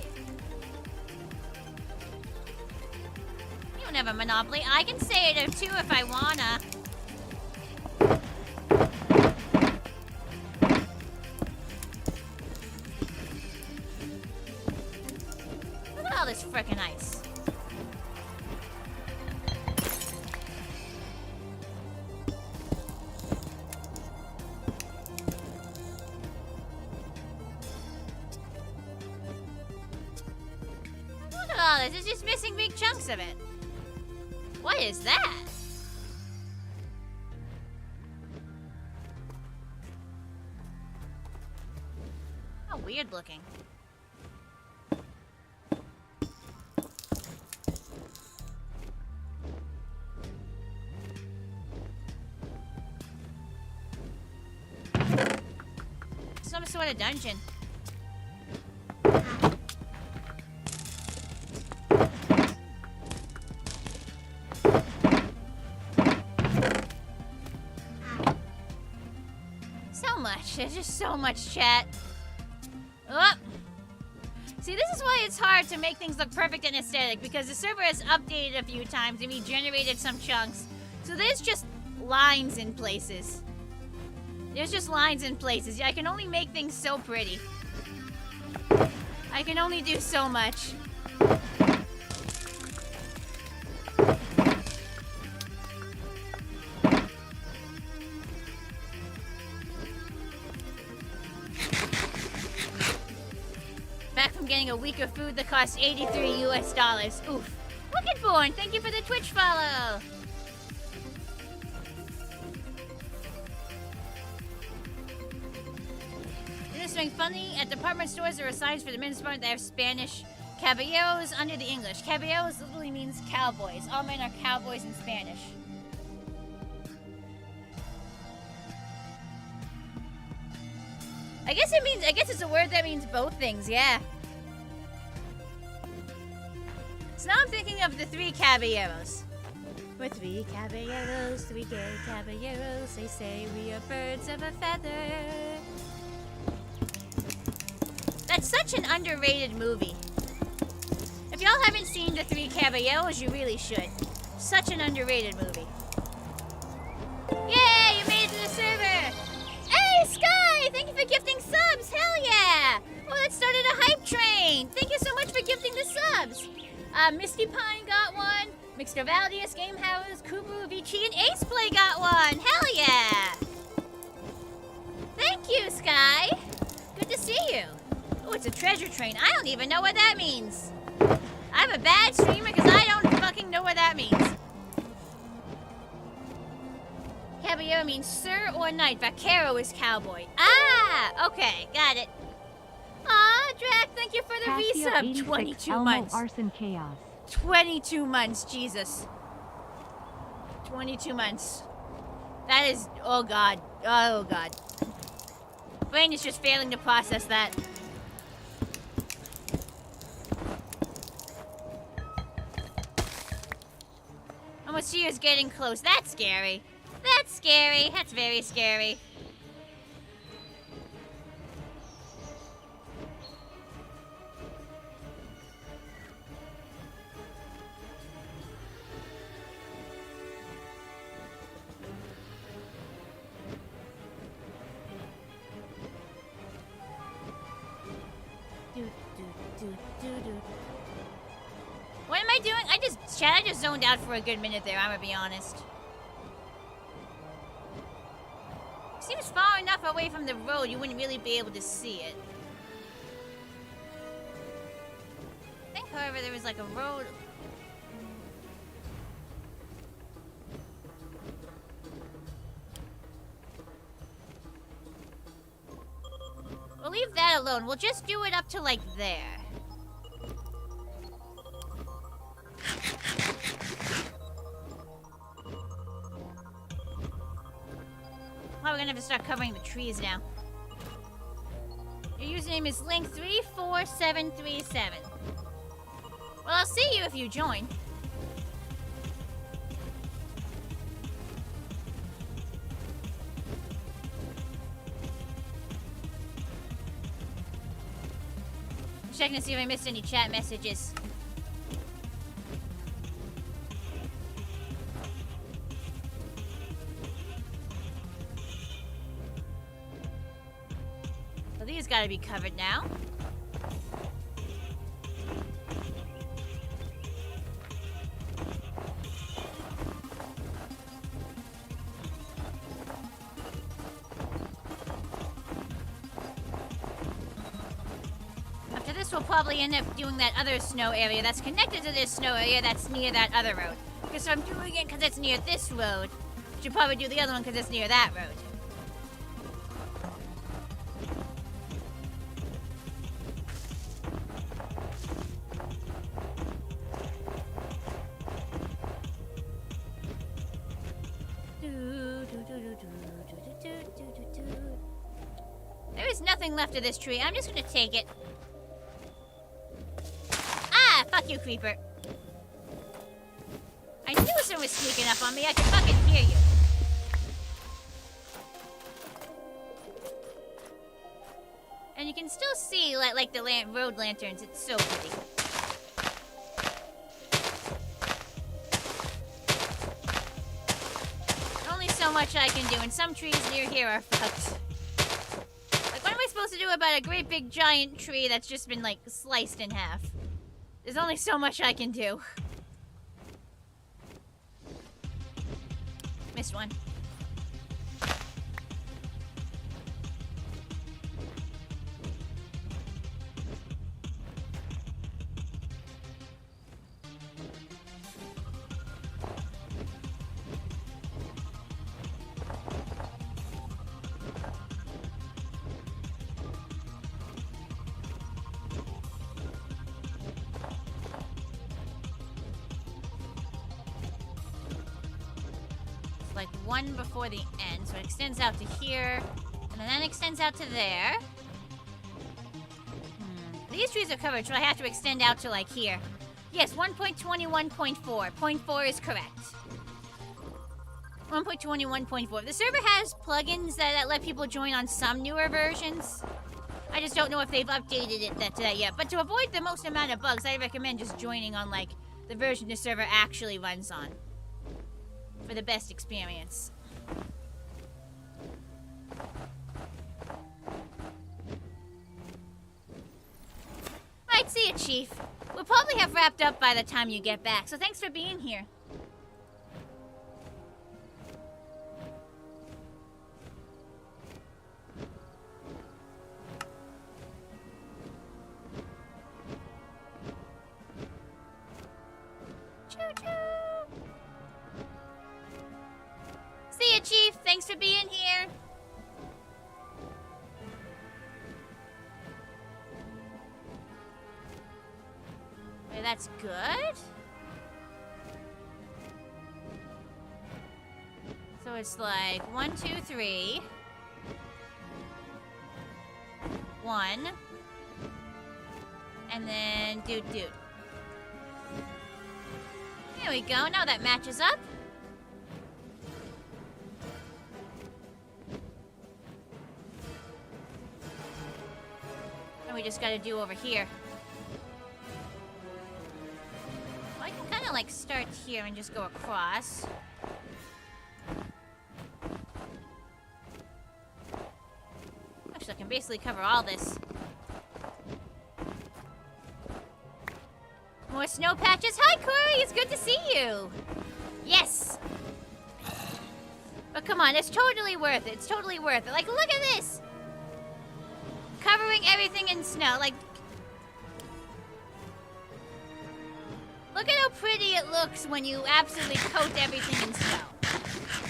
You don't have a monopoly. I can say it too if I wanna. All this frickin' ice. Look at all this. It's just missing big chunks of it. What is that? How weird looking. Some sort of dungeon. So much. There's just so much, chat. Oh. See, this is why it's hard to make things look perfect and aesthetic, because the server has updated a few times and we generated some chunks. So there's just lines in places. There's just lines in places. I can only make things so pretty. I can only do so much. Back from getting a week of food that cost $83 US. Oof. Wicked thank you for the Twitch follow. Something funny, at department stores there are signs for the men's department that have Spanish caballeros under the English. Caballeros literally means cowboys. All men are cowboys in Spanish. I guess it's a word that means both things, yeah. So now I'm thinking of the three caballeros. We're three caballeros, three gay caballeros. They say we are birds of a feather. That's such an underrated movie. If y'all haven't seen The Three Caballeros, you really should. Such an underrated movie. Yay, you made it to the server! Hey, Sky! Thank you for gifting subs! Hell yeah! Oh, that started a hype train! Thank you so much for gifting the subs! Misty Pine got one. Mixter Valdius, Gamehouse, Kubu, Vici, and Aceplay got one! Hell yeah! Thank you, Sky! Good to see you. Oh, it's a treasure train. I don't even know what that means. I'm a bad streamer because I don't fucking know what that means. Caballero means sir or knight. Vaquero is cowboy. Ah! Okay, got it. Ah, Drac, thank you for the resub. 22 months. Arson Chaos. 22 months, Jesus. 22 months. That is, oh god. Oh god. Brain is just failing to process that. Almost year's getting close. That's scary. That's scary. That's very scary. What am I doing? I just zoned out for a good minute there, I'm gonna be honest. Seems far enough away from the road you wouldn't really be able to see it. I think, however, there was like a road. We'll leave that alone. We'll just do it up to like there. Oh, we're gonna have to start covering the trees now. Your username is Link34737. Well, I'll see you if you join. Checking to see if I missed any chat messages. So these gotta be covered now. We'll probably end up doing that other snow area that's connected to this snow area that's near that other road. Because if I'm doing it because it's near this road, I should probably do the other one because it's near that road. There is nothing left of this tree. I'm just gonna take it. Fuck you, creeper. I knew someone was sneaking up on me. I could fucking hear you. And you can still see, like the road lanterns. It's so pretty. Only so much I can do, and some trees near here are fucked. Like, what am I supposed to do about a great big giant tree that's just been, like, sliced in half? There's only so much I can do. Missed one. Like one before the end, so it extends out to here, and then that extends out to there. These trees are covered, so I have to extend out to like here. Yes, 1.21.4. 0.4 is correct. 1.21.4. The server has plugins that let people join on some newer versions. I just don't know if they've updated it to that yet. But to avoid the most amount of bugs, I recommend just joining on like the version the server actually runs on, for the best experience. Right, see you, Chief. We'll probably have wrapped up by the time you get back, so thanks for being here. Choo-choo! See you, Chief. Thanks for being here. Okay, that's good. So it's like 1, 2, 3. 1. And then dude. There we go. Now that matches up. And we just gotta do over here. Well, I can kind of like start here and just go across. Actually, I can basically cover all this. More snow patches. Hi, Corey. It's good to see you. Yes. But come on, it's totally worth it. It's totally worth it. Like, look at this. Covering everything in snow. Like, look at how pretty it looks when you absolutely coat everything in snow.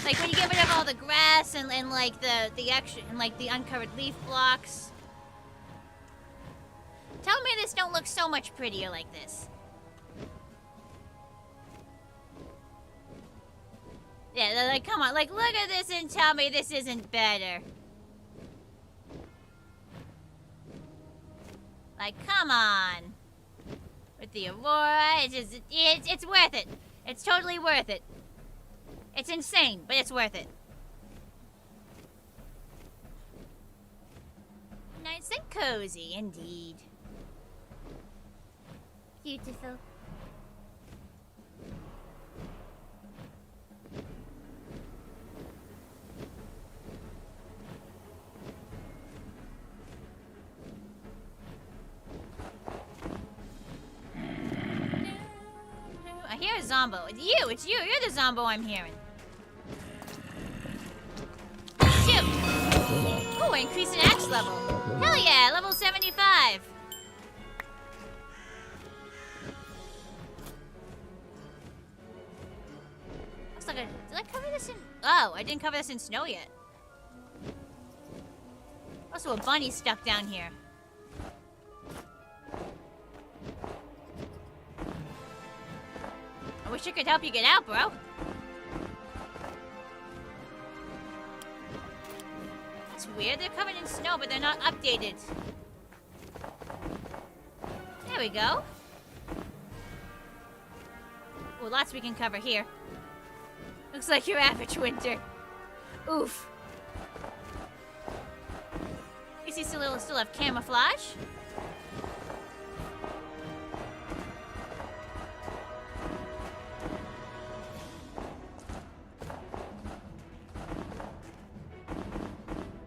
Like when you get rid of all the grass and like the extra and like the uncovered leaf blocks. Tell me this don't look so much prettier like this. Yeah, they're like, come on, like, look at this and tell me this isn't better. Like, come on. With the Aurora, it's worth it. It's totally worth it. It's insane, but it's worth it. Nice and cozy, indeed. Beautiful. I hear a zombo. It's you. You're the zombo I'm hearing. Shoot! Oh, we're increasing axe level. Hell yeah, level 75. Looks like did I cover this in? Oh, I didn't cover this in snow yet. Also, a bunny stuck down here. I wish I could help you get out, bro. It's weird, they're covered in snow, but they're not updated. There we go. Oh, lots we can cover here. Looks like your average winter. Oof. At least you still have camouflage.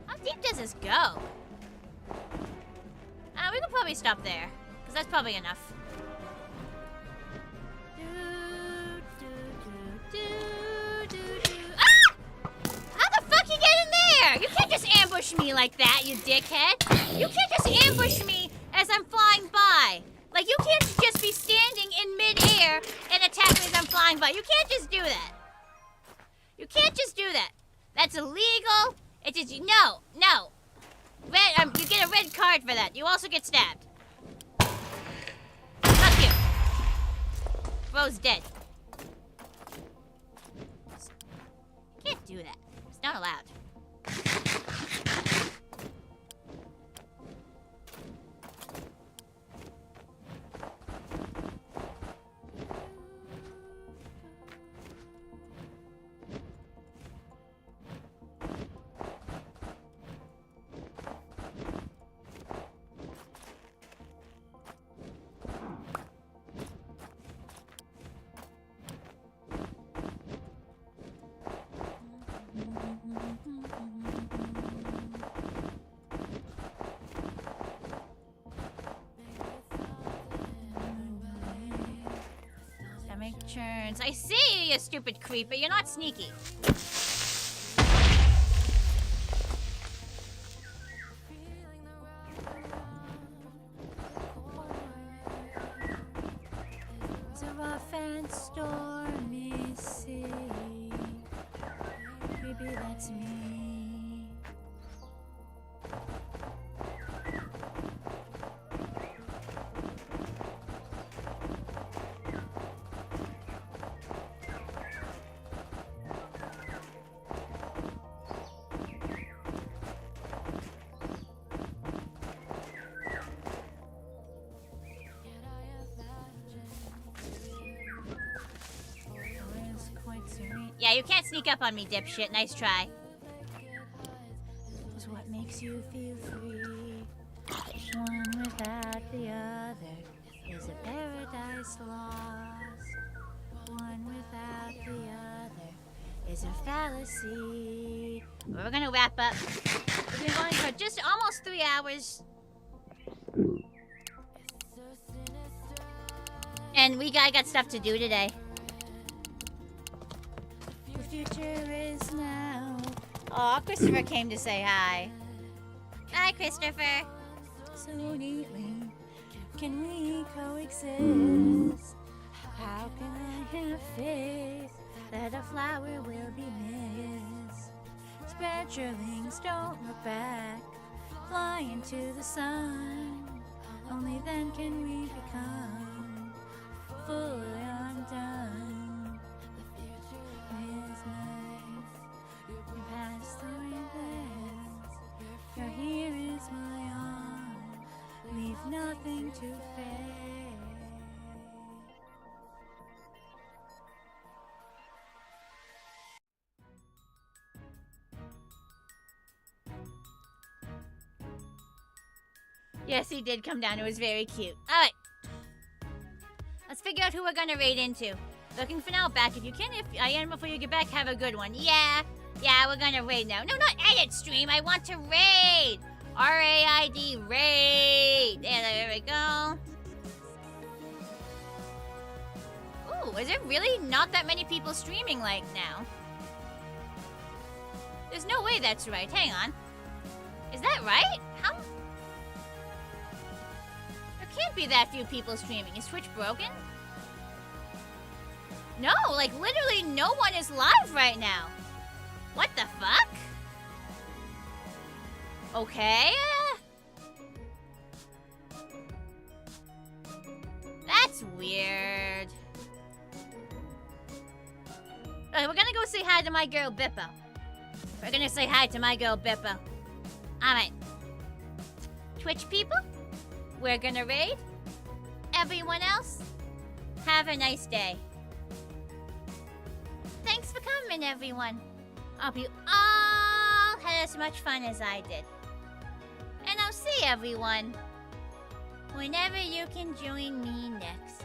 How deep does this go? We could probably stop there, because that's probably enough. You can't just ambush me like that, you dickhead. You can't just ambush me as I'm flying by. Like, you can't just be standing in mid-air and attack me as I'm flying by. You can't just do that. You can't just do that. That's illegal. It is, no. Red, you get a red card for that. You also get stabbed. Fuck you. Bro's dead. Can't do that. It's not allowed. Churns. I see you, you stupid creep, but you're not sneaky. It's a rough and stormy sea. Maybe the Yeah, you can't sneak up on me, dipshit. Nice try. Is what makes you feel free. One without the other is a paradise lost. One without the other is a fallacy. We're gonna wrap up. We've been going for just almost 3 hours. And I got stuff to do today. The future is now. Aw, Christopher came to say hi. Hi, Christopher. So neatly can we coexist? How can I have faith that a flower will be missed? Spread your wings, don't look back. Fly into the sun. Only then can we become fully undone. The future is nice. You pass through events. Your here is my arm. Leave nothing to fear. Yes, he did come down. It was very cute. Alright. Let's figure out who we're gonna raid into. Looking for now, back if you can. If I am before you get back, have a good one. Yeah, we're gonna raid now. No, not edit stream. I want to raid. R-A-I-D, raid. There we go. Ooh, is it really not that many people streaming like now? There's no way that's right. Hang on. Is that right? How? There can't be that few people streaming. Is Twitch broken? No, like literally no one is live right now. What the fuck? Okay. That's weird. Okay, we're gonna go say hi to my girl Bippo. We're gonna say hi to my girl Bippo. Alright. Twitch people, we're gonna raid. Everyone else, have a nice day. Thanks for coming, everyone. I hope you all had as much fun as I did. And I'll see everyone whenever you can join me next.